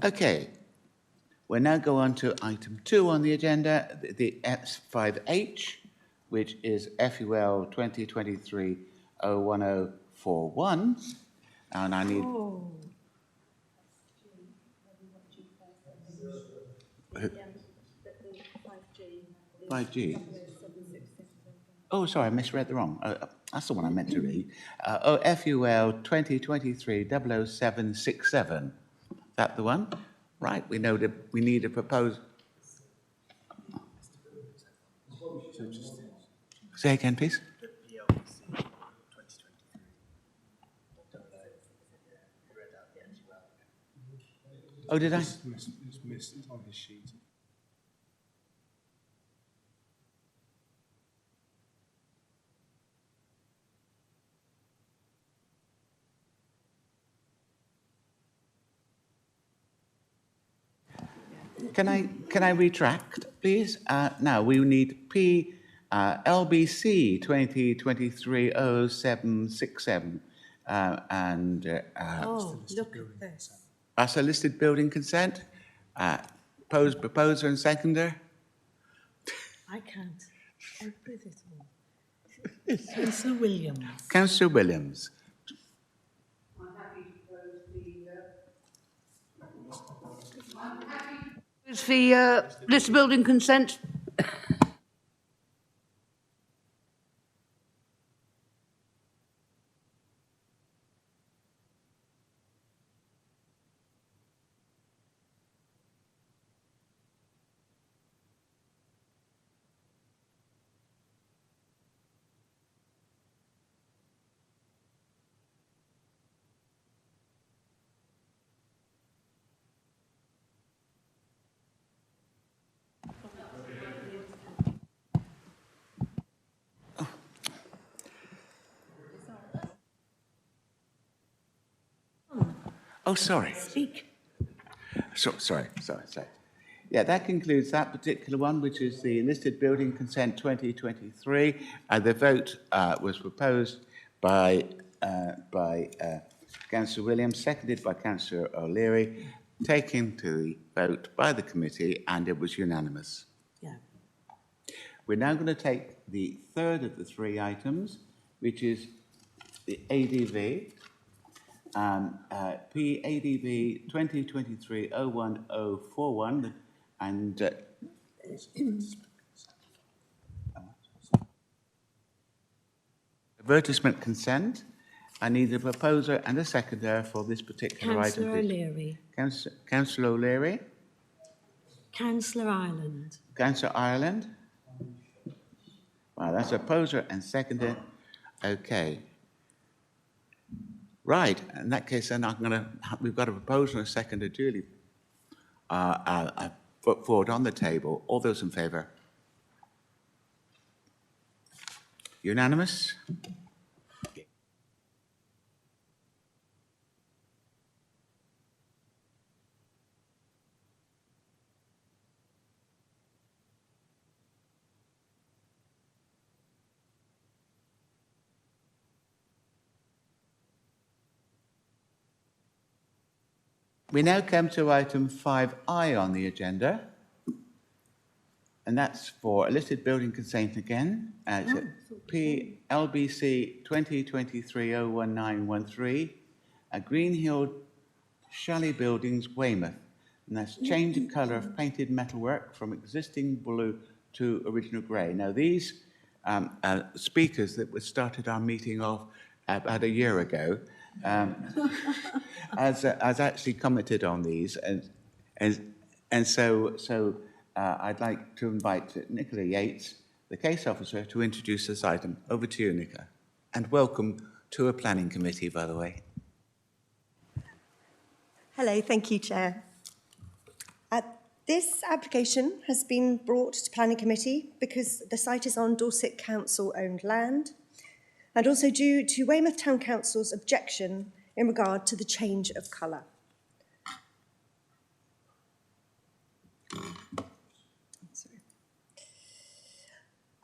Okay. We'll now go on to item 2 on the agenda, the S5H, which is FUL 2023-01041. And I need... Oh. 5G. Oh, sorry, I misread the wrong. That's the one I meant to read. FUL 2023-00767. Is that the one? Right, we know that we need a proposal. Say again, please. Oh, did I? It's missed. It's on his sheet. Can I retract, please? Now we need LBC 2023-0767 and oh, look at this. That's a listed building consent. Proposer and seconder. I can't open it all. Councillor Williams. Councillor Williams. The list building consent. Oh, sorry. Speak. Sorry. Yeah, that concludes that particular one, which is the listed building consent 2023. The vote was proposed by Councillor Williams, seconded by Councillor O'Leary, taken to the vote by the committee, and it was unanimous. Yeah. We're now going to take the third of the three items, which is the ADV. PADV 2023-01041 and advertisement consent. I need a proposer and a seconder for this particular Councillor item. O'Leary. Councillor O'Leary. Councillor Ireland. Councillor Ireland. Wow, that's a proposer and seconder. Okay. Right, in that case, then we've got a proposal and a seconder duly put forward on the table. All those in favour? Unanimous? We now come to item 5I on the agenda, and that's for a listed building consent again. It's PLBC 2023-01913, Green Hill Chalet Buildings, Weymouth, and that's change of colour of painted metalwork from existing blue to original grey. Now these speakers that started our meeting off about a year ago has actually commented on these, and so I'd like to invite Nicola Yates, the case officer, to introduce this item. Over to you, Nicola, and welcome to a planning committee, by the way. Hello, thank you, Chair. This application has been brought to Planning Committee because the site is on Dorset Council-owned land, and also due to Weymouth Town Council's objection in regard to the change of colour.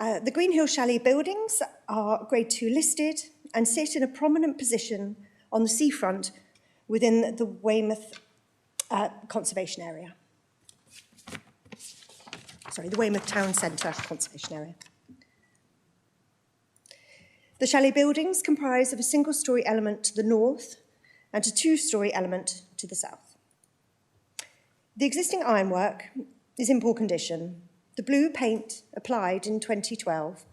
The Green Hill Chalet buildings are Grade 2 listed and sit in a prominent position on the seafront within the Weymouth Conservation Area. Sorry, the Weymouth Town Centre Conservation Area. The chalet buildings comprise of a single-storey element to the north and a two-storey element to the south. The existing ironwork is in poor condition. The blue paint applied in 2012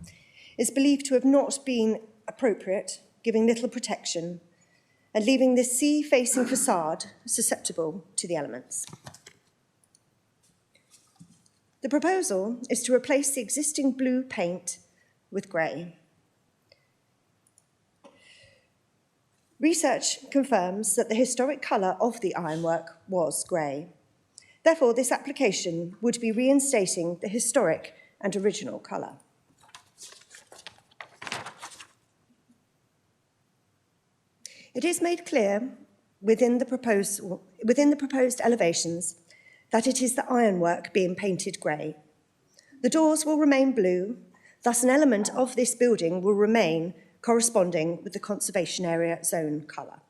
is believed to have not been appropriate, giving little protection and leaving this sea-facing facade susceptible to the elements. The proposal is to replace the existing blue paint with grey. Research confirms that the historic colour of the ironwork was grey. Therefore, this application would be reinstating the historic and original colour. It is made clear within the proposed elevations that it is the ironwork being painted grey. The doors will remain blue, thus an element of this building will remain corresponding with the conservation area zone colour.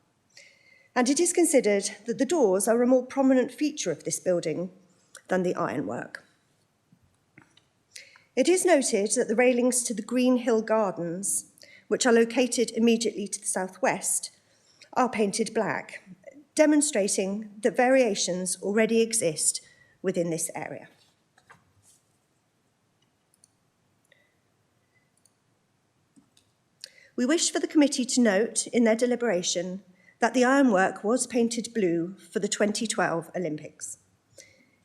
And it is considered that the doors are a more prominent feature of this building than the ironwork. It is noted that the railings to the Green Hill Gardens, which are located immediately to the southwest, are painted black, demonstrating that variations already exist within this area. We wish for the committee to note in their deliberation that the ironwork was painted blue for the 2012 Olympics.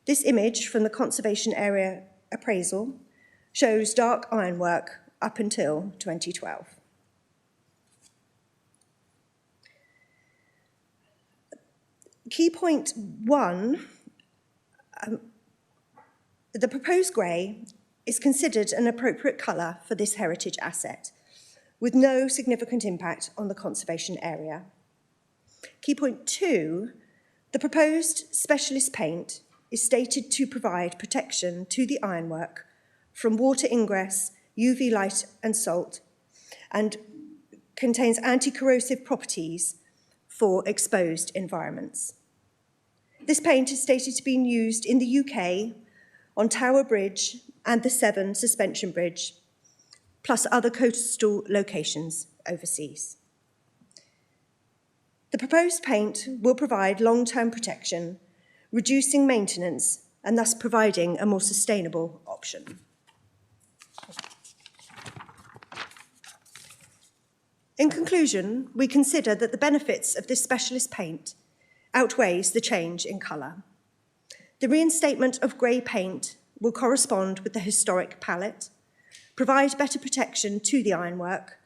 This image from the conservation area appraisal shows dark ironwork up until 2012. Key point 1, the proposed grey is considered an appropriate colour for this heritage asset, with no significant impact on the conservation area. Key point 2, the proposed specialist paint is stated to provide protection to the ironwork from water ingress, UV light and salt, and contains anti-corrosive properties for exposed environments. This paint is stated to be used in the UK on Tower Bridge and the Severn Suspension Bridge, plus other coastal locations overseas. The proposed paint will provide long-term protection, reducing maintenance and thus providing a more sustainable option. In conclusion, we consider that the benefits of this specialist paint outweighs the change in colour. The reinstatement of grey paint will correspond with the historic palette, provide better protection to the ironwork,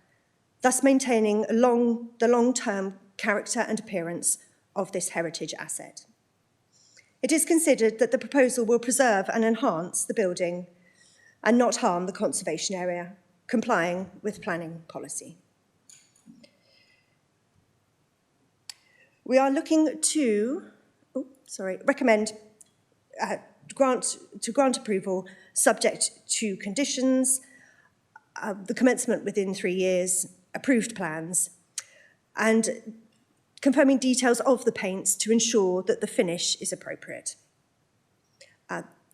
thus maintaining the long-term character and appearance of this heritage asset. It is considered that the proposal will preserve and enhance the building and not harm the conservation area, complying with planning policy. We are looking to recommend grant approval subject to conditions, the commencement within 3 years, approved plans, and confirming details of the paints to ensure that the finish is appropriate.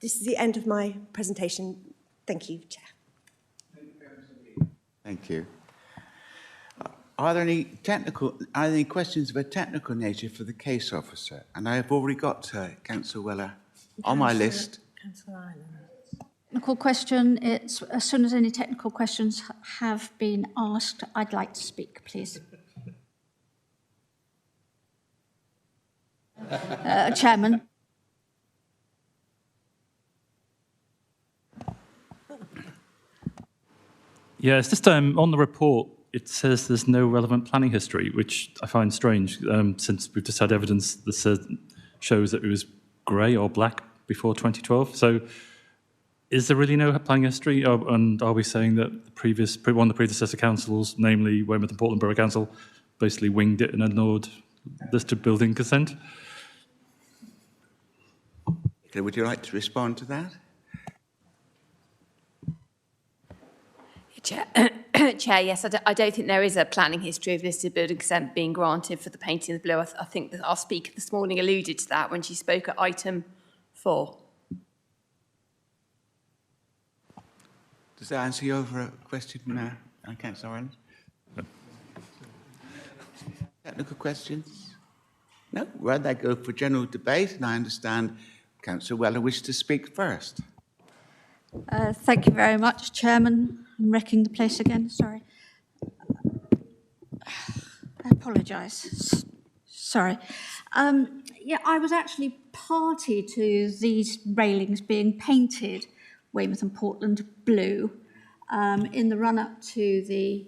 This is the end of my presentation. Thank you, Chair. Thank you. Are there any questions of a technical nature for the case officer? And I have already got Councillor Weller on my list. Councillor Ireland. Technical question. It's as soon as any technical questions have been asked, I'd like to speak, please. Chairman. Yeah, it's just on the report, it says there's no relevant planning history, which I find strange, since we've just had evidence that shows that it was grey or black before 2012. So is there really no planning history? And are we saying that one of the predecessor councils, namely Weymouth and Portland Borough Council, basically winged it and ignored listed building consent? Would you like to respond to that? Chair, Chair, yes, I don't think there is a planning history of listed building consent being granted for the painting of the blue. I think that our speaker this morning alluded to that when she spoke at item 4. Does that answer your question, Councillor Orange? Technical questions? No? Well, they go for general debate, and I understand Councillor Weller wishes to speak first. Thank you very much, Chairman. I'm wrecking the place again, sorry. I apologise. Sorry. Yeah, I was actually party to these railings being painted Weymouth and Portland blue in the run-up to the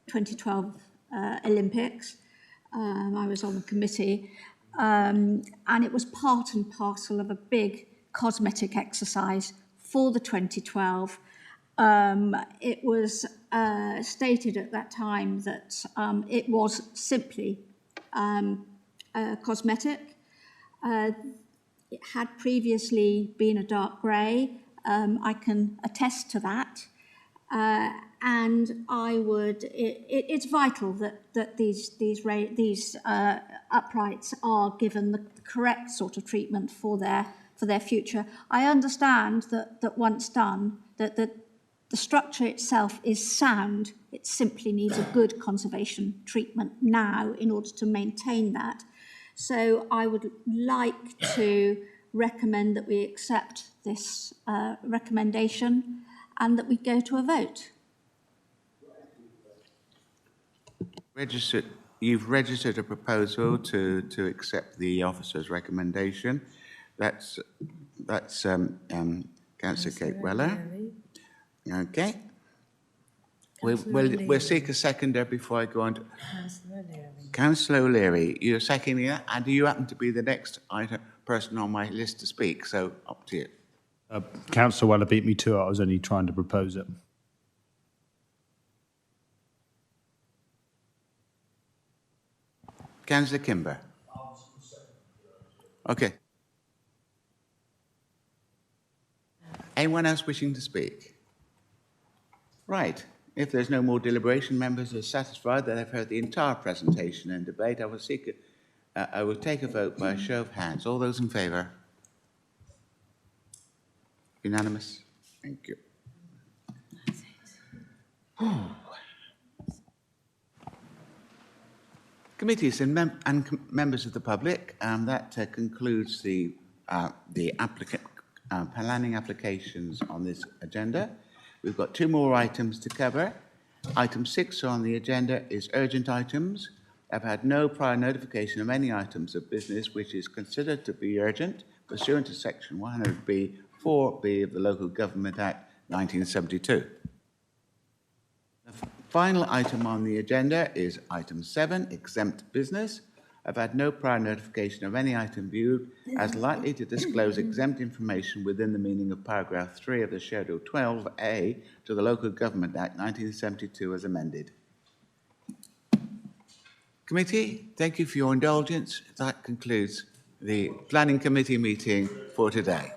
2012 Olympics. I was on the committee, and it was part and parcel of a big cosmetic exercise for the 2012. It was stated at that time that it was simply cosmetic. It had previously been a dark grey. I can attest to that. And I would, it's vital that these uprights are given the correct sort of treatment for their future. I understand that once done, that the structure itself is sound. It simply needs a good conservation treatment now in order to maintain that. So I would like to recommend that we accept this recommendation and that we go to a vote. You've registered a proposal to accept the officer's recommendation. That's Councillor Kate Weller. Okay. We'll seek a seconder before I go on to Councillor O'Leary. You're seconding that, and you happen to be the next person on my list to speak, so up to you. Councillor Weller beat me to it. I was only trying to propose it. Councillor Kimber. Okay. Anyone else wishing to speak? Right. If there's no more deliberation, members are satisfied that they've heard the entire presentation and debate. I will take a vote by a show of hands. All those in favour? Unanimous? Thank you. Committees and members of the public, that concludes the planning applications on this agenda. We've got 2 more items to cover. Item 6 on the agenda is urgent items. I've had no prior notification of any items of business which is considered to be urgent pursuant to section 100B 4B of the Local Government Act 1972. The final item on the agenda is item 7, exempt business. I've had no prior notification of any item viewed as likely to disclose exempt information within the meaning of paragraph 3 of the Schedule 12A to the Local Government Act 1972 as amended. Committee, thank you for your indulgence. That concludes the Planning Committee meeting for today.